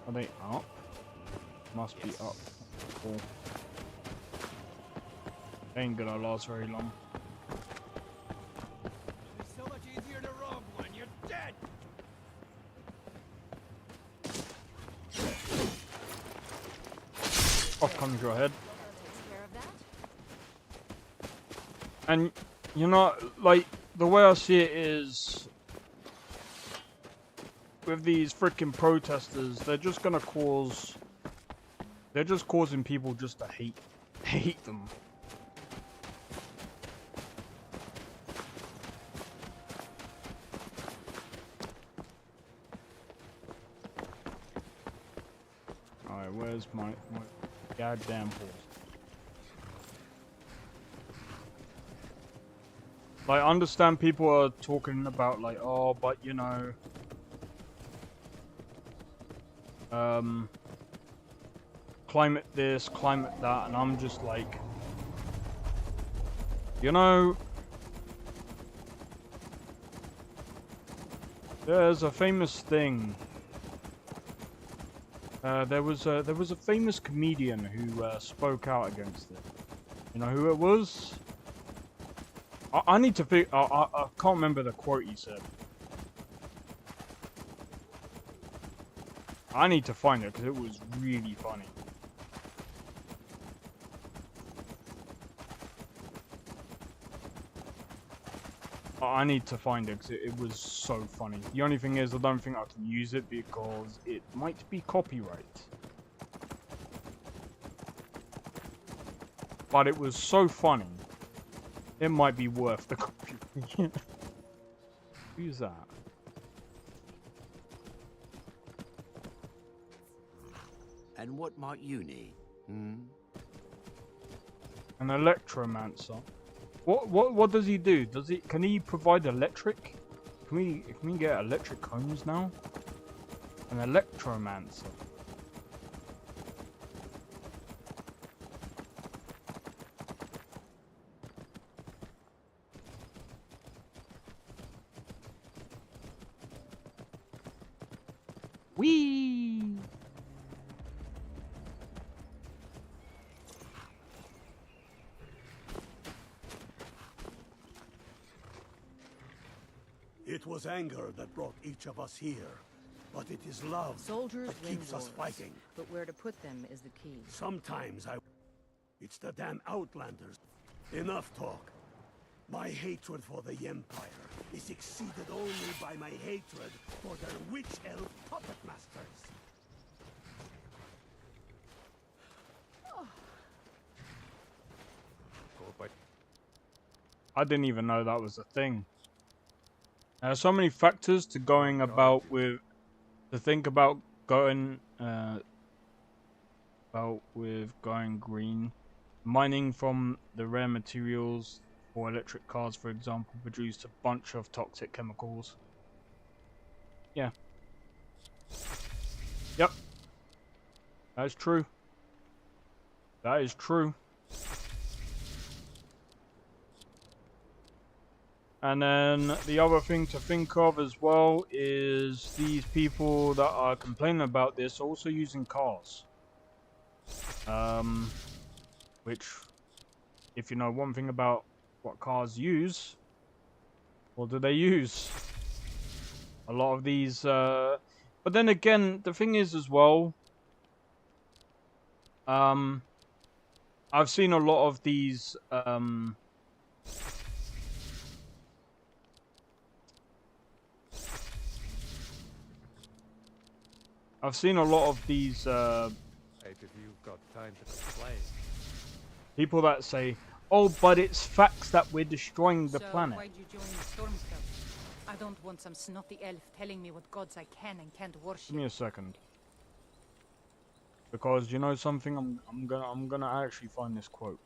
Are they up? Must be up. Cool. Ain't gonna last very long.
It's so much easier to rob when you're dead.
Off comes your head. And, you know, like, the way I see it is, with these freaking protesters, they're just gonna cause, they're just causing people just to hate them. Alright, where's my goddamn horse? Like, I understand people are talking about, like, oh, but, you know... climate this, climate that, and I'm just like... You know... There's a famous thing. There was a famous comedian who spoke out against it. You know who it was? I need to think. I can't remember the quote he said. I need to find it because it was really funny. I need to find it because it was so funny. The only thing is I don't think I can use it because it might be copyright. But it was so funny. It might be worth the copyright. Who's that?
And what might you need?
An electromancer. What does he do? Can he provide electric? Can we get electric cones now? An electromancer. Whee!
It was anger that brought each of us here, but it is love
Soldiers
that
win
keeps us
wars,
fighting.
but where to put them is the key.
Sometimes it's the damn Outlanders. Enough talk. My hatred for the Empire is exceeded only by my hatred for their witch elf puppet masters.
I didn't even know that was a thing. There are so many factors to going about with, to think about going, going green. Mining from the rare materials for electric cars, for example, produced a bunch of toxic chemicals. Yeah. Yep. That is true. That is true. And then the other thing to think of as well is these people that are complaining about this also using cars. Which, if you know one thing about what cars use, what do they use? A lot of these, but then again, the thing is as well, I've seen a lot of these, I've seen a lot of these
If you've got time to complain.
people that say, "Oh, but it's facts that we're destroying the
So
planet."
why'd you join the Storm Scouts? I don't want some snotty elf telling me what gods I can and can't worship.
Give me a second, because you know something, I'm gonna actually find this quote.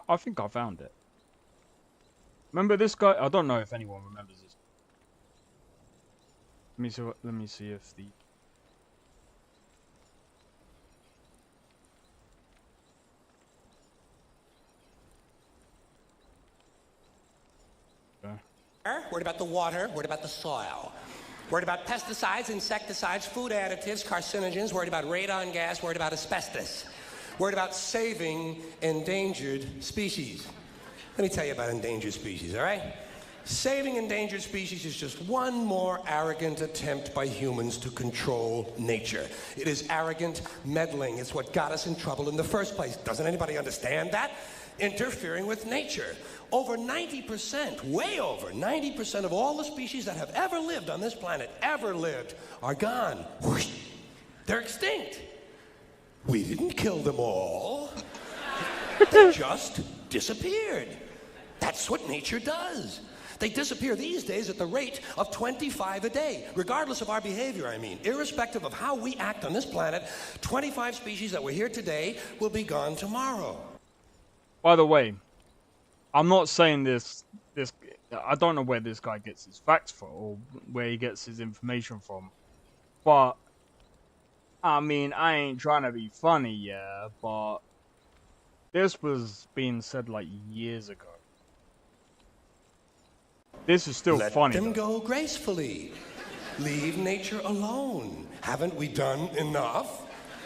I think I found it. Remember this guy? I don't know if anyone remembers this. Let me see if the... Okay.
Worried about the water, worried about the soil. Worried about pesticides, insecticides, food additives, carcinogens, worried about radon gas, worried about asbestos. Worried about saving endangered species. Let me tell you about endangered species, all right? Saving endangered species is just one more arrogant attempt by humans to control nature. It is arrogant meddling. It's what got us in trouble in the first place. Doesn't anybody understand that? interfering with nature. Over 90%, way over 90% of all the species that have ever lived on this planet, are gone. Whoosh. They're extinct. We didn't kill them all. They just disappeared. That's what nature does. They disappear these days at the rate of 25 a day, regardless of our behavior, I mean. Irrespective of how we act on this planet, 25 species that were here today will be gone tomorrow.
By the way, I'm not saying this, I don't know where this guy gets his facts from, or where he gets his information from, but, I mean, I ain't trying to be funny, yeah, but this was being said like years ago. This is still funny.
Let them go gracefully. Leave nature alone. Haven't we done enough?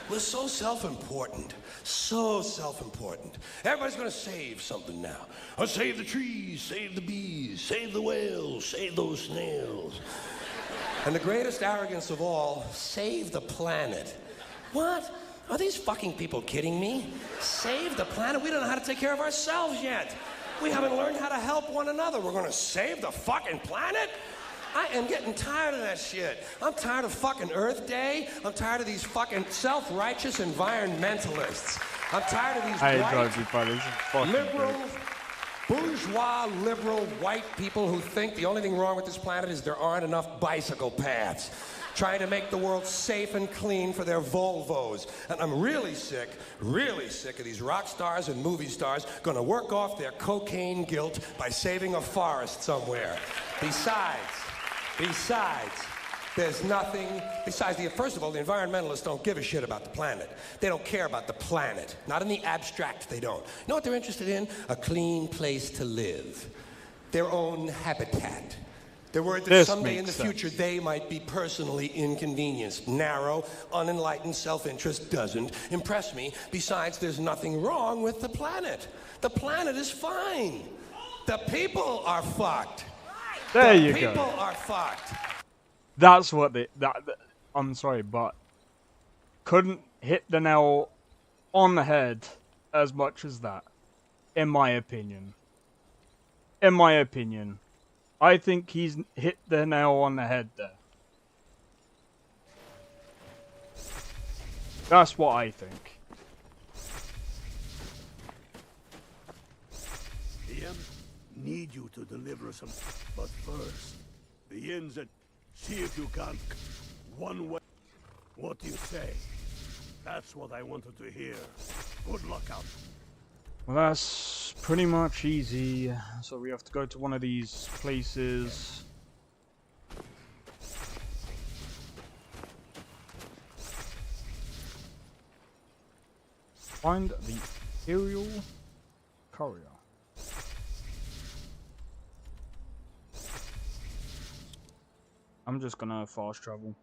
We're so self-important. So self-important. Everybody's gonna save something now. I'll save the trees, save the bees, save the whales, save those snails. And the greatest arrogance of all, save the planet. What? Are these fucking people kidding me? Save the planet? We don't know how to take care of ourselves yet. We haven't learned how to help one another. We're gonna save the fucking planet? I am getting tired of that shit. I'm tired of fucking Earth Day. I'm tired of these fucking self-righteous environmentalists. I'm tired of these liberal, bourgeois, liberal, white people who think the only thing wrong with this planet is there aren't enough bicycle paths. Trying to make the world safe and clean for their Volvos. And I'm really sick of these rock stars and movie stars gonna work off their cocaine guilt by saving a forest somewhere. Besides, there's nothing, first of all, the environmentalists don't give a shit about the planet. They don't care about the planet. Not in the abstract, they don't. You know what they're interested in? A clean place to live. Their own habitat. They're worried that someday in the future they might be personally inconvenienced. Narrow, unenlightened self-interest doesn't impress me. Besides, there's nothing wrong with the planet. The planet is fine. The people are fucked.
There you go.
The people are fucked.
That's what I'm sorry, but couldn't hit the nail on the head as much as that, in my opinion. In my opinion. I think he's hit the nail on the head there. That's what I think.
The Imp need you to deliver some, but first, the inns and see if you can't one way. What do you say? That's what I wanted to hear. Good luck out.
Well, that's pretty much easy. So we have to go to one of these places. Find the Imperial Courier. I'm just gonna fast travel.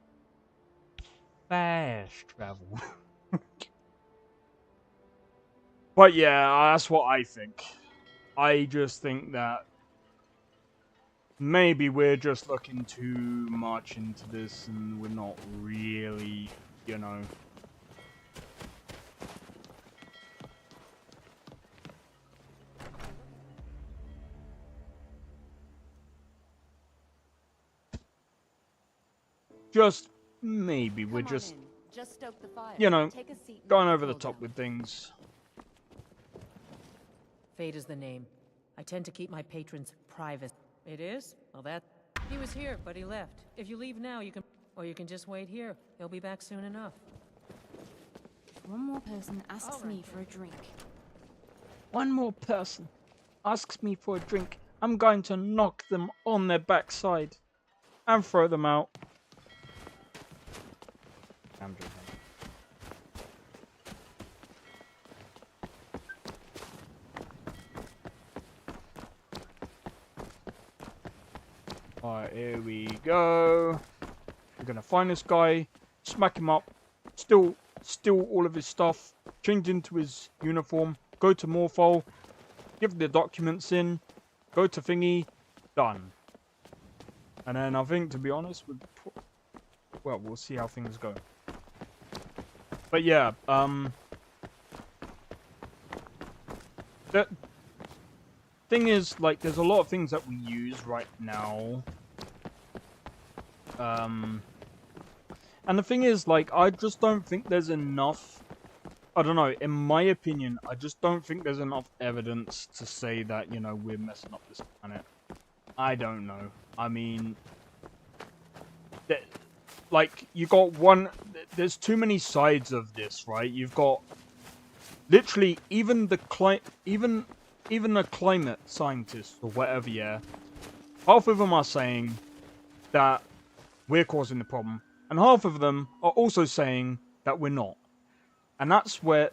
Fast travel. But yeah, that's what I think. I just think that maybe we're just looking too much into this and we're not really, you know. Just maybe we're just, you know, going over the top with things.
Fate is the name. I tend to keep my patrons private. It is? Well, that... He was here, but he left. If you leave now, you can... Or you can just wait here. He'll be back soon enough.
If one more person asks me for a drink.
One more person asks me for a drink, I'm going to knock them on their backside and throw them out. I'm joking. Alright, here we go. We're gonna find this guy, smack him up, steal all of his stuff, change into his uniform, go to Morpho, give the documents in, go to thingy, done. And then I think, to be honest, well, we'll see how things go. But yeah, The thing is, like, there's a lot of things that we use right now. And the thing is, like, I just don't think there's enough. I don't know, in my opinion, I just don't think there's enough evidence to say that, you know, we're messing up this planet. I don't know. I mean, like, you got one, there's too many sides of this, right? You've got, literally, even the climate scientists, or whatever, yeah, half of them are saying that we're causing the problem, and half of them are also saying that we're not. And that's where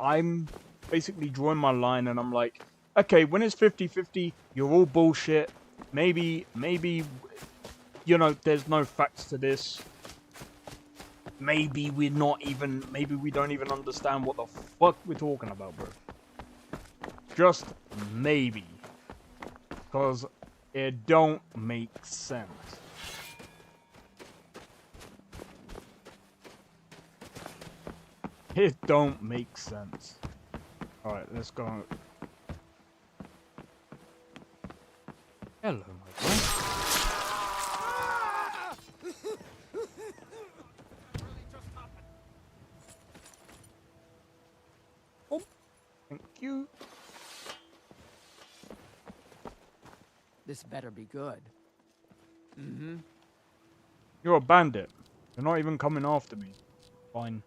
I'm basically drawing my line, and I'm like, okay, when it's 50-50, you're all bullshit. Maybe, you know, there's no facts to this. Maybe we don't even understand what the fuck we're talking about, bro. Just maybe. Because it don't make sense. It don't make sense. Alright, let's go. Hello, my friend. Oh, thank you.
This better be good. Mm-hmm.
You're a bandit. You're not even coming after me. Fine.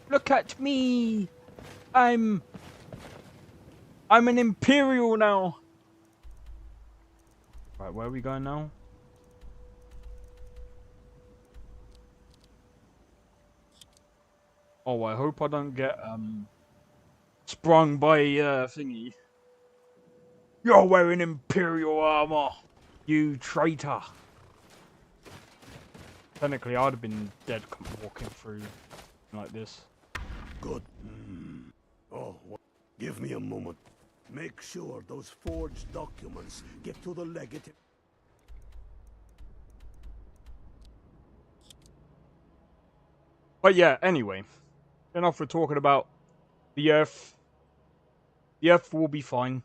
Look at me! I'm an Imperial now! Right, where are we going now? Oh, I hope I don't get, sprung by, thingy. You're wearing Imperial armor, you traitor! Technically, I'd have been dead walking through like this.
Good. Oh, give me a moment. Make sure those forged documents get to the legate.
But yeah, anyway. Enough for talking about the Earth. The Earth will be fine.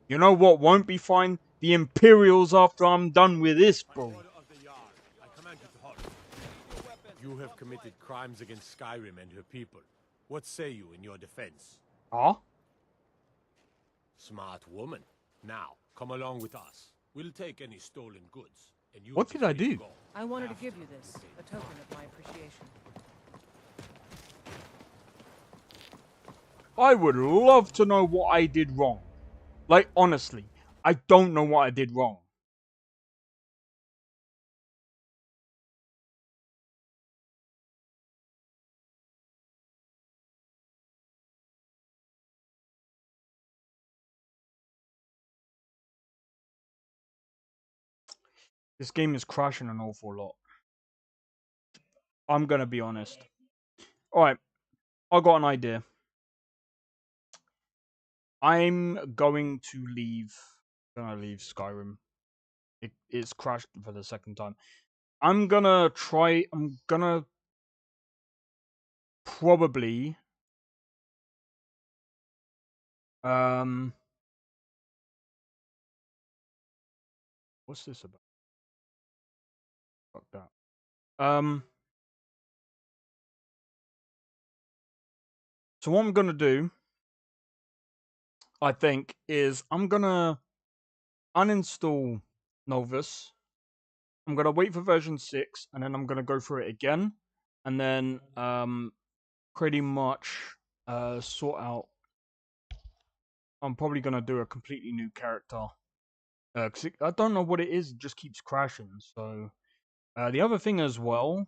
You know what won't be fine? The Imperials after I'm done with this, bro.
You have committed crimes against Skyrim and her people. What say you in your defense?
Huh?
Smart woman. Now, come along with us. We'll take any stolen goods. And you
What did I do?
I wanted to give you this, a token of my appreciation.
I would love to know what I did wrong. Like, honestly, I don't know what I did wrong. This game is crashing an awful lot. I'm gonna be honest. Alright, I got an idea. I'm going to leave. Gonna leave Skyrim. It's crashed for the second time. I'm gonna probably what's this about? Fuck that. So what I'm gonna do, I think, is I'm gonna uninstall Nolvus. I'm gonna wait for version 6, and then I'm gonna go through it again, and then pretty much sort out. I'm probably gonna do a completely new character. Cause I don't know what it is. It just keeps crashing. So the other thing as well,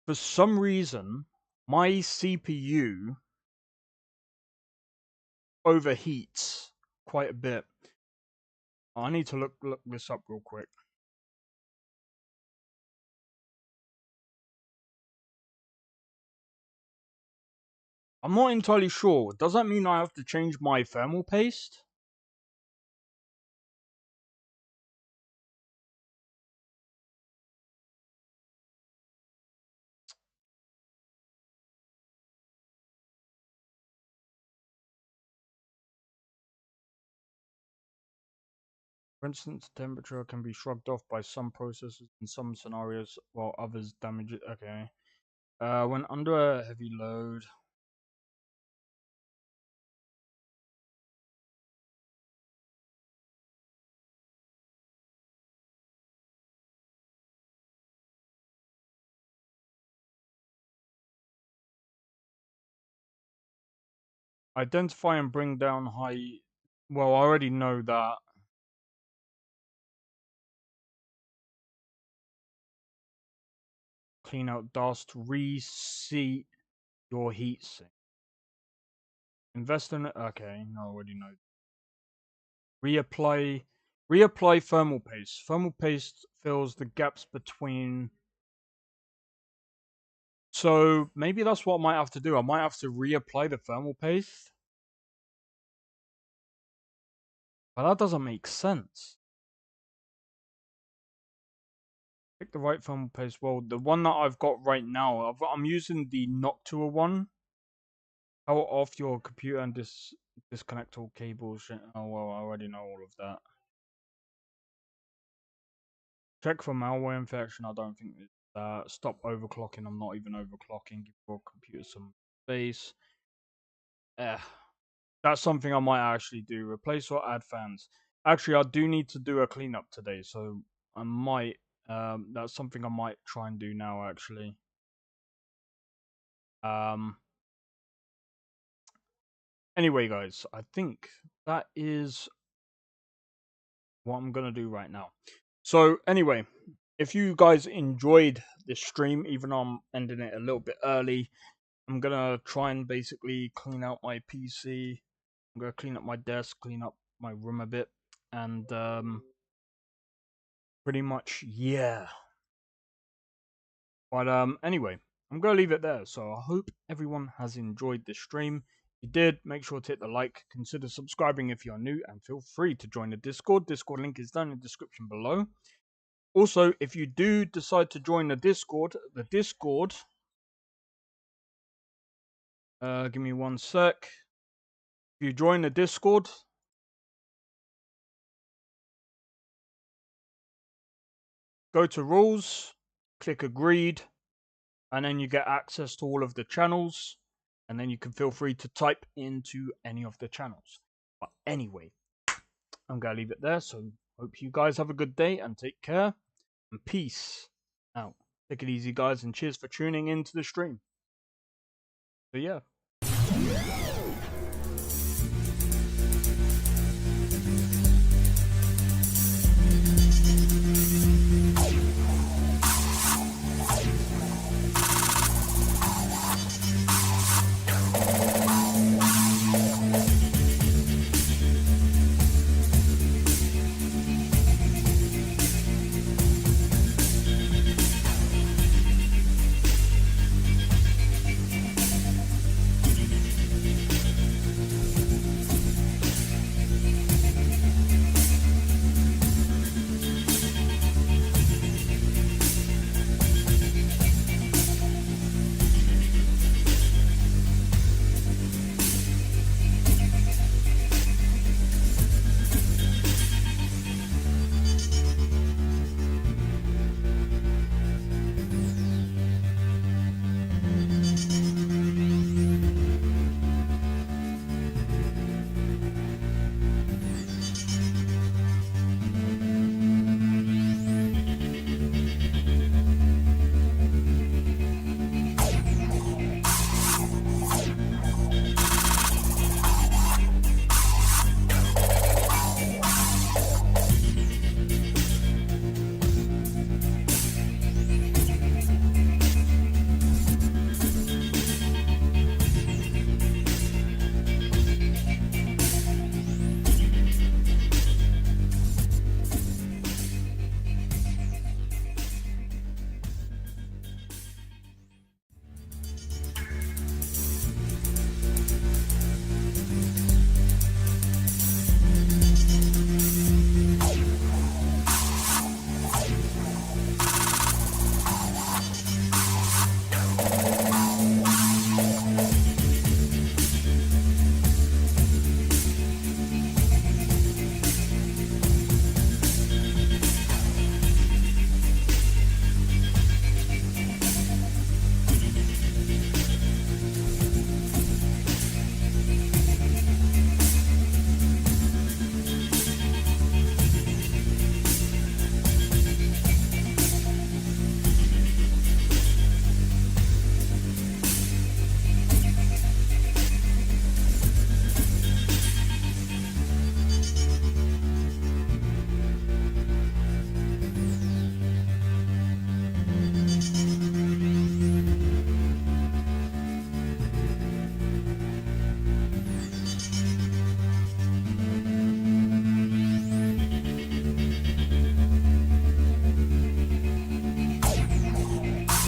for some reason, my CPU overheats quite a bit. I need to look this up real quick. I'm not entirely sure. Does that mean I have to change my thermal paste? For instance, temperature can be shrugged off by some processes in some scenarios, while others damage it. Okay. When under a heavy load. Identify and bring down high. Well, I already know that. Clean out dust. Reseat your heat sink. Invest in it. Okay, no, I already know. Reapply thermal paste. Thermal paste fills the gaps between. So maybe that's what I might have to do. I might have to reapply the thermal paste. But that doesn't make sense. Pick the right thermal paste. Well, the one that I've got right now, I'm using the Noctua one. Power off your computer and disconnect all cables. Oh, well, I already know all of that. Check for malware infection. I don't think it's that. Stop overclocking. I'm not even overclocking. Give your computer some space. That's something I might actually do. Replace or add fans. Actually, I do need to do a cleanup today, so I might. That's something I might try and do now. Actually. Anyway, guys, I think that is what I'm gonna do right now. So, anyway, if you guys enjoyed this stream, even though I'm ending it a little bit early, I'm gonna try and basically clean out my PC. I'm gonna clean up my desk, clean up my room a bit, and pretty much, yeah. But anyway, I'm gonna leave it there. So I hope everyone has enjoyed this stream. If you did, make sure to hit the like, consider subscribing if you're new, and feel free to join the Discord. Discord link is down in the description below. Also, if you do decide to join the Discord, give me one sec. If you join the Discord, go to rules, click agreed, and then you get access to all of the channels, and then you can feel free to type into any of the channels. But anyway, I'm going to leave it there, so hope you guys have a good day, and take care, and peace out. Take it easy, guys, and cheers for tuning into the stream. So yeah.